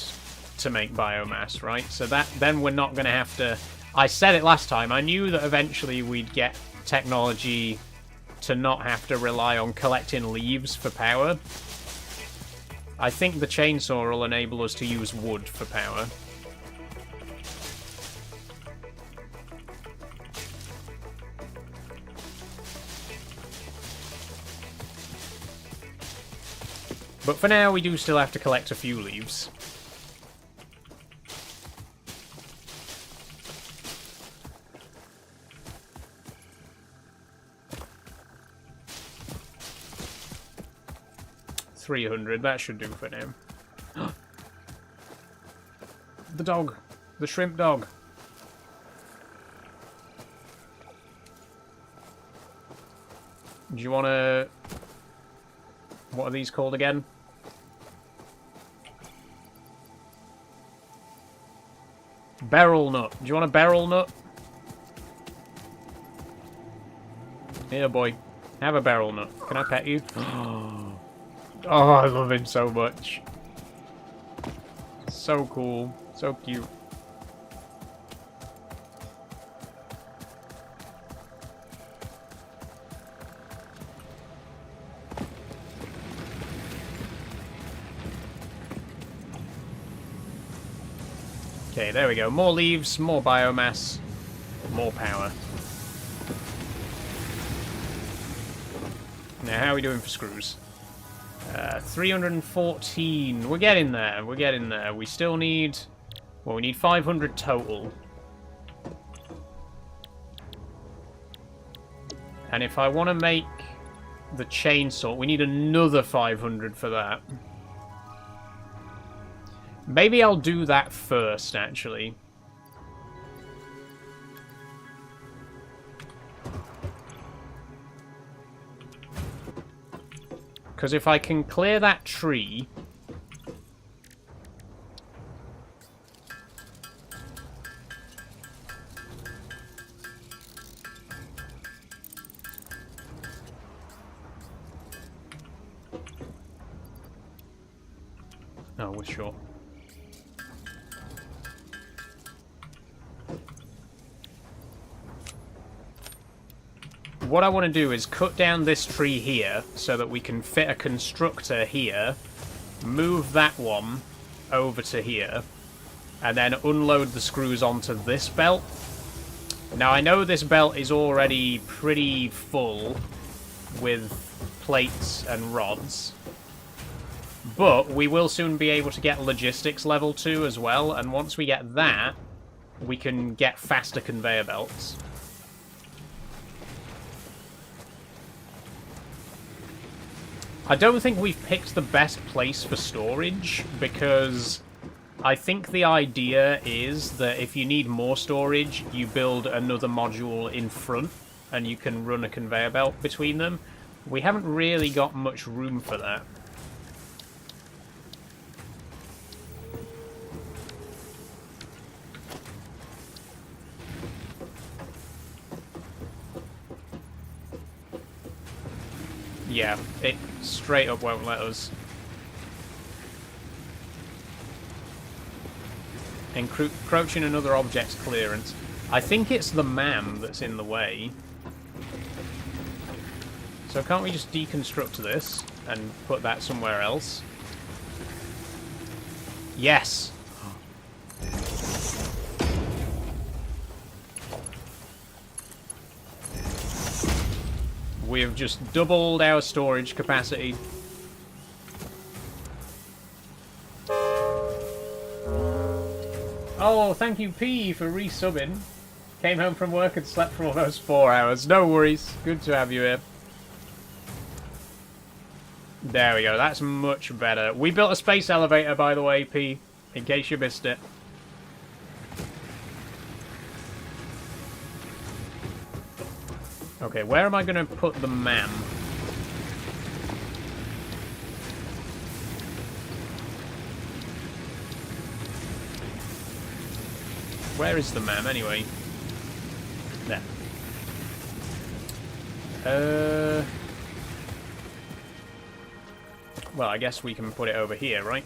to make biomass, right? So that then we're not going to have to... I said it last time, I knew that eventually we'd get technology to not have to rely on collecting leaves for power. I think the chainsaw will enable us to use wood for power. But for now, we do still have to collect a few leaves. $300, that should do for now. The dog. The shrimp dog. Do you want to... What are these called again? Beryl nut. Do you want a beryl nut? Here, boy. Have a beryl nut. Can I pet you? Oh, I love him so much. So cool. So cute. Okay, there we go. More leaves, more biomass, more power. Now, how are we doing for screws? 314. We're getting there. We're getting there. We still need... Well, we need 500 total. And if I want to make the chainsaw, we need another 500 for that. Maybe I'll do that first, actually. Because if I can clear that tree... Oh, we're short. what I want to do is cut down this tree here so that we can fit a constructor here, move that one over to here, and then unload the screws onto this belt. Now, I know this belt is already pretty full with plates and rods, but we will soon be able to get logistics level 2 as well, and once we get that, we can get faster conveyor belts. I don't think we've picked the best place for storage, because I think the idea is that if you need more storage, you build another module in front, and you can run a conveyor belt between them. We haven't really got much room for that. Yeah, it straight up won't let us. Encroaching another object's clearance. I think it's the MAM that's in the way. So can't we just deconstruct this and put that somewhere else? Yes! We have just doubled our storage capacity. Oh, thank you, P, for resubbing. Came home from work and slept for almost 4 hours. No worries. Good to have you here. There we go. That's much better. We built a space elevator, by the way, P, in case you missed it. Okay, where am I going to put the MAM? Where is the MAM, anyway? There. Well, I guess we can put it over here, right?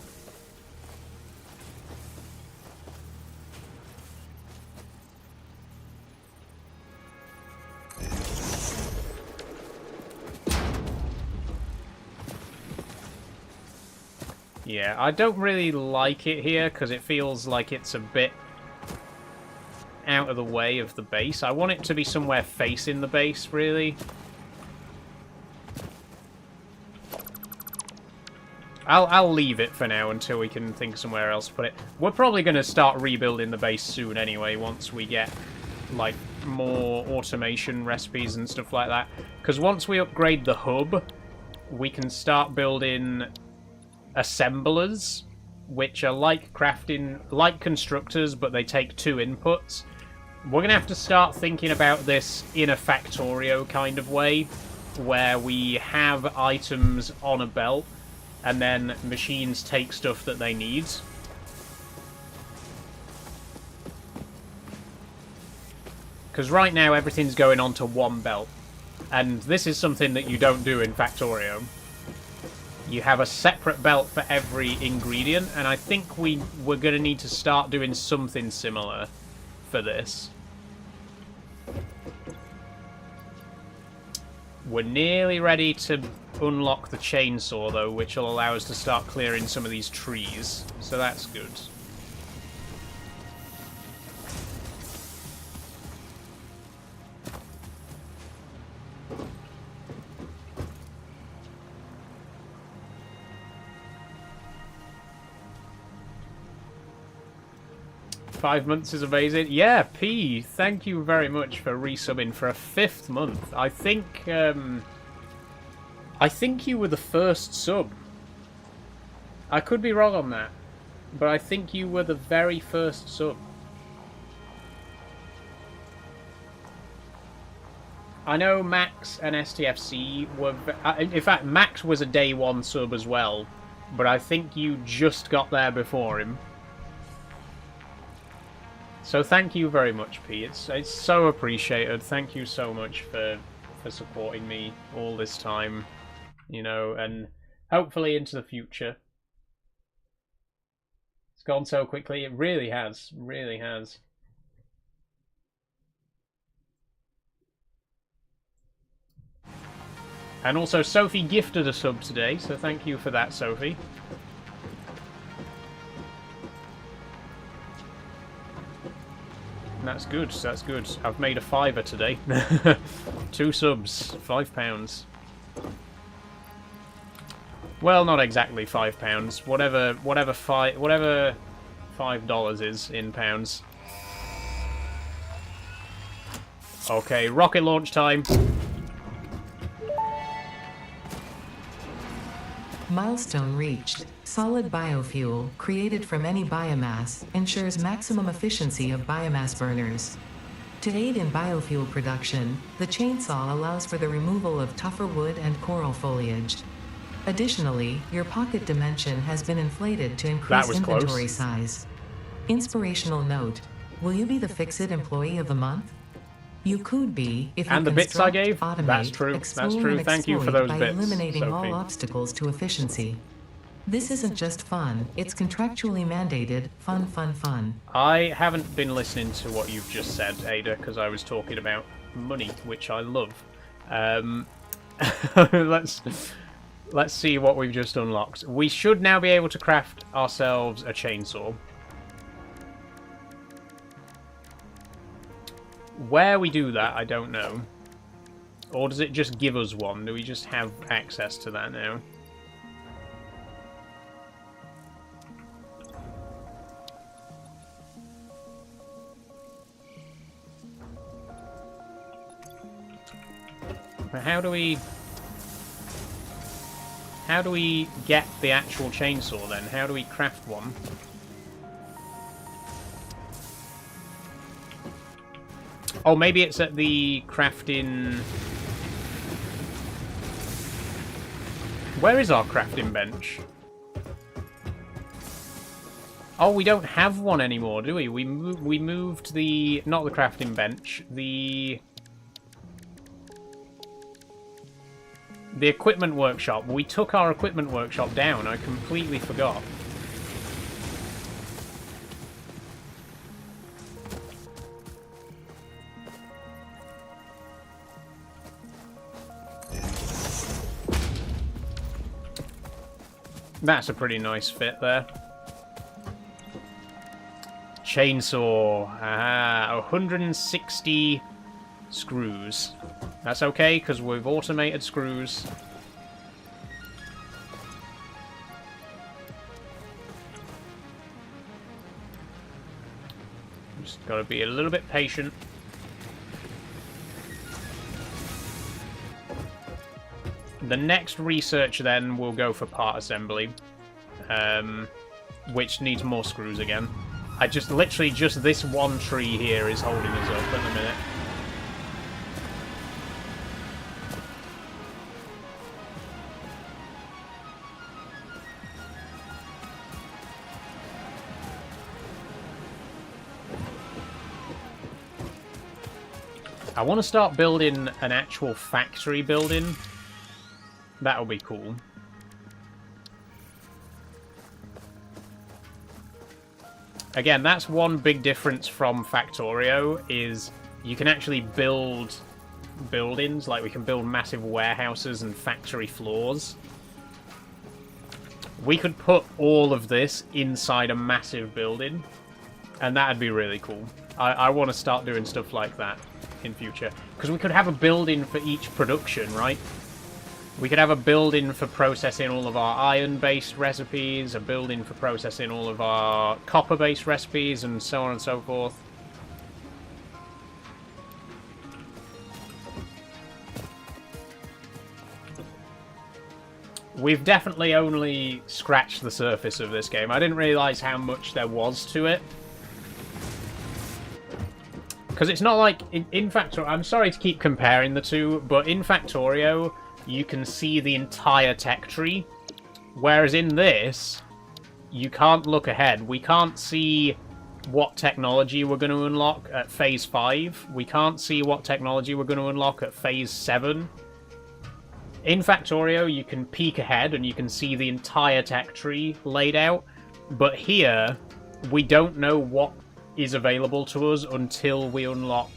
Yeah, I don't really like it here because it feels like it's a bit out of the way of the base. I want it to be somewhere facing the base, really. I'll leave it for now until we can think somewhere else to put it. We're probably going to start rebuilding the base soon anyway, once we get, like, more automation recipes and stuff like that. Because once we upgrade the hub, we can start building assemblers, which are like crafting, like constructors, but they take 2 inputs. We're going to have to start thinking about this in a Factorio kind of way, where we have items on a belt, and then machines take stuff that they need. Because right now everything's going onto one belt, and this is something that you don't do in Factorio. You have a separate belt for every ingredient, and I think we're going to need to start doing something similar for this. We're nearly ready to unlock the chainsaw, though, which will allow us to start clearing some of these trees, so that's good. Five months is amazing. Yeah, P, thank you very much for resubbing for a 5th month. I think you were the first sub. I could be wrong on that, but I think you were the very first sub. I know Max and STFC were... in fact, Max was a day 1 sub as well, but I think you just got there before him. So thank you very much, P. It's so appreciated. Thank you so much for supporting me all this time, you know, and hopefully into the future. It's gone so quickly. It really has. Really has. And also, Sophie gifted a sub today, so thank you for that, Sophie. That's good, that's good. I've made a $5 today. 2 subs, £5. Well, not exactly £5. Whatever $5 is in pounds. Okay, rocket launch time. Milestone reached. Solid biofuel, created from any biomass, ensures maximum efficiency of biomass burners. To aid in biofuel production, the chainsaw allows for the removal of tougher wood and coral foliage. Additionally, your pocket dimension has been inflated to increase inventory size. Inspirational note: will you be the Fix-It Employee of the Month? You could be if you and the bits I gave. automate, That's true. That's true. and Thank you for those by bits, eliminating Sophie. all obstacles to efficiency. This isn't just fun, it's contractually mandated, fun. I haven't been listening to what you've just said, Ada, because I was talking about money, which I love. Let's see what we've just unlocked. We should now be able to craft ourselves a chainsaw. Where we do that, I don't know. Or does it just give us one? Do we just have access to that now? But how do we get the actual chainsaw then? How do we craft one? Oh, maybe it's at the crafting... Where is our crafting bench? Oh, we don't have one anymore, do we? We moved the... Not the crafting bench. The equipment workshop. We took our equipment workshop down. I completely forgot. That's a pretty nice fit there. Chainsaw. 160 screws. That's okay, because we've automated screws. Just gotta be a little bit patient. The next research then will go for part assembly, which needs more screws again. Literally just this one tree here is holding us up at the minute. I want to start building an actual factory building. That'll be cool. Again, that's one big difference from Factorio, is you can actually build buildings, like we can build massive warehouses and factory floors. We could put all of this inside a massive building, and that'd be really cool. I want to start doing stuff like that in future. Because we could have a building for each production, right? We could have a building for processing all of our iron-based recipes, a building for processing all of our copper-based recipes, and so on and so forth. We've definitely only scratched the surface of this game. I didn't realise how much there was to it. Because it's not like... In Factorio... I'm sorry to keep comparing the two, but in Factorio, you can see the entire tech tree. Whereas in this, you can't look ahead. We can't see what technology we're going to unlock at Phase 5. We can't see what technology we're going to unlock at Phase 7. In Factorio, you can peek ahead and you can see the entire tech tree laid out. But here, we don't know what is available to us until we unlock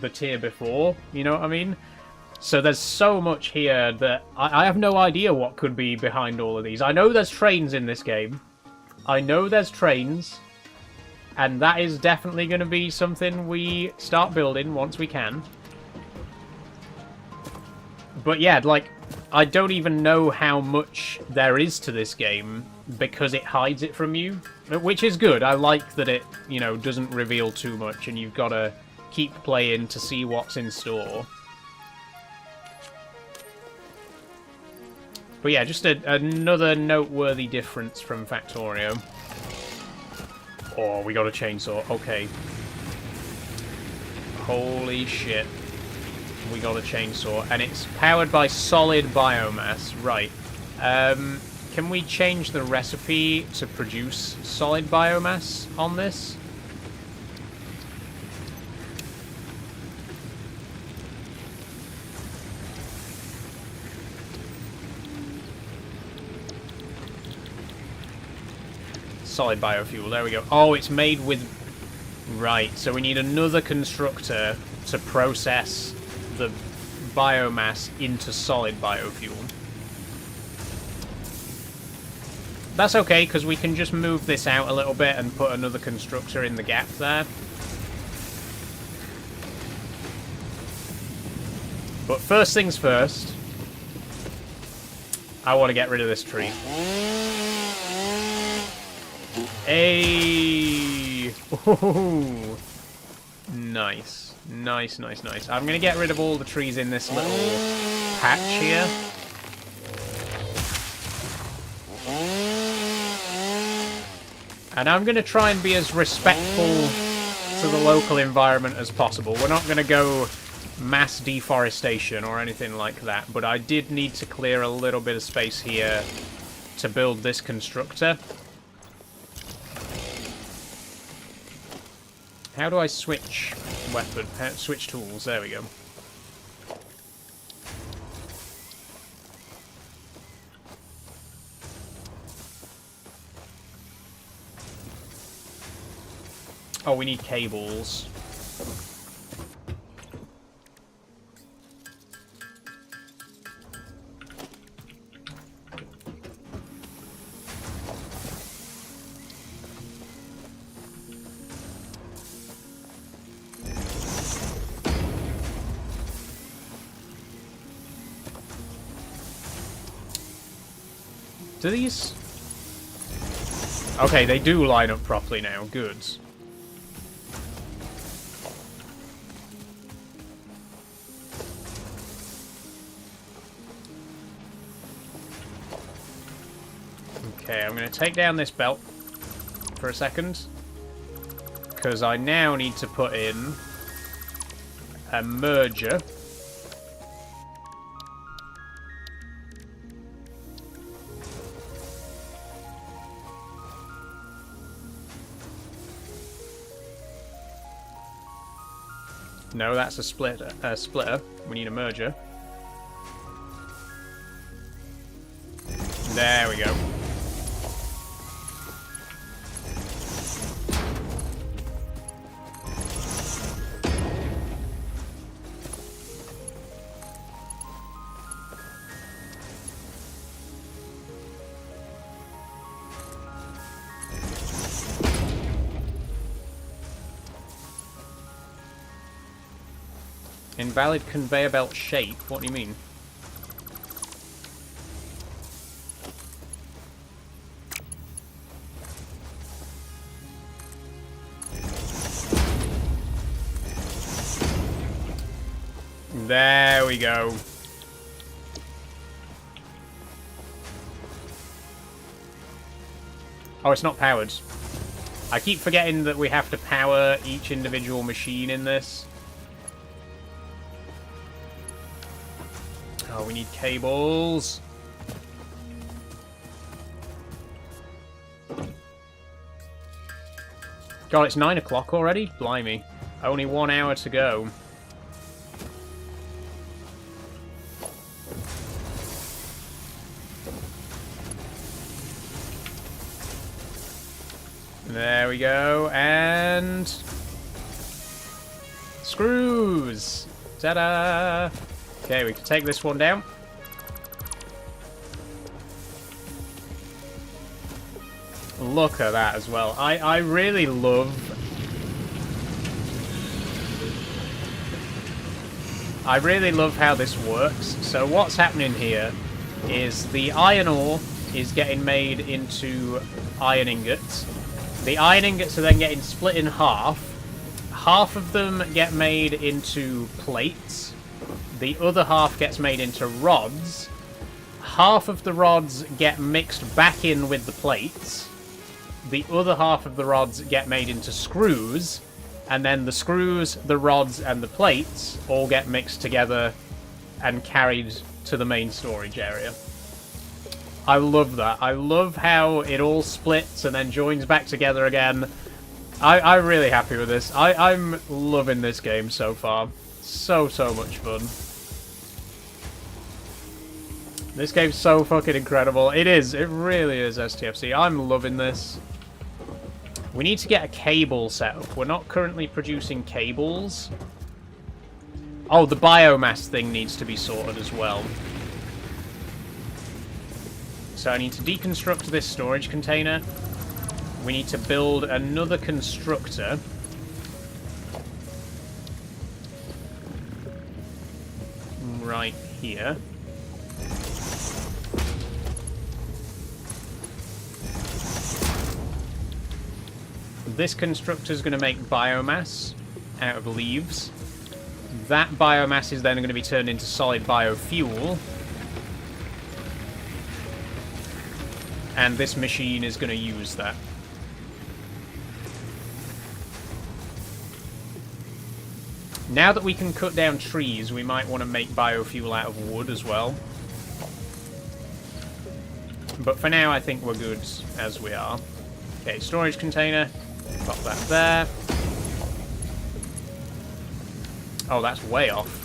the tier before. You know what I mean? So there's so much here that I have no idea what could be behind all of these. I know there's trains in this game. I know there's trains. And that is definitely going to be something we start building once we can. But yeah, like, I don't even know how much there is to this game because it hides it from you. Which is good. I like that it, you know, doesn't reveal too much and you've got to keep playing to see what's in store. But yeah, just another noteworthy difference from Factorio. Oh, we got a chainsaw. Okay. Holy shit. We got a chainsaw. And it's powered by solid biomass. Right. Can we change the recipe to produce solid biomass on this? Solid biofuel, there we go. Oh, it's made with... Right, so we need another constructor to process the biomass into solid biofuel. That's okay, because we can just move this out a little bit and put another constructor in the gap there. But first things first, I want to get rid of this tree. Hey! Ooh. Nice. Nice, nice, nice. I'm going to get rid of all the trees in this little patch here. And I'm going to try and be as respectful to the local environment as possible. We're not going to go mass deforestation or anything like that, but I did need to clear a little bit of space here to build this constructor. How do I switch weapon? Switch tools. There we go. Oh, we need cables. Do these... Okay, they do line up properly now. Good. Okay, I'm going to take down this belt for a second. Because I now need to put in a merger. No, that's a splitter. Splitter. We need a merger. There we go. Invalid conveyor belt shape? What do you mean? There we go. Oh, it's not powered. I keep forgetting that we have to power each individual machine in this. Oh, we need cables. God, it's 9 o'clock already? Blimey. Only 1 hour to go. There we go, and... Screws! Ta-da! Okay, we can take this one down. Look at that as well. I really love... I really love how this works. So what's happening here is the iron ore is getting made into iron ingots. The iron ingots are then getting split in half. Half of them get made into plates. The other half gets made into rods. Half of the rods get mixed back in with the plates. The other half of the rods get made into screws. And then the screws, the rods, and the plates all get mixed together and carried to the main storage area. I love that. I love how it all splits and then joins back together again. I'm really happy with this. I'm loving this game so far. So much fun. This game's so fucking incredible. It is. It really is, STFC. I'm loving this. We need to get a cable set up. We're not currently producing cables. Oh, the biomass thing needs to be sorted as well. So I need to deconstruct this storage container. We need to build another constructor. Right here. This constructor is going to make biomass out of leaves. That biomass is then going to be turned into solid biofuel. And this machine is going to use that. Now that we can cut down trees, we might want to make biofuel out of wood as well. But for now, I think we're good as we are. Okay, storage container. Pop that there. Oh, that's way off.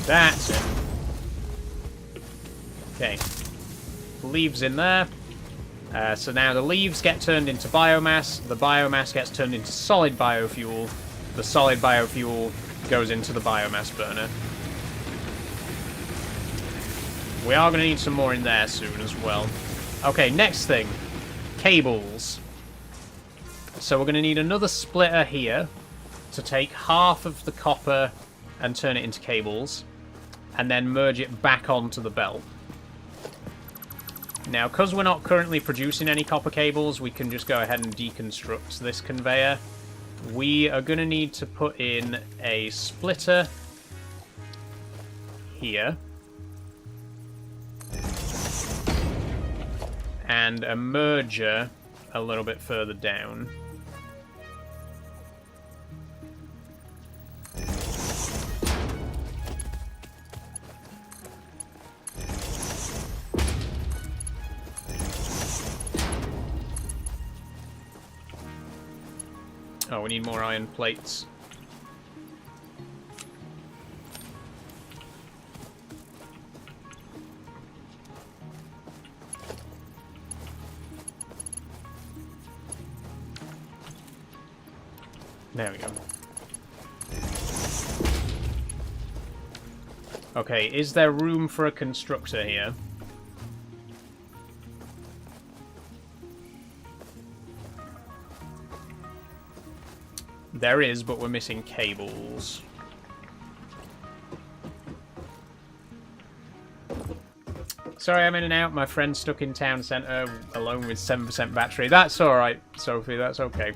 That's it. Okay. Leaves in there. So now the leaves get turned into biomass. The biomass gets turned into solid biofuel. The solid biofuel goes into the biomass burner. We are going to need some more in there soon as well. Okay, next thing. Cables. So we're going to need another splitter here to take half of the copper and turn it into cables. And then merge it back onto the belt. Now, because we're not currently producing any copper cables, we can just go ahead and deconstruct this conveyor. We are going to need to put in a splitter here. And a merger a little bit further down. Oh, we need more iron plates. There we go. Okay, is there room for a constructor here? There is, but we're missing cables. Sorry, I'm in and out. My friend's stuck in town centre alone with 7% battery. That's alright, Sophie. That's okay.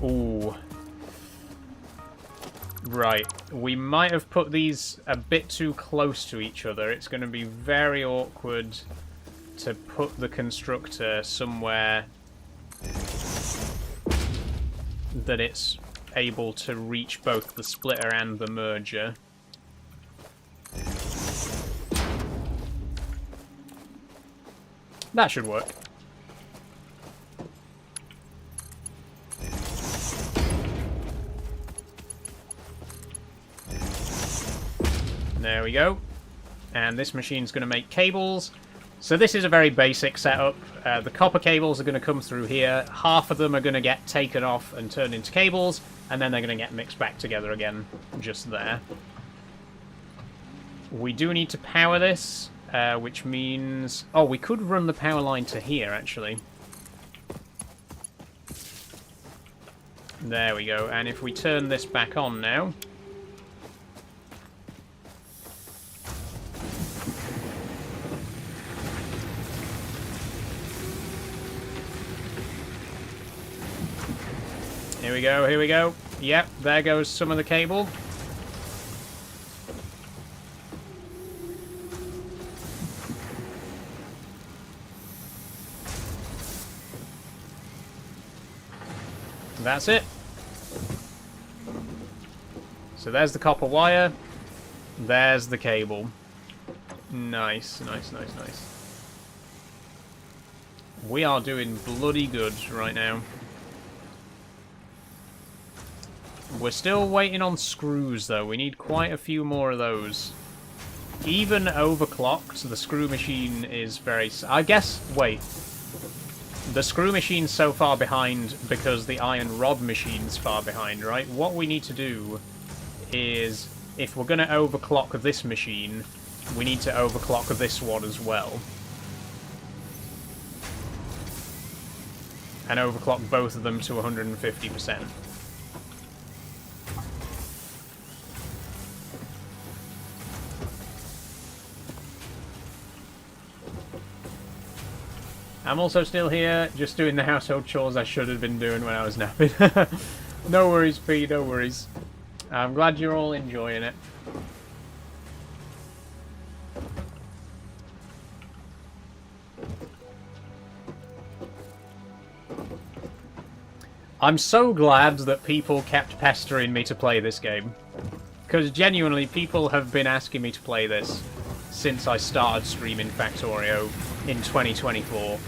Ooh. Right. We might have put these a bit too close to each other. It's going to be very awkward to put the constructor somewhere that it's able to reach both the splitter and the merger. That should work. There we go. And this machine's going to make cables. So this is a very basic setup. The copper cables are going to come through here. Half of them are going to get taken off and turned into cables, and then they're going to get mixed back together again, just there. We do need to power this, which means... Oh, we could run the power line to here, actually. There we go. And if we turn this back on now... Here we go, here we go. Yep, there goes some of the cable. That's it. So there's the copper wire. There's the cable. Nice, nice, nice, nice. We are doing bloody good right now. We're still waiting on screws, though. We need quite a few more of those. Even overclocked, the screw machine is very... I guess... Wait. The screw machine's so far behind because the iron rod machine's far behind, right? What we need to do is, if we're going to overclock this machine, we need to overclock this one as well. And overclock both of them to 150%. I'm also still here, just doing the household chores I should have been doing when I was napping. No worries, P, no worries. I'm glad you're all enjoying it. I'm so glad that people kept pestering me to play this game. Because genuinely, people have been asking me to play this since I started streaming Factorio in 2024.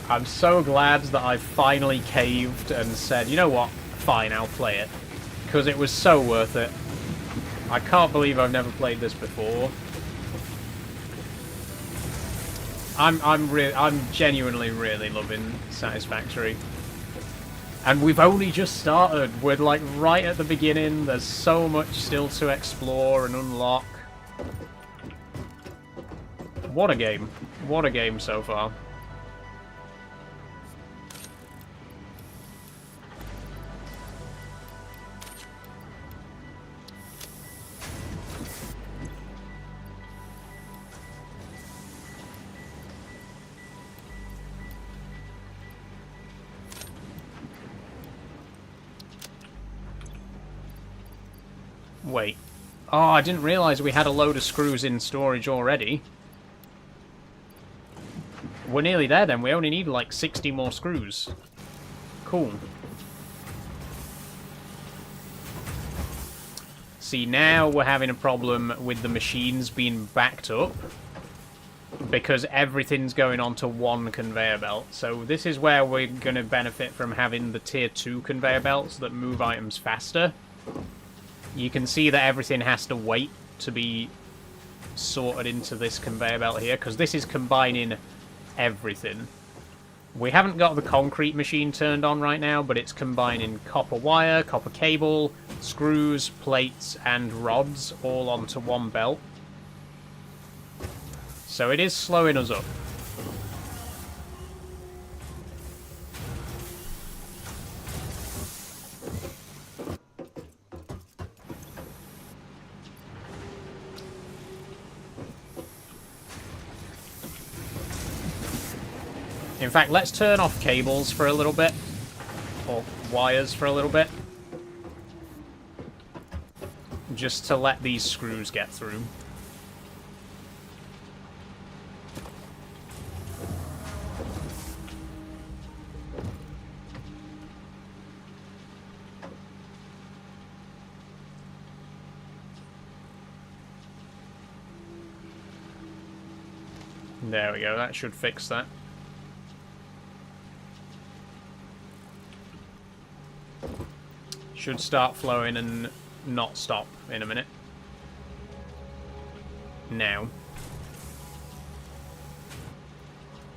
I'm so glad that I finally caved and said, you know what, fine, I'll play it. Because it was so worth it. I can't believe I've never played this before. I'm genuinely really loving Satisfactory. And we've only just started. We're like right at the beginning. There's so much still to explore and unlock. What a game. What a game so far. Wait. Oh, I didn't realise we had a load of screws in storage already. We're nearly there then. We only need like 60 more screws. Cool. See, now we're having a problem with the machines being backed up because everything's going onto one conveyor belt. So this is where we're going to benefit from having the tier 2 conveyor belts that move items faster. You can see that everything has to wait to be sorted into this conveyor belt here, because this is combining everything. We haven't got the concrete machine turned on right now, but it's combining copper wire, copper cable, screws, plates, and rods all onto one belt. So it is slowing us up. In fact, let's turn off cables for a little bit. Or wires for a little bit. just to let these screws get through. There we go, that should fix that. Should start flowing and not stop in a minute. Now.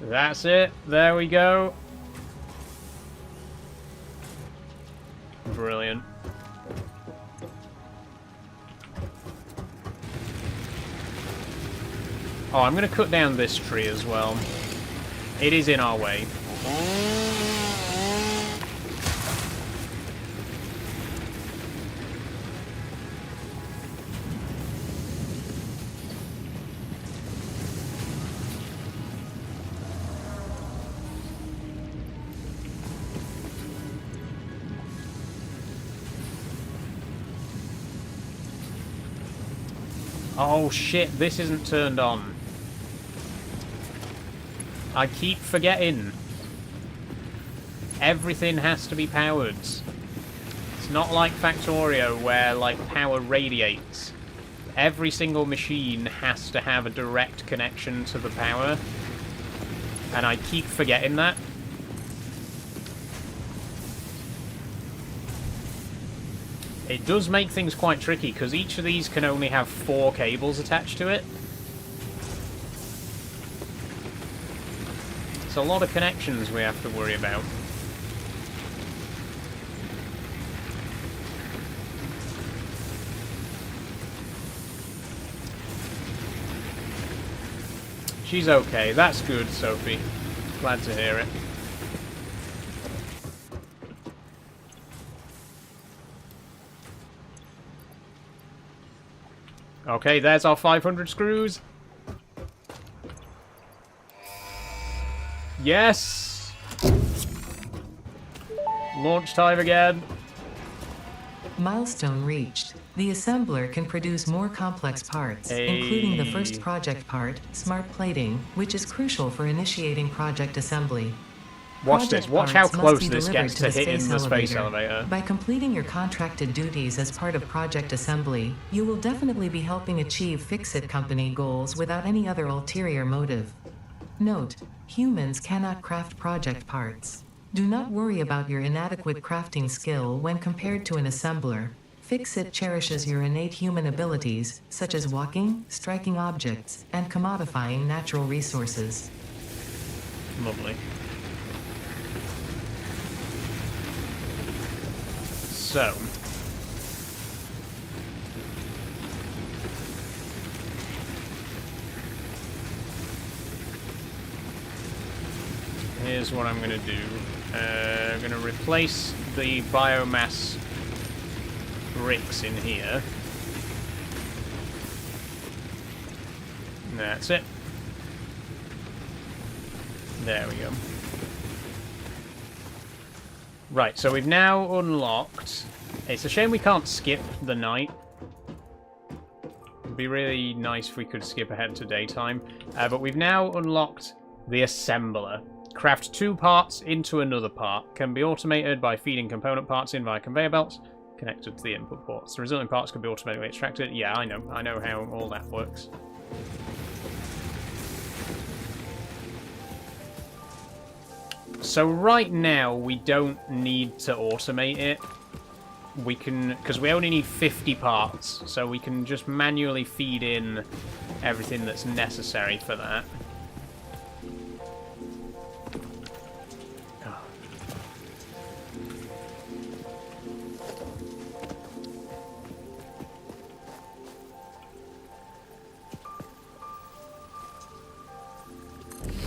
That's it, there we go. Brilliant. Oh, I'm going to cut down this tree as well. It is in our way. Oh shit, this isn't turned on. I keep forgetting. Everything has to be powered. It's not like Factorio where, like, power radiates. Every single machine has to have a direct connection to the power. And I keep forgetting that. It does make things quite tricky, because each of these can only have 4 cables attached to it. It's a lot of connections we have to worry about. She's okay. That's good, Sophie. Glad to hear it. Okay, there's our 500 screws. Yes! Launch time again. Milestone reached. The assembler can produce more complex parts, including the first project part, smart plating, which is crucial for initiating project assembly. Watch this. Watch how close this gets to hitting the space elevator. elevator. By completing your contracted duties as part of project assembly, you will definitely be helping achieve Fix-It company goals without any other ulterior motive. Note, humans cannot craft project parts. Do not worry about your inadequate crafting skill when compared to an assembler. Fix-It cherishes your innate human abilities, such as walking, striking objects, and commodifying natural resources. Lovely. So. Here's what I'm going to do. I'm going to replace the biomass bricks in here. That's it. There we go. Right, so we've now unlocked... It's a shame we can't skip the night. It'd be really nice if we could skip ahead to daytime. But we've now unlocked the assembler. Craft 2 parts into another part. Can be automated by feeding component parts in via conveyor belts connected to the input ports. The resulting parts can be automatically extracted. Yeah, I know how all that works. So right now we don't need to automate it. We can, because we only need 50 parts, so we can just manually feed in everything that's necessary for that.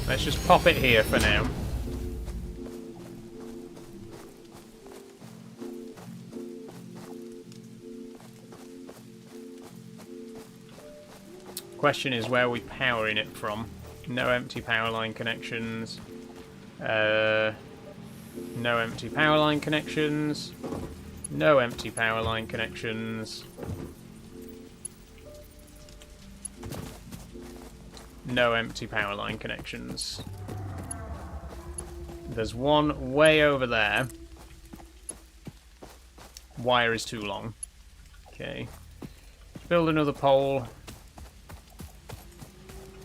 Let's just pop it here for now. Question is, where are we powering it from? No empty power line connections. No empty power line connections. No empty power line connections. No empty power line connections. There's one way over there. Wire is too long. Okay. Build another pole.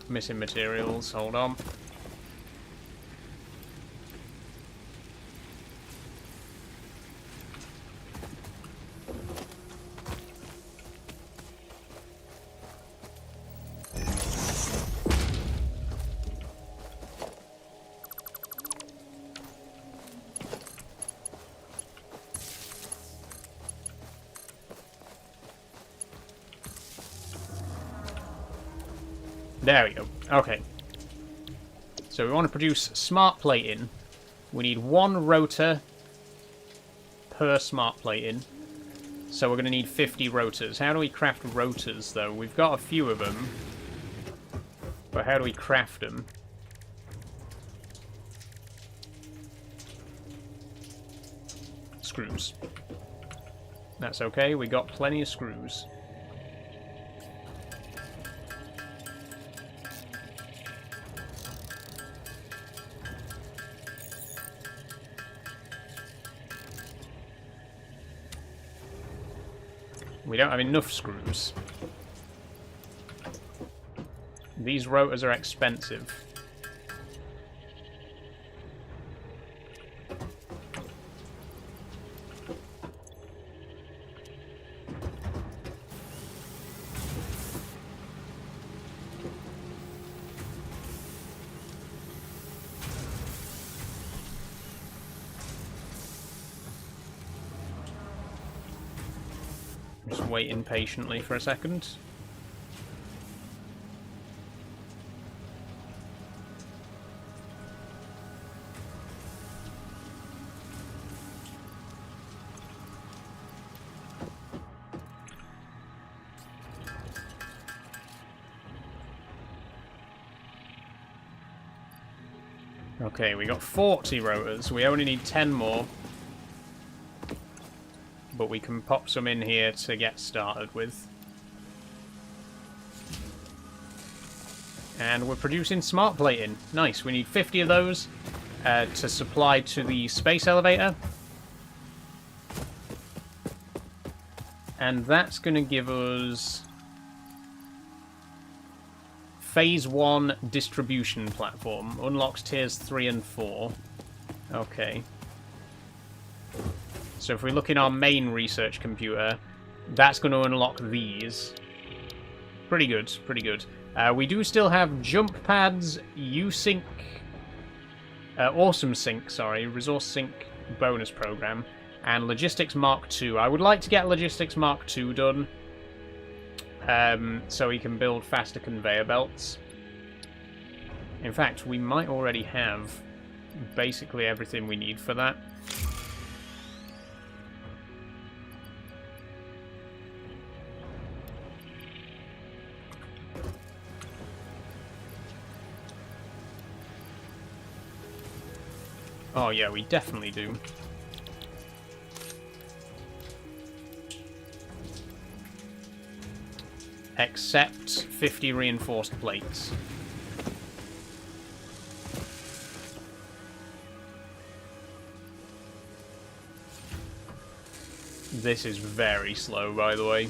Missing materials. Hold on. There we go. Okay. So we want to produce smart plating. We need one rotor per smart plating. So we're going to need 50 rotors. How do we craft rotors, though? We've got a few of them. But how do we craft them? Screws. That's okay. We got plenty of screws. We don't have enough screws. These rotors are expensive. Just waiting patiently for a second. Okay, we got 40 rotors. We only need 10 more. But we can pop some in here to get started with. And we're producing smart plating. Nice. We need 50 of those to supply to the space elevator. And that's going to give us Phase 1 distribution platform. Unlocks tiers 3 and 4. Okay. So if we look in our main research computer, that's going to unlock these. Pretty good, pretty good. We do still have jump pads, U-Sync, Awesome Sync, sorry, Resource Sync bonus program, and Logistics Mark II. I would like to get Logistics Mark II done, so we can build faster conveyor belts. In fact, we might already have basically everything we need for that. Oh yeah, we definitely do. Except 50 reinforced plates. This is very slow, by the way.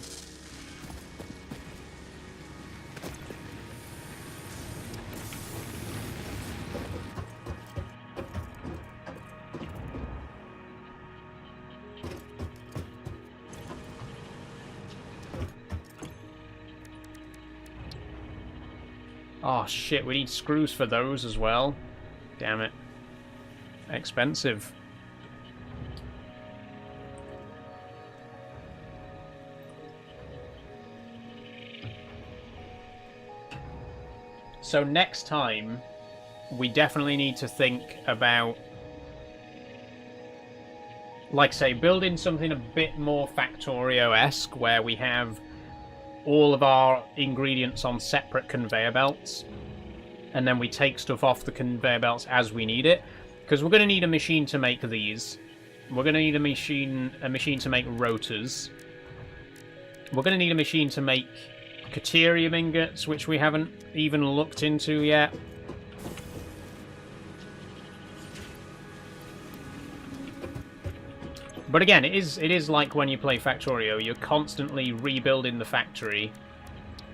Oh shit, we need screws for those as well. Damn it. Expensive. So next time, we definitely need to think about, like say, building something a bit more Factorio-esque, where we have all of our ingredients on separate conveyor belts, and then we take stuff off the conveyor belts as we need it, because we're going to need a machine to make these. We're going to need a machine to make rotors. We're going to need a machine to make Caterium ingots, which we haven't even looked into yet. But again, it is like when you play Factorio, you're constantly rebuilding the factory.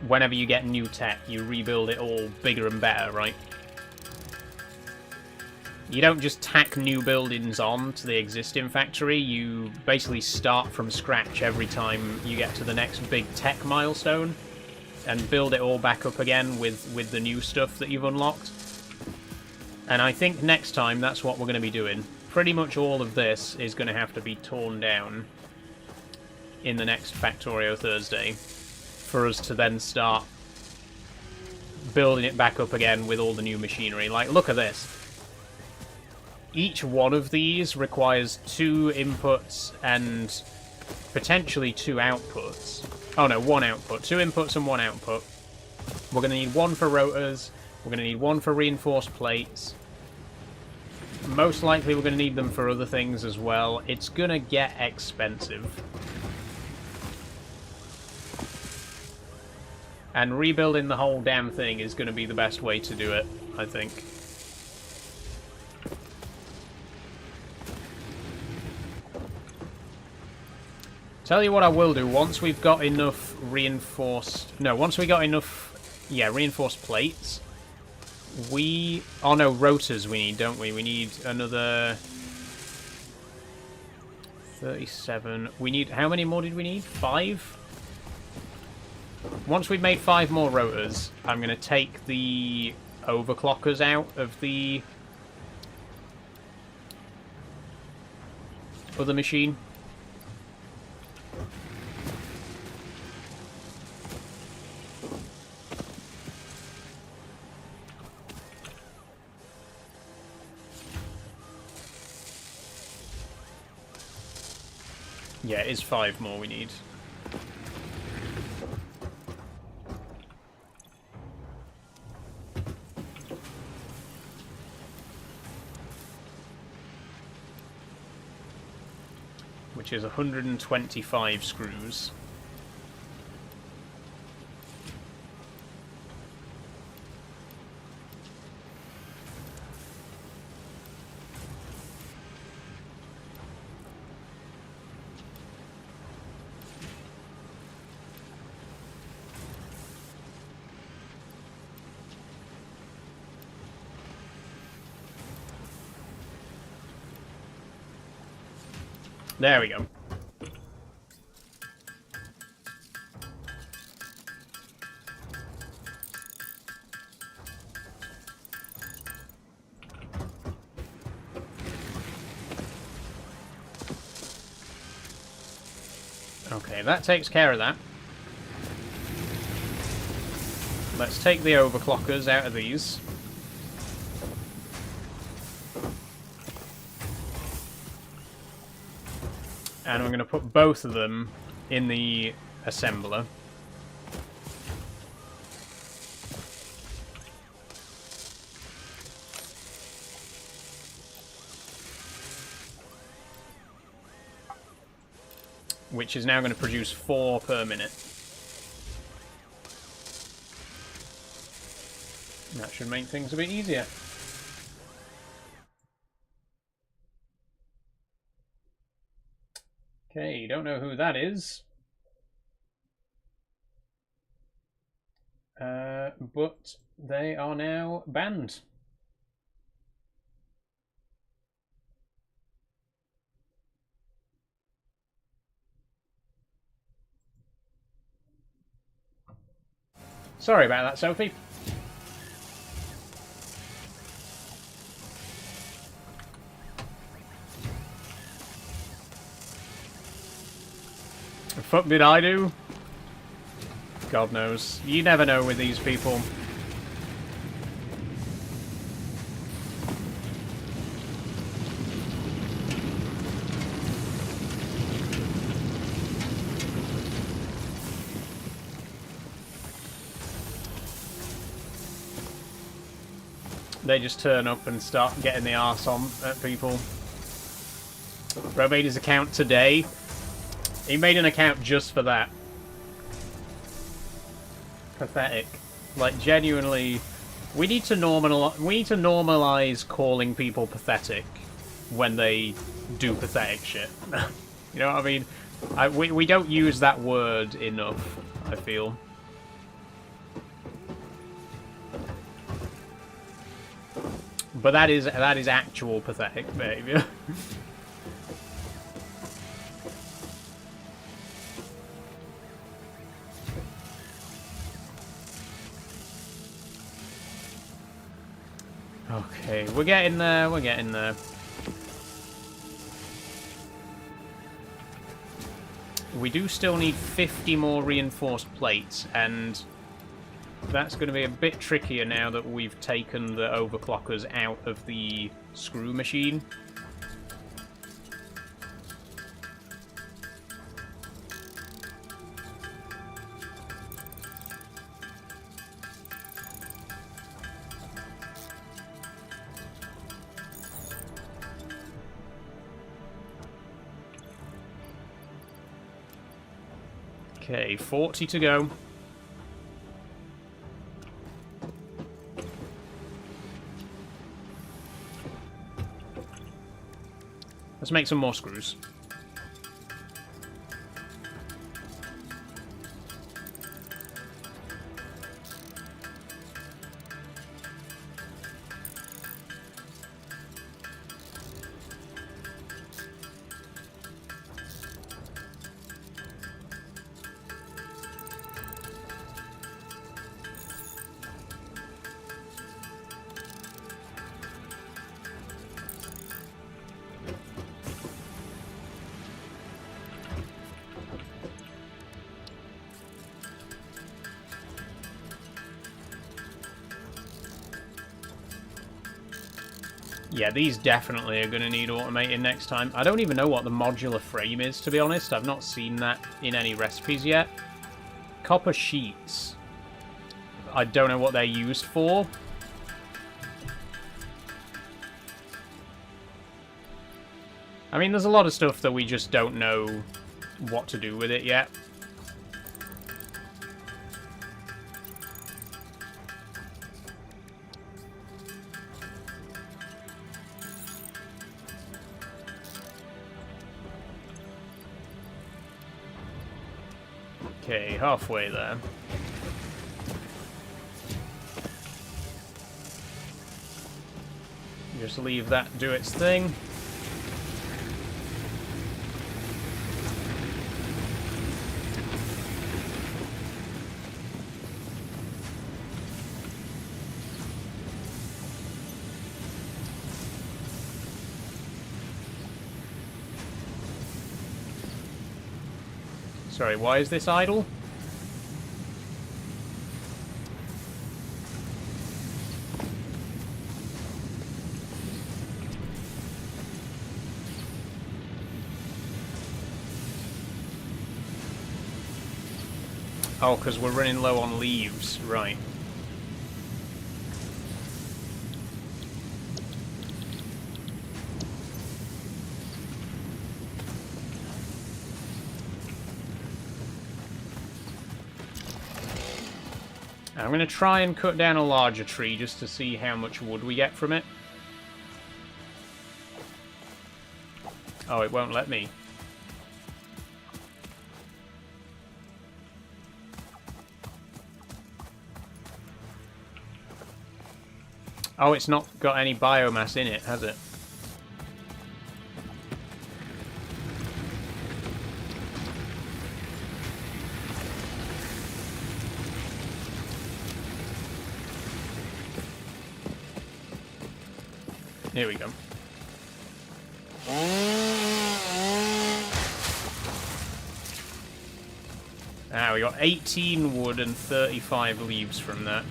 Whenever you get new tech, you rebuild it all bigger and better, right? You don't just tack new buildings on to the existing factory, you basically start from scratch every time you get to the next big tech milestone, and build it all back up again with the new stuff that you've unlocked. And I think next time that's what we're going to be doing. Pretty much all of this is going to have to be torn down in the next Factorio Thursday for us to then start building it back up again with all the new machinery. Like, look at this. Each one of these requires 2 inputs and potentially 2 outputs. Oh no, 1 output. 2 inputs and 1 output. We're going to need 1 for rotors. We're going to need 1 for reinforced plates. Most likely we're going to need them for other things as well. It's going to get expensive. And rebuilding the whole damn thing is going to be the best way to do it, I think. Tell you what I will do, once we've got enough reinforced... No, once we got enough, yeah, reinforced plates, we... Oh no, rotors we need, don't we? We need another... 37. We need... How many more did we need? 5? Once we've made 5 more rotors, I'm going to take the overclockers out of the other machine. Yeah, it is 5 more we need. Which is 125 screws. There we go. Okay, that takes care of that. Let's take the overclockers out of these. And I'm going to put both of them in the assembler. Which is now going to produce 4 per minute. That should make things a bit easier. Okay, don't know who that is. But they are now banned. Sorry about that, Sophie. The fuck did I do? God knows. You never know with these people. They just turn up and start getting the arse on at people. Bro made his account today. He made an account just for that. pathetic. Like, genuinely, we need to normalize calling people pathetic when they do pathetic shit. You know what I mean? We don't use that word enough, I feel. But that is actual pathetic behavior. Okay, we're getting there, we're getting there. We do still need 50 more reinforced plates, and that's going to be a bit trickier now that we've taken the overclockers out of the screw machine. Okay, 40 to go. Let's make some more screws. Yeah, these definitely are going to need automating next time. I don't even know what the modular frame is, to be honest. I've not seen that in any recipes yet. Copper sheets. I don't know what they're used for. I mean, there's a lot of stuff that we just don't know what to do with it yet. Okay, halfway there. Just leave that do its thing. Sorry, why is this idle? Oh, because we're running low on leaves, right. I'm going to try and cut down a larger tree just to see how much wood we get from it. Oh, it won't let me. Oh, it's not got any biomass in it, has it? Here we go. Ah, we got 18 wood and 35 leaves from that.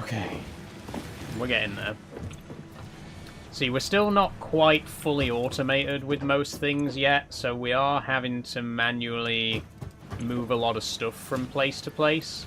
Okay. We're getting there. See, we're still not quite fully automated with most things yet, so we are having to manually move a lot of stuff from place to place.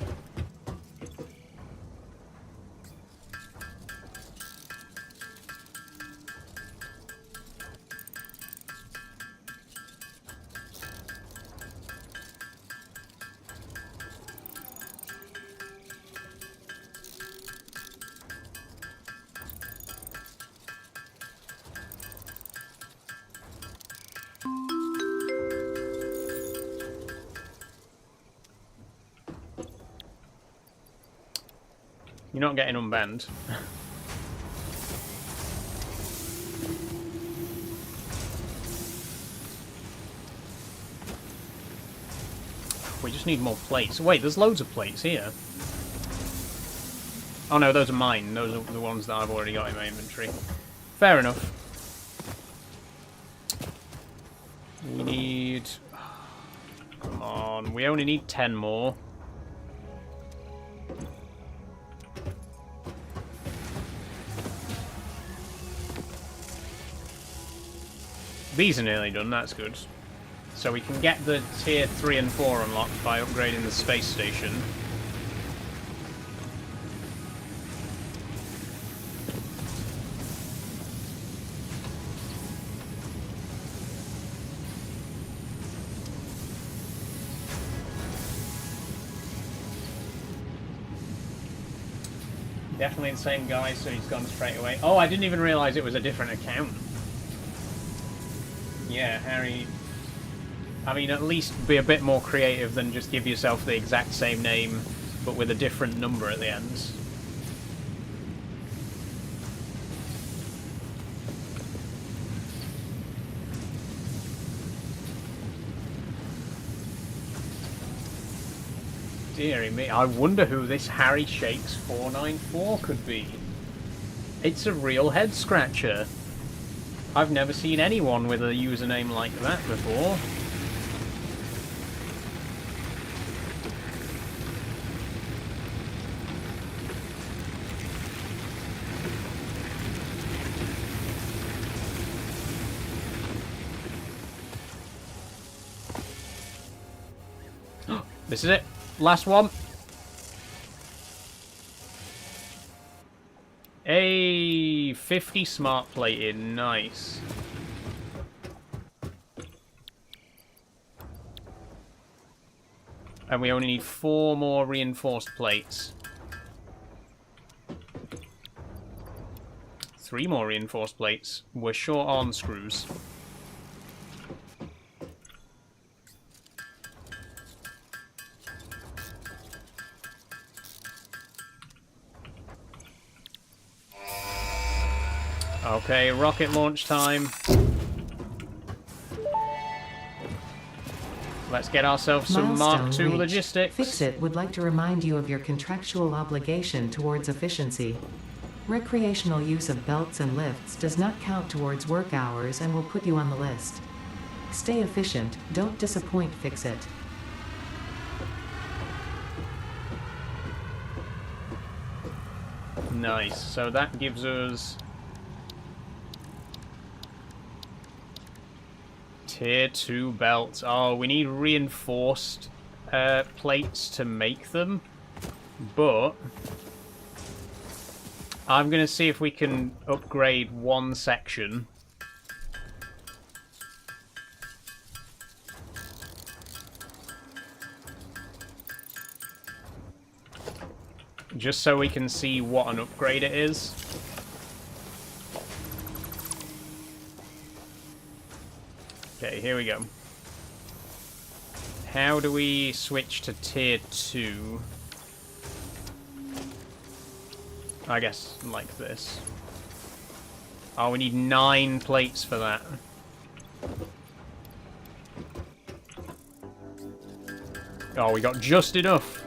You're not getting unbanned. We just need more plates. Wait, there's loads of plates here. Oh no, those are mine. Those are the ones that I've already got in my inventory. Fair enough. We need... Come on, we only need 10 more. These are nearly done, that's good. So we can get the tier 3 and 4 unlocked by upgrading the space station. Definitely the same guy, so he's gone straight away. Oh, I didn't even realise it was a different account. Yeah, Harry... I mean, at least be a bit more creative than just give yourself the exact same name, but with a different number at the end. Deary me, I wonder who this Harry Shakes 494 could be. It's a real head scratcher. I've never seen anyone with a username like that before. This is it. Last one. A 50 smart plated, nice. And we only need 4 more reinforced plates. 3 more reinforced plates. We're short on screws. Okay, rocket launch time. Let's get ourselves some Mark II logistics. Fixit would like to remind you of your contractual obligation towards efficiency. Recreational use of belts and lifts does not count towards work hours and will put you on the list. Stay efficient, don't disappoint Fixit. Nice, so that gives us... Tier 2 belts. Oh, we need reinforced plates to make them. But I'm going to see if we can upgrade one section. Just so we can see what an upgrade it is. Okay, here we go. How do we switch to tier 2? I guess like this. Oh, we need 9 plates for that. Oh, we got just enough.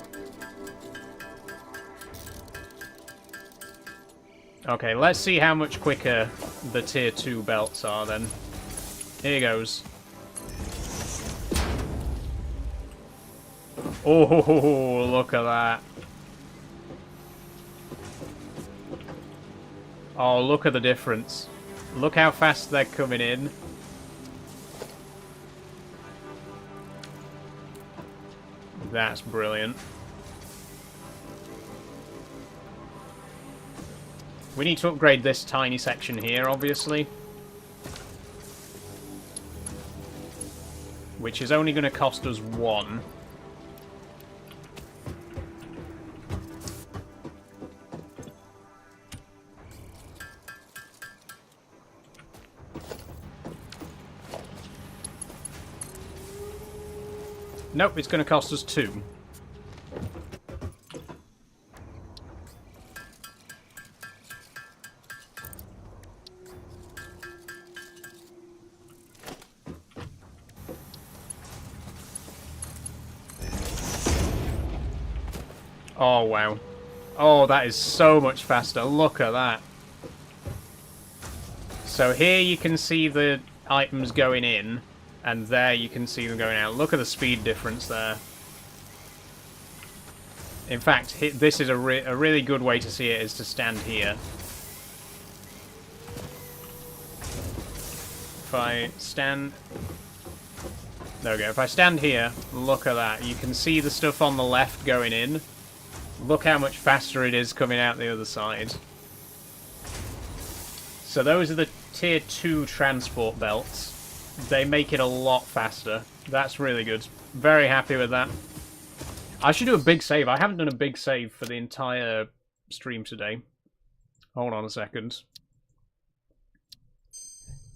Okay, let's see how much quicker the tier 2 belts are then. Here goes. Oh, look at that. Oh, look at the difference. Look how fast they're coming in. That's brilliant. We need to upgrade this tiny section here, obviously. Which is only going to cost us 1. Nope, it's going to cost us 2. Oh, wow. Oh, that is so much faster. Look at that. So here you can see the items going in, and there you can see them going out. Look at the speed difference there. In fact, this is a really good way to see it, is to stand here. If I stand... There we go. If I stand here, look at that. You can see the stuff on the left going in. Look how much faster it is coming out the other side. So those are the Tier 2 transport belts. They make it a lot faster. That's really good. Very happy with that. I should do a big save. I haven't done a big save for the entire stream today. Hold on a second.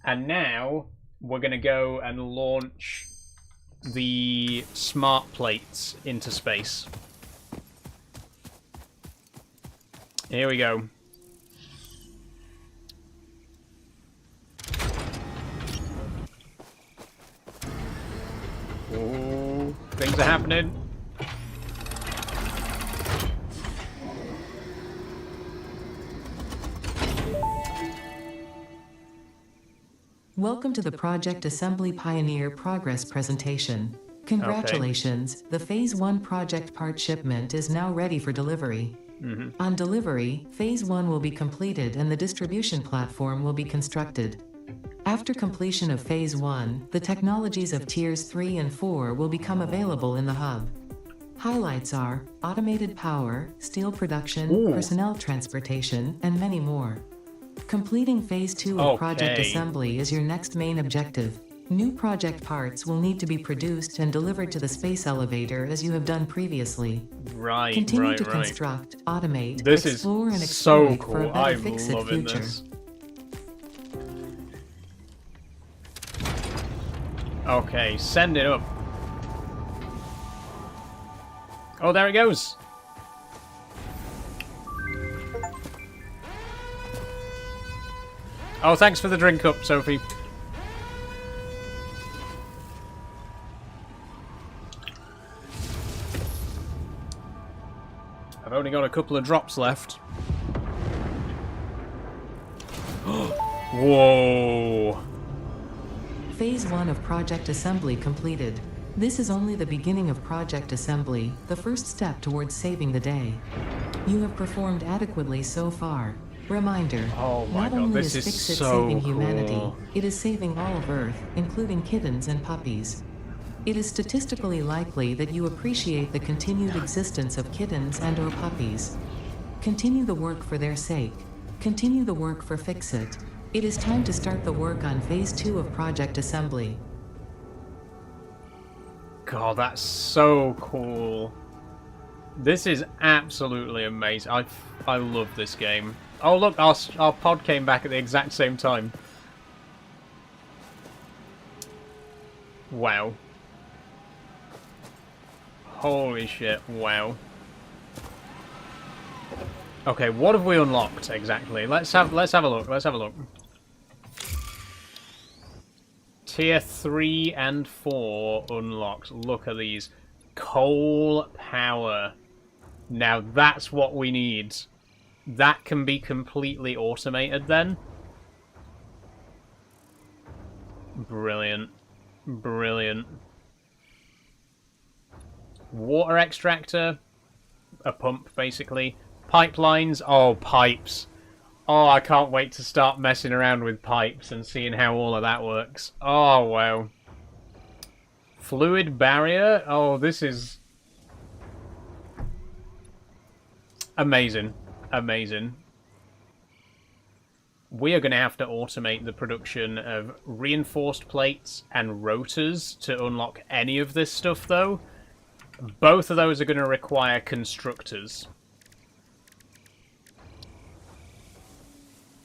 And now we're going to go and launch the smart plates into space. Here we go. Ooh, things are happening. Welcome to the Project Assembly Pioneer Progress presentation. Congratulations, the Phase 1 project part shipment is now ready for delivery. On delivery, Phase 1 will be completed and the distribution platform will be constructed. After completion of Phase 1, the technologies of Tiers 3 and 4 will become available in the hub. Highlights are automated power, steel production, personnel transportation, and many more. Completing Phase 2 of Project Assembly is your next main objective. New project parts will need to be produced and delivered to the space elevator as you have done previously. Continue to construct, automate, explore, and exploit for a better fix-it future. Okay, send it up. Oh, there it goes. Oh, thanks for the drink up, Sophie. I've only got a couple of drops left. Whoa. Phase 1 of Project Assembly completed. This is only the beginning of Project Assembly, the first step towards saving the day. You have performed adequately so far. Reminder, not only is Fix-It saving humanity, it is saving all of Earth, including kittens and puppies. It is statistically likely that you appreciate the continued existence of kittens and or puppies. Continue the work for their sake. Continue the work for Fix-It. It is time to start the work on Phase 2 of Project Assembly. God, that's so cool. This is absolutely amazing. I love this game. Oh look, our pod came back at the exact same time. Wow. Holy shit, wow. Okay, what have we unlocked exactly? Let's have a look. Tier 3 and 4 unlocked. Look at these. Coal power. Now that's what we need. That can be completely automated then. Brilliant. Brilliant. Water extractor. A pump, basically. Pipelines. Oh, pipes. Oh, I can't wait to start messing around with pipes and seeing how all of that works. Oh, wow. Fluid barrier? Oh, this is... amazing. Amazing. We are going to have to automate the production of reinforced plates and rotors to unlock any of this stuff, though. Both of those are going to require constructors.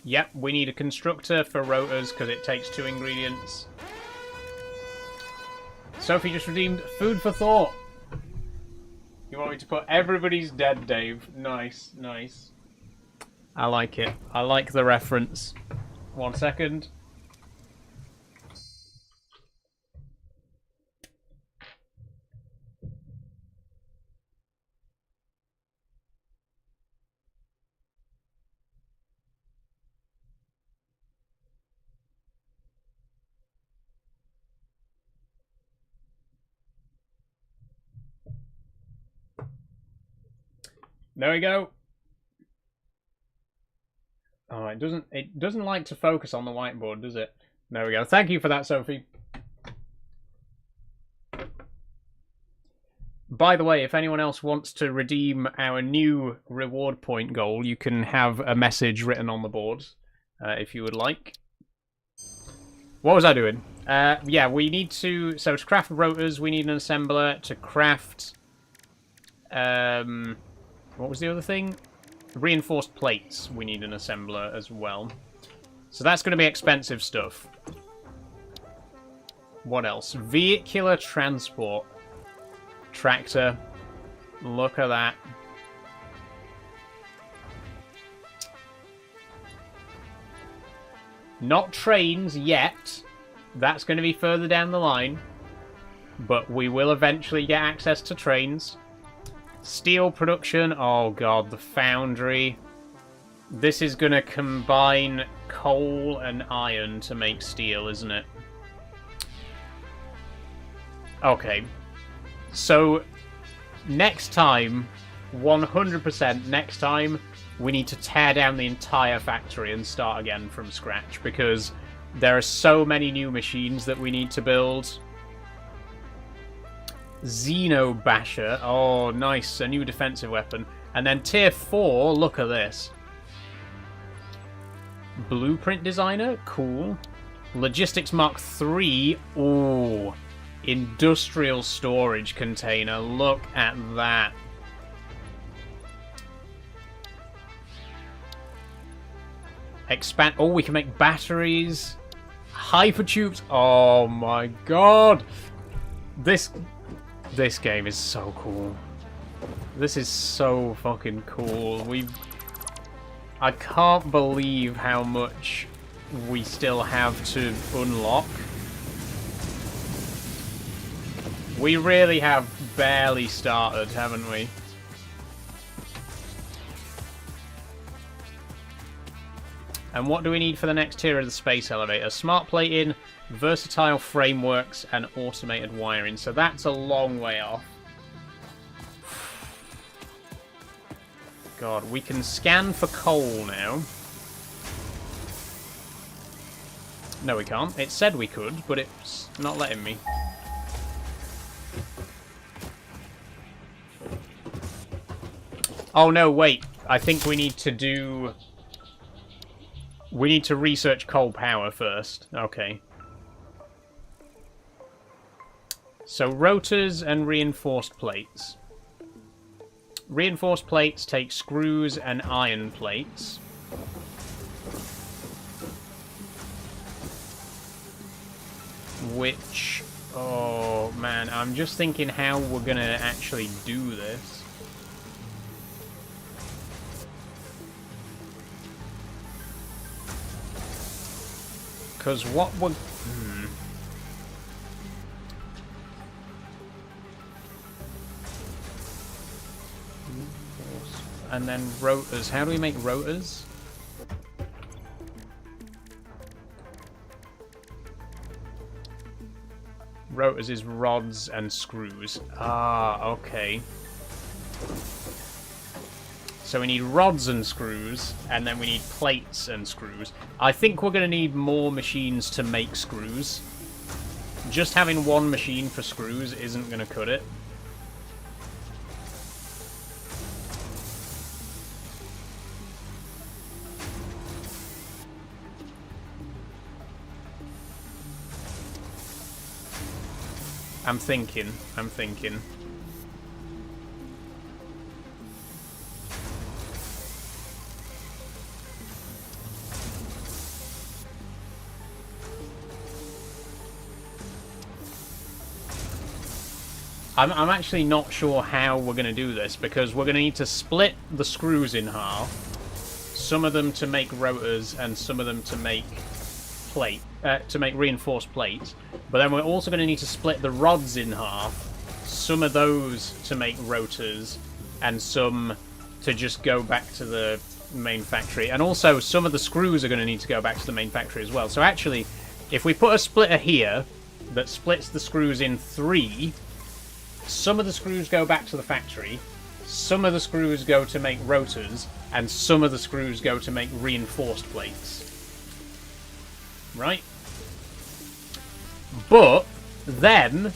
Yep, we need a constructor for rotors because it takes 2 ingredients. Sophie just redeemed food for thought. You want me to put everybody's dead, Dave? Nice, nice. I like it. I like the reference. 1 second. There we go. Oh, it doesn't like to focus on the whiteboard, does it? There we go. Thank you for that, Sophie. By the way, if anyone else wants to redeem our new reward point goal, you can have a message written on the board, if you would like. What was I doing? Yeah, we need to... So to craft rotors, we need an assembler. To craft... what was the other thing? Reinforced plates, we need an assembler as well. So that's going to be expensive stuff. What else? Vehicular transport. Tractor. Look at that. Not trains yet. That's going to be further down the line. But we will eventually get access to trains. Steel production. Oh god, the foundry. This is going to combine coal and iron to make steel, isn't it? Okay. So, next time, 100% next time, we need to tear down the entire factory and start again from scratch, because there are so many new machines that we need to build. Xeno Basher. Oh, nice. A new defensive weapon. And then tier 4, look at this. Blueprint designer. Cool. Logistics Mark 3. Ooh. Industrial storage container. Look at that. Expand. Oh, we can make batteries. Hypertubes. Oh my god. This game is so cool. This is so fucking cool. I can't believe how much we still have to unlock. We really have barely started, haven't we? And what do we need for the next tier of the space elevator? Smart plating, versatile frameworks, and automated wiring. So that's a long way off. God, we can scan for coal now. No, we can't. It said we could, but it's not letting me. Oh, no, wait. I think we need to do... We need to research coal power first. Okay. So, rotors and reinforced plates. Reinforced plates take screws and iron plates. Which... Oh, man. I'm just thinking how we're going to actually do this. Because what would... And then rotors. How do we make rotors? Rotors is rods and screws. Ah, okay. So we need rods and screws, and then we need plates and screws. I think we're going to need more machines to make screws. Just having one machine for screws isn't going to cut it. I'm thinking. I'm actually not sure how we're going to do this, because we're going to need to split the screws in half. Some of them to make rotors and some of them to make reinforced plates. But then we're also going to need to split the rods in half. Some of those to make rotors and some to just go back to the main factory. And also some of the screws are going to need to go back to the main factory as well. So actually, if we put a splitter here that splits the screws in 3... some of the screws go back to the factory, some of the screws go to make rotors, and some of the screws go to make reinforced plates. Right? But then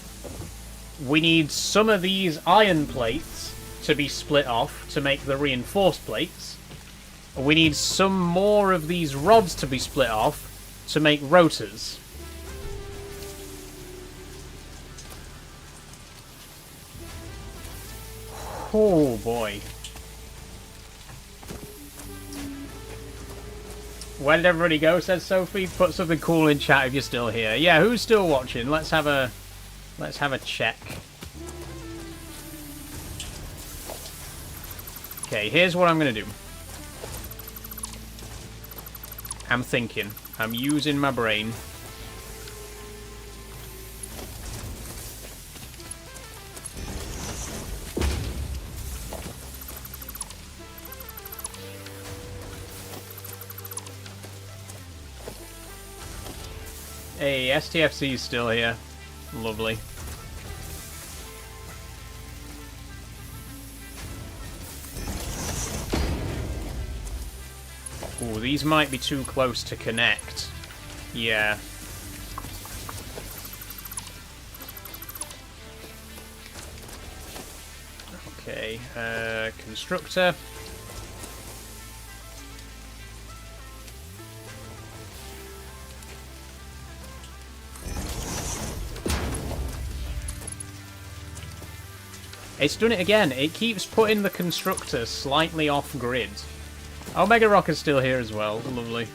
we need some of these iron plates to be split off to make the reinforced plates. We need some more of these rods to be split off to make rotors. Oh boy. Where did everybody go, says Sophie? Put something cool in chat if you're still here. Yeah, who's still watching? Let's have a check. Okay, here's what I'm gonna do. I'm thinking. I'm using my brain. Hey, STFC is still here. Lovely. Ooh, these might be too close to connect. Yeah. Okay, constructor. It's done it again. It keeps putting the constructor slightly off grid. Omega Rock is still here as well. Lovely.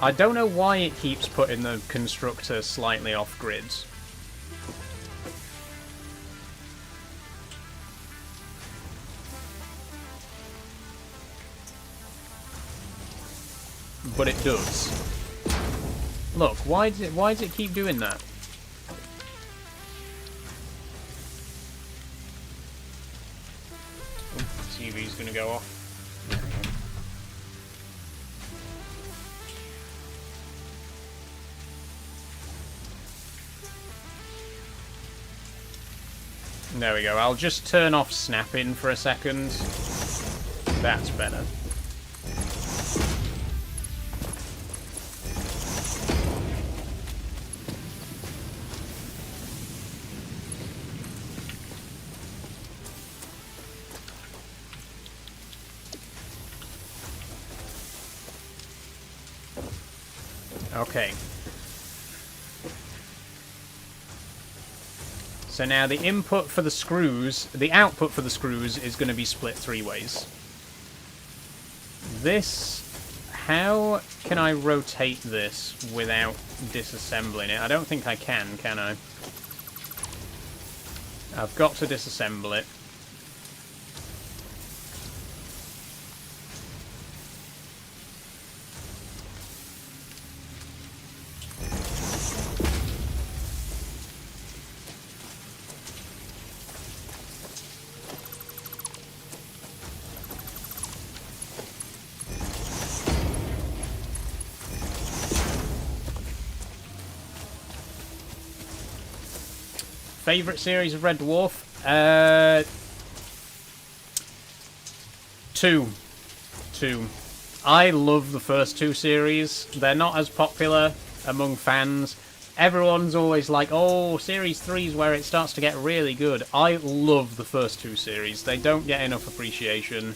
I don't know why it keeps putting the constructor slightly off grid. But it does. Look, why does it keep doing that? TV's gonna go off. There we go. I'll just turn off snapping for a second. That's better. Okay. So now the input for the screws, the output for the screws is going to be split 3 ways. This, how can I rotate this without disassembling it? I don't think I can I? I've got to disassemble it. Favourite series of Red Dwarf? Two. I love the first two series. They're not as popular among fans. Everyone's always like, oh, Series 3 is where it starts to get really good. I love the first two series. They don't get enough appreciation.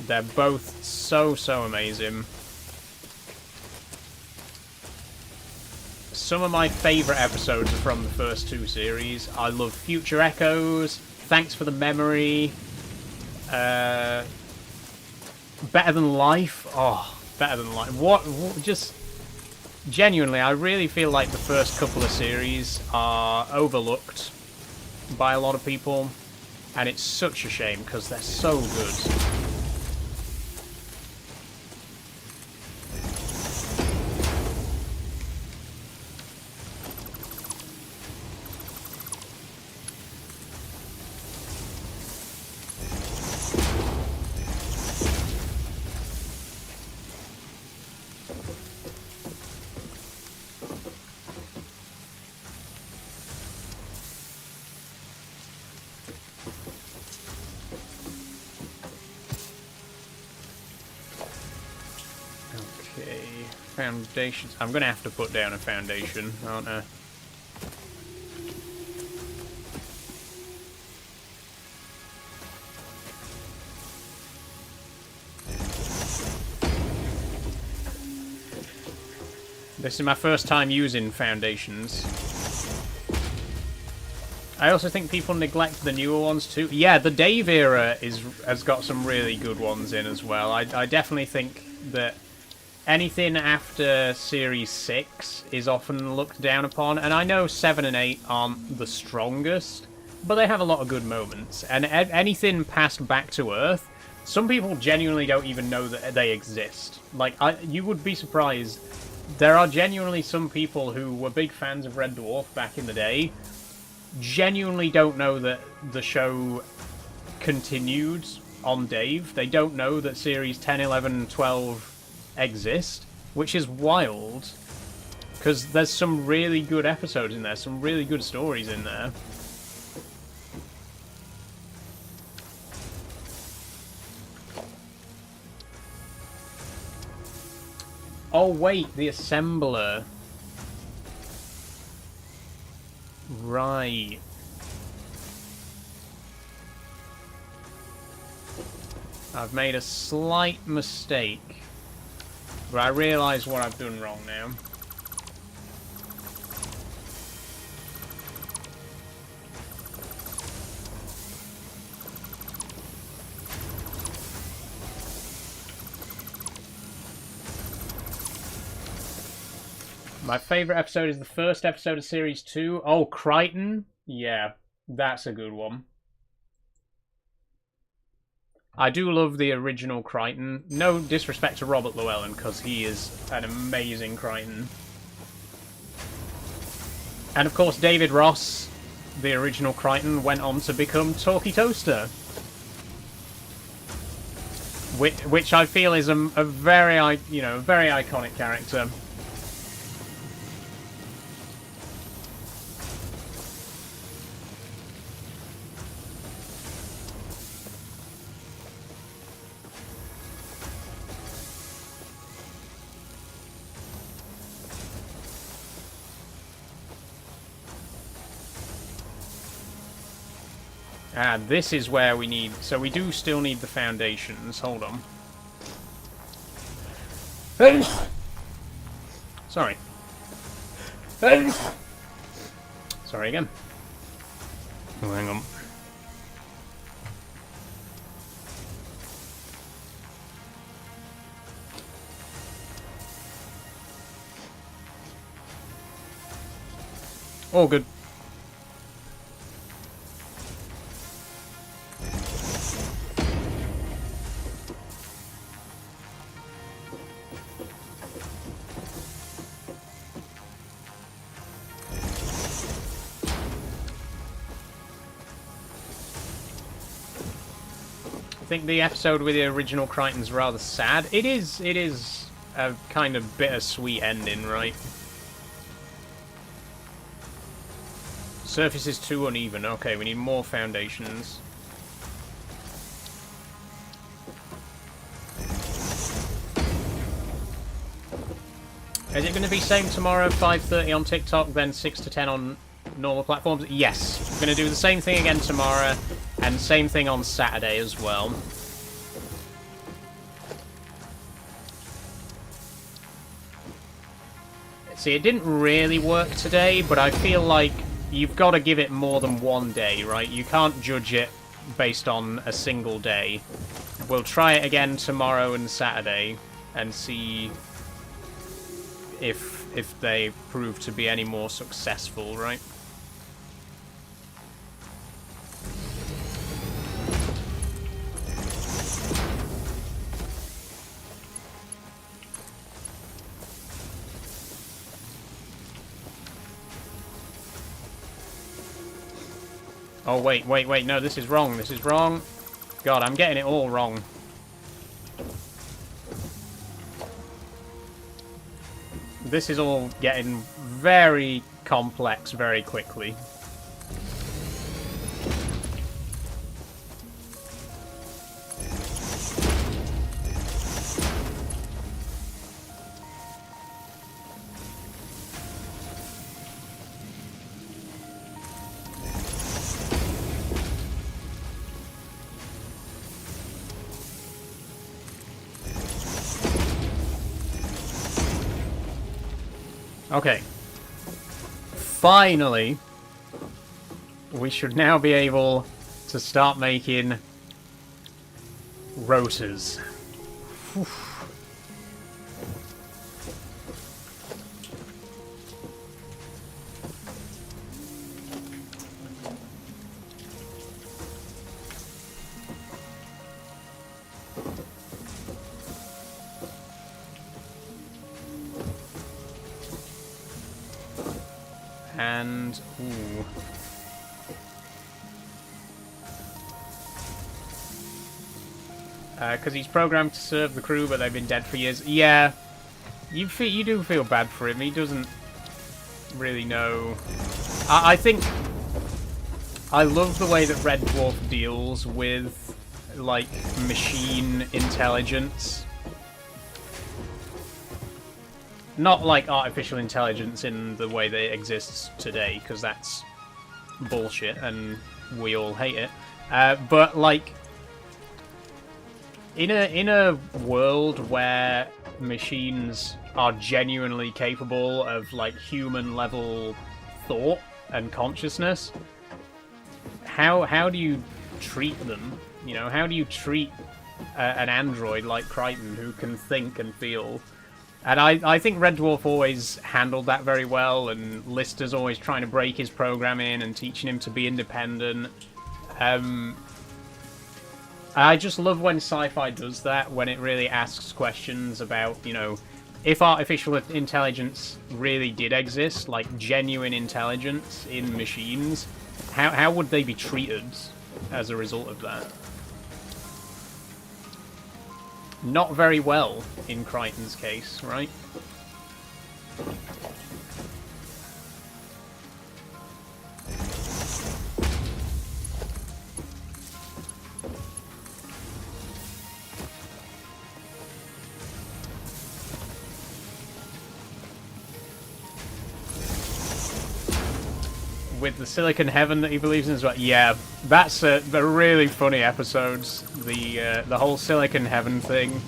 They're both so amazing. Some of my favourite episodes are from the first two series. I love Future Echoes, Thanks for the Memory, Better Than Life. Oh, Better Than Life. What just... Genuinely, I really feel like the first couple of series are overlooked by a lot of people. And it's such a shame, because they're so good. Foundations. I'm going to have to put down a foundation, aren't I? This is my first time using foundations. I also think people neglect the newer ones too. Yeah, the Dave era has got some really good ones in as well. I definitely think that anything after Series 6 is often looked down upon, and I know 7 and 8 aren't the strongest, but they have a lot of good moments. And anything past Back to Earth, some people genuinely don't even know that they exist. Like, you would be surprised. There are genuinely some people who were big fans of Red Dwarf back in the day, genuinely don't know that the show continued on Dave. They don't know that Series 10, 11, 12... exist, which is wild, because there's some really good episodes in there, some really good stories in there. Oh wait, the assembler. Right. I've made a slight mistake. But I realise what I've done wrong now. My favourite episode is the first episode of Series 2. Oh, Crichton? Yeah, that's a good one. I do love the original Crichton. No disrespect to Robert Llewellyn, because he is an amazing Crichton. And of course, David Ross, the original Crichton, went on to become Talkie Toaster. Which I feel is a very, very iconic character. Ah, this is where we need... So we do still need the foundations. Hold on. Sorry. Sorry again. Oh, hang on. All good. I think the episode with the original Crichton's rather sad. It is a kind of bittersweet ending, right? Surface is too uneven. Okay, we need more foundations. Is it going to be same tomorrow, 5:30 on TikTok, then 6 to 10 on normal platforms? Yes. We're going to do the same thing again tomorrow, and same thing on Saturday as well. See, it didn't really work today, but I feel like you've got to give it more than one day, right? You can't judge it based on a single day. We'll try it again tomorrow and Saturday, and see if they prove to be any more successful, right? Oh, wait, no, this is wrong, this is wrong. God, I'm getting it all wrong. This is all getting very complex very quickly. Okay. Finally, we should now be able to start making rotors. Whew. And, ooh. Because he's programmed to serve the crew, but they've been dead for years. Yeah, you do feel bad for him. He doesn't really know. I think I love the way that Red Dwarf deals with, like, machine intelligence. Not like artificial intelligence in the way that it exists today, because that's bullshit and we all hate it. But like, in a world where machines are genuinely capable of like human level thought and consciousness, how do you treat them? You know, how do you treat an android like Crichton who can think and feel? And I think Red Dwarf always handled that very well, and Lister's always trying to break his programming and teaching him to be independent. I just love when sci-fi does that, when it really asks questions about, you know, if artificial intelligence really did exist, like genuine intelligence in machines, how would they be treated as a result of that? Not very well, in Crichton's case, right? With the Silicon Heaven that he believes in as well. Yeah, that's the really funny episodes. The whole Silicon Heaven thing.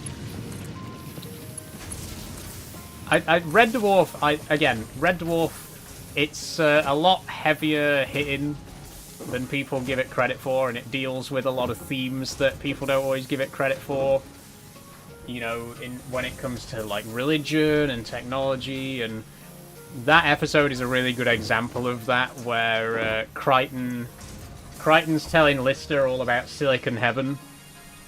Red Dwarf. Red Dwarf. It's a lot heavier hitting than people give it credit for, and it deals with a lot of themes that people don't always give it credit for. You know, when it comes to like religion and technology, and that episode is a really good example of that, where Crichton's telling Lister all about Silicon Heaven,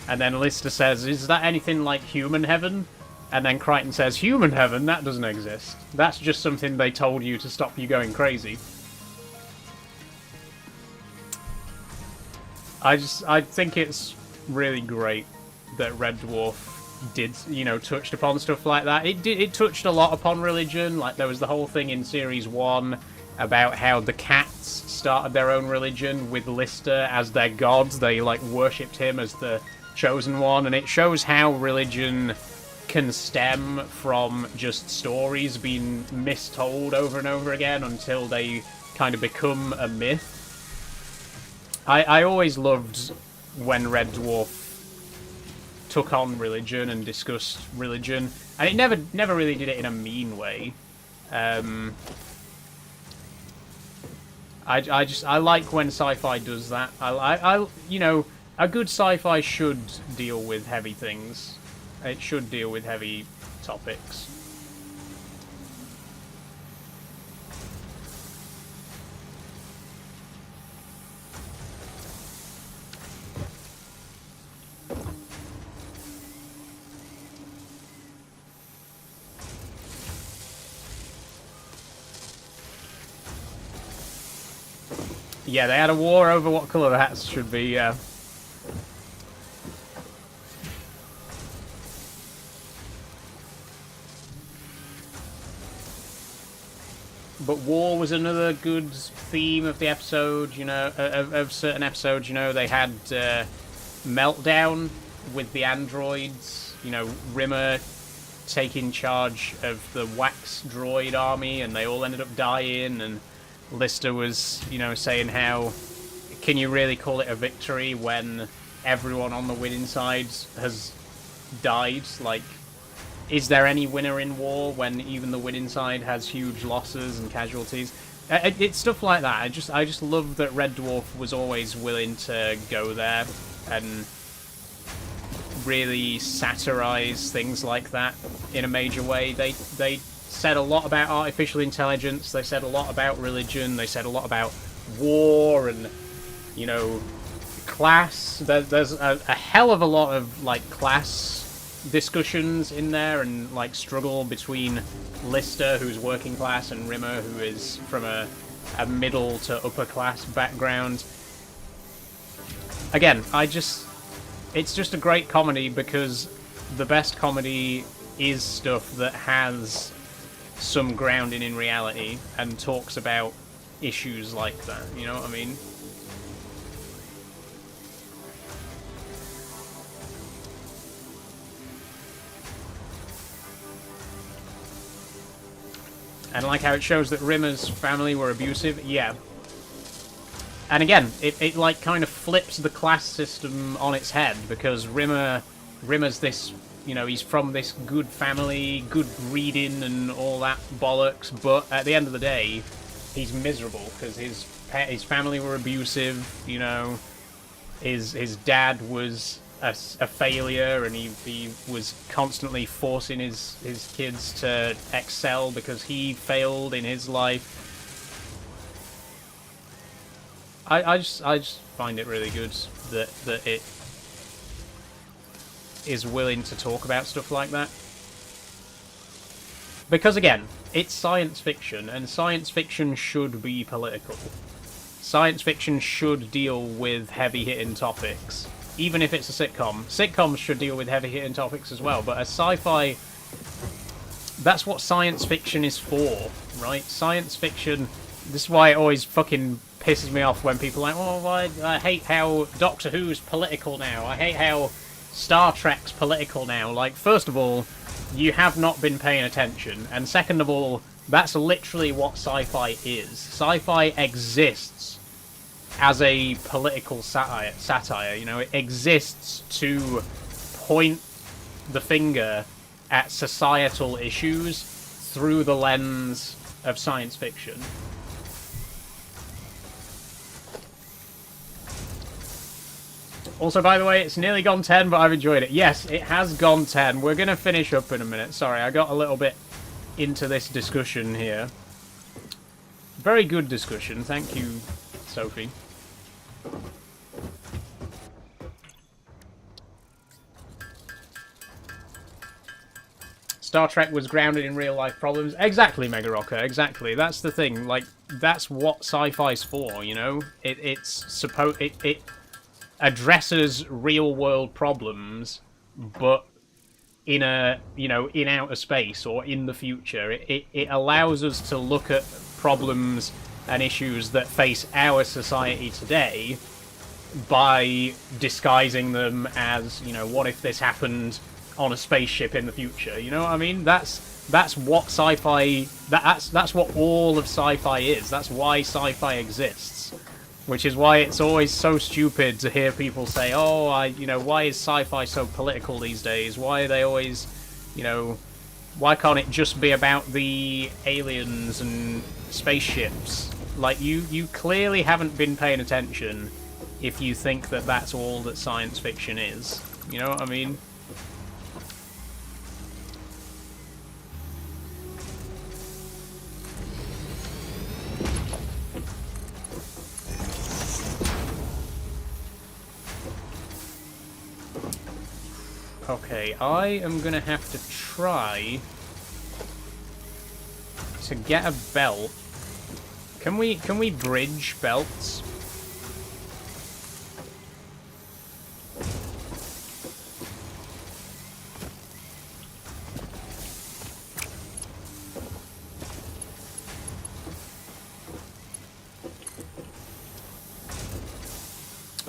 and then Lister says, "Is that anything like human heaven?" And then Crichton says, "Human heaven? That doesn't exist. That's just something they told you to stop you going crazy." I think it's really great that Red Dwarf did, you know, touched upon stuff like that. It touched a lot upon religion. Like, there was the whole thing in Series 1 about how the cats started their own religion with Lister as their god. They like worshipped him as the chosen one, and it shows how religion can stem from just stories being mistold over and over again until they kind of become a myth. I always loved when Red Dwarf took on religion and discussed religion, and it never really did it in a mean way. I like when sci-fi does that. I you know, a good sci-fi should deal with heavy things. It should deal with heavy topics. Yeah, they had a war over what colour the hats should be, yeah. But war was another good theme of the episode, you know, of certain episodes, you know. They had Meltdown with the androids, you know, Rimmer taking charge of the wax droid army, and they all ended up dying, and Lister was, you know, saying how can you really call it a victory when everyone on the winning side has died? Like, is there any winner in war when even the winning side has huge losses and casualties? It's stuff like that. I just love that Red Dwarf was always willing to go there and really satirize things like that in a major way. They said a lot about artificial intelligence. They said a lot about religion. They said a lot about war and, you know, class. There's a hell of a lot of like class discussions in there, and like struggle between Lister, who's working class, and Rimmer, who is from a middle to upper class background. Again, it's just a great comedy, because the best comedy is stuff that has some grounding in reality and talks about issues like that, you know what I mean? And like how it shows that Rimmer's family were abusive, yeah. And again, it like kind of flips the class system on its head, because Rimmer's this, you know, he's from this good family, good breeding and all that bollocks, but at the end of the day, he's miserable because his family were abusive, you know, his dad was a failure, and he was constantly forcing his kids to excel because he failed in his life. I just find it really good that it is willing to talk about stuff like that. Because again, it's science fiction, and science fiction should be political. Science fiction should deal with heavy-hitting topics. Even if it's a sitcom. Sitcoms should deal with heavy-hitting topics as well, but a sci-fi... That's what science fiction is for, right? Science fiction... This is why it always fucking pisses me off when people are like, oh, I hate how Doctor Who's political now. I hate how Star Trek's political now. Like, first of all, you have not been paying attention. And second of all, that's literally what sci-fi is. Sci-fi exists as a political satire, you know, it exists to point the finger at societal issues through the lens of science fiction. Also, by the way, it's nearly gone 10, but I've enjoyed it. Yes, it has gone 10. We're going to finish up in a minute. Sorry, I got a little bit into this discussion here. Very good discussion. Thank you, Sophie. Star Trek was grounded in real life problems. Exactly, Mega Rocker, exactly. That's the thing. Like, that's what sci-fi's for, you know? It addresses real world problems, but in a, you know, in outer space or in the future. It allows us to look at problems and issues that face our society today by disguising them as, you know, what if this happened on a spaceship in the future? You know what I mean? That's what sci-fi... That's what all of sci-fi is. That's why sci-fi exists. Which is why it's always so stupid to hear people say, oh, you know, why is sci-fi so political these days? Why are they always, you know, why can't it just be about the aliens and spaceships? Like, you clearly haven't been paying attention if you think that that's all that science fiction is. You know what I mean? Okay, I am gonna have to try to get a belt. Can we bridge belts?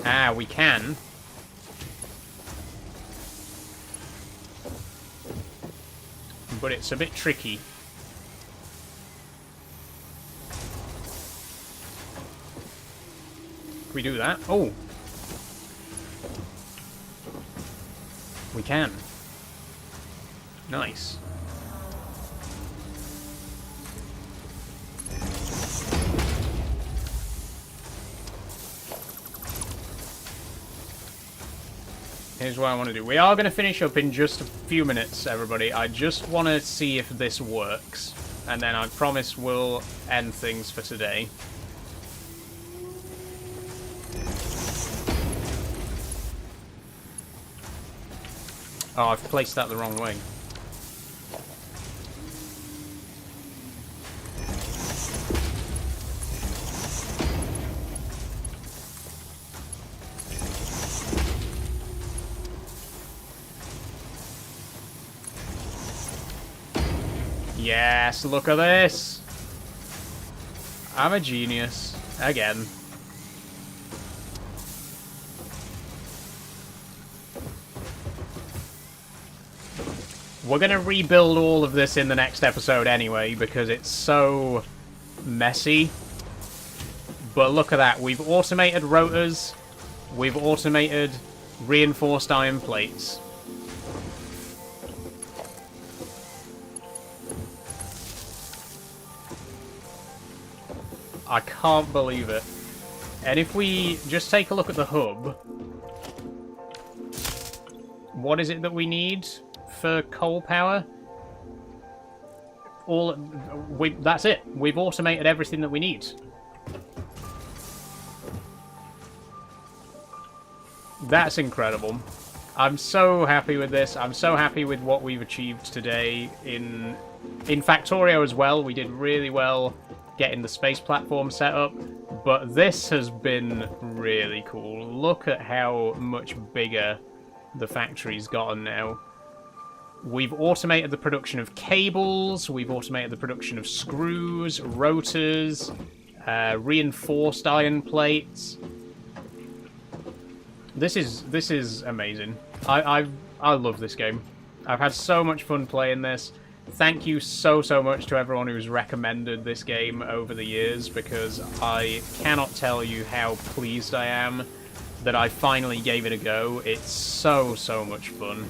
Ah, we can. But it's a bit tricky. Can we do that? Oh! We can. Nice. Here's what I want to do. We are going to finish up in just a few minutes, everybody. I just want to see if this works. And then I promise we'll end things for today. Oh, I've placed that the wrong way. Yes, look at this! I'm a genius. Again. We're gonna rebuild all of this in the next episode anyway, because it's so messy. But look at that. We've automated rotors. We've automated reinforced iron plates. I can't believe it. And if we just take a look at the hub, what is it that we need for coal power? That's it. We've automated everything that we need. That's incredible. I'm so happy with this. I'm so happy with what we've achieved today in Factorio as well. We did really well getting the space platform set up, but this has been really cool. Look at how much bigger the factory's gotten now. We've automated the production of cables, we've automated the production of screws, rotors, reinforced iron plates. This is amazing. I love this game. I've had so much fun playing this. Thank you so much to everyone who's recommended this game over the years, because I cannot tell you how pleased I am that I finally gave it a go. It's so much fun.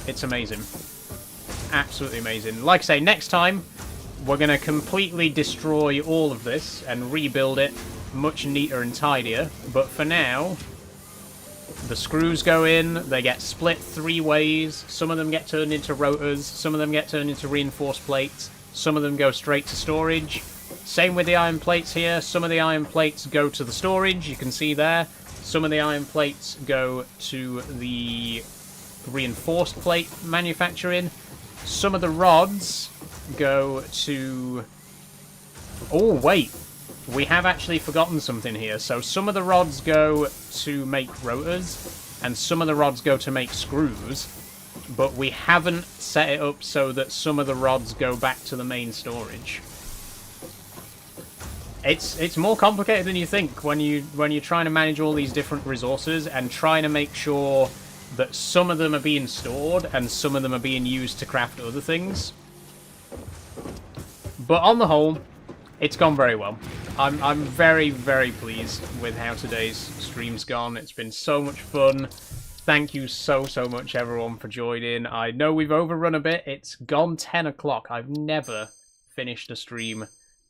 It's amazing. Absolutely amazing. Like I say, next time we're going to completely destroy all of this and rebuild it much neater and tidier, but for now, the screws go in, they get split 3 ways, some of them get turned into rotors, some of them get turned into reinforced plates, some of them go straight to storage. Same with the iron plates here, some of the iron plates go to the storage, you can see there. Some of the iron plates go to the reinforced plate manufacturing. Some of the rods go to... Oh, wait. We have actually forgotten something here. So some of the rods go to make rotors, and some of the rods go to make screws. but we haven't set it up so that some of the rods go back to the main storage. It's more complicated than you think when you're trying to manage all these different resources and trying to make sure that some of them are being stored and some of them are being used to craft other things. But on the whole, it's gone very well. I'm very, very pleased with how today's stream's gone. It's been so much fun. Thank you so much, everyone, for joining. I know we've overrun a bit. It's gone 10 o'clock. I've never finished a stream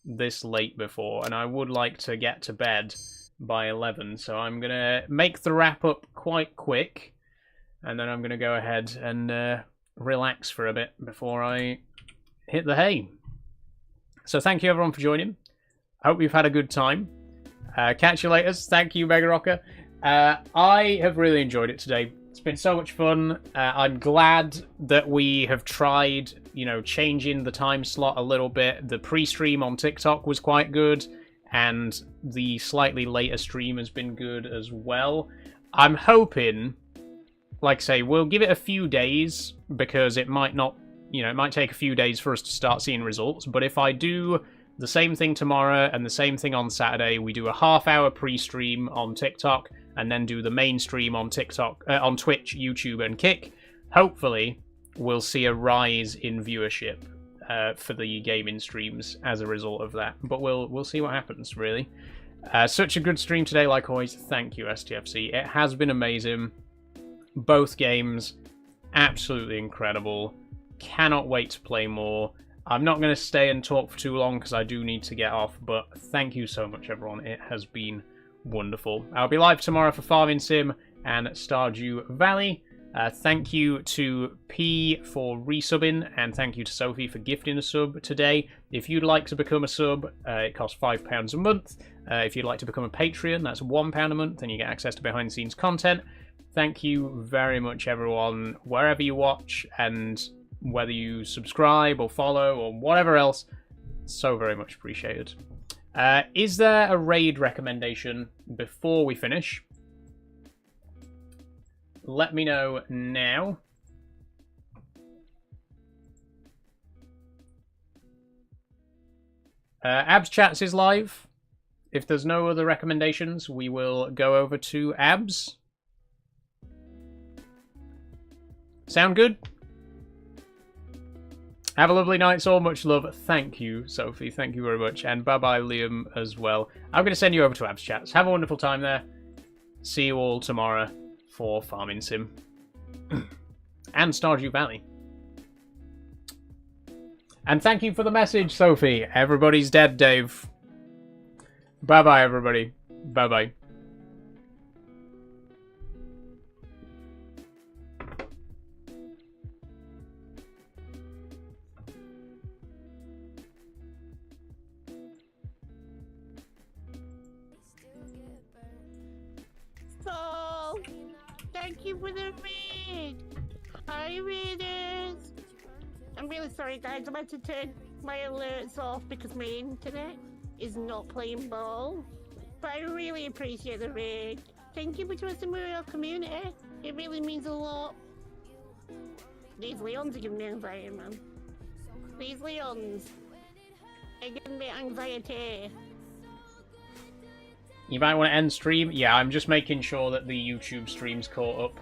this late before, and I would like to get to bed by 11, so I'm going to make the wrap-up quite quick, and then I'm going to go ahead and relax for a bit before I hit the hay. So thank you, everyone, for joining. I hope you've had a good time. Catch you later. Thank you, Mega Rocker. I have really enjoyed it today. It's been so much fun. I'm glad that we have tried, you know, changing the time slot a little bit. The pre-stream on TikTok was quite good, and the slightly later stream has been good as well. I'm hoping, like I say, we'll give it a few days, because it might not, you know, it might take a few days for us to start seeing results, but if I do the same thing tomorrow and the same thing on Saturday, we do a half-hour pre-stream on TikTok, and then do the main stream on TikTok, on Twitch, YouTube, and Kick. Hopefully, we'll see a rise in viewership for the gaming streams as a result of that. But we'll see what happens, really. Such a good stream today, like always. Thank you, STFC. It has been amazing. Both games, absolutely incredible. Cannot wait to play more. I'm not going to stay and talk for too long because I do need to get off, but thank you so much, everyone. It has been wonderful. I'll be live tomorrow for Farming Sim and Stardew Valley. Thank you to P for resubbing, and thank you to Sophie for gifting a sub today. If you'd like to become a sub, it costs £5 a month. If you'd like to become a Patreon, that's £1 a month, and you get access to behind-the-scenes content. Thank you very much, everyone, wherever you watch, and whether you subscribe or follow or whatever else. So very much appreciated. Is there a raid recommendation before we finish? Let me know now. Abs Chats is live. If there's no other recommendations, we will go over to Abs. Sound good? Have a lovely night, so much love. Thank you, Sophie. Thank you very much. And bye-bye, Liam, as well. I'm going to send you over to Abs Chats. Have a wonderful time there. See you all tomorrow for Farming Sim. And Stardew Valley. And thank you for the message, Sophie. Everybody's dead, Dave. Bye-bye, everybody. Bye-bye. Thank you for the read. Hi, readers. I'm really sorry, guys. I had to turn my alerts off because my internet is not playing ball. But I really appreciate the raid. Thank you for trusting me with your community. It really means a lot. These Leons are giving me anxiety, man. These Leons are giving me anxiety. You might want to end stream. Yeah, I'm just making sure that the YouTube stream's caught up.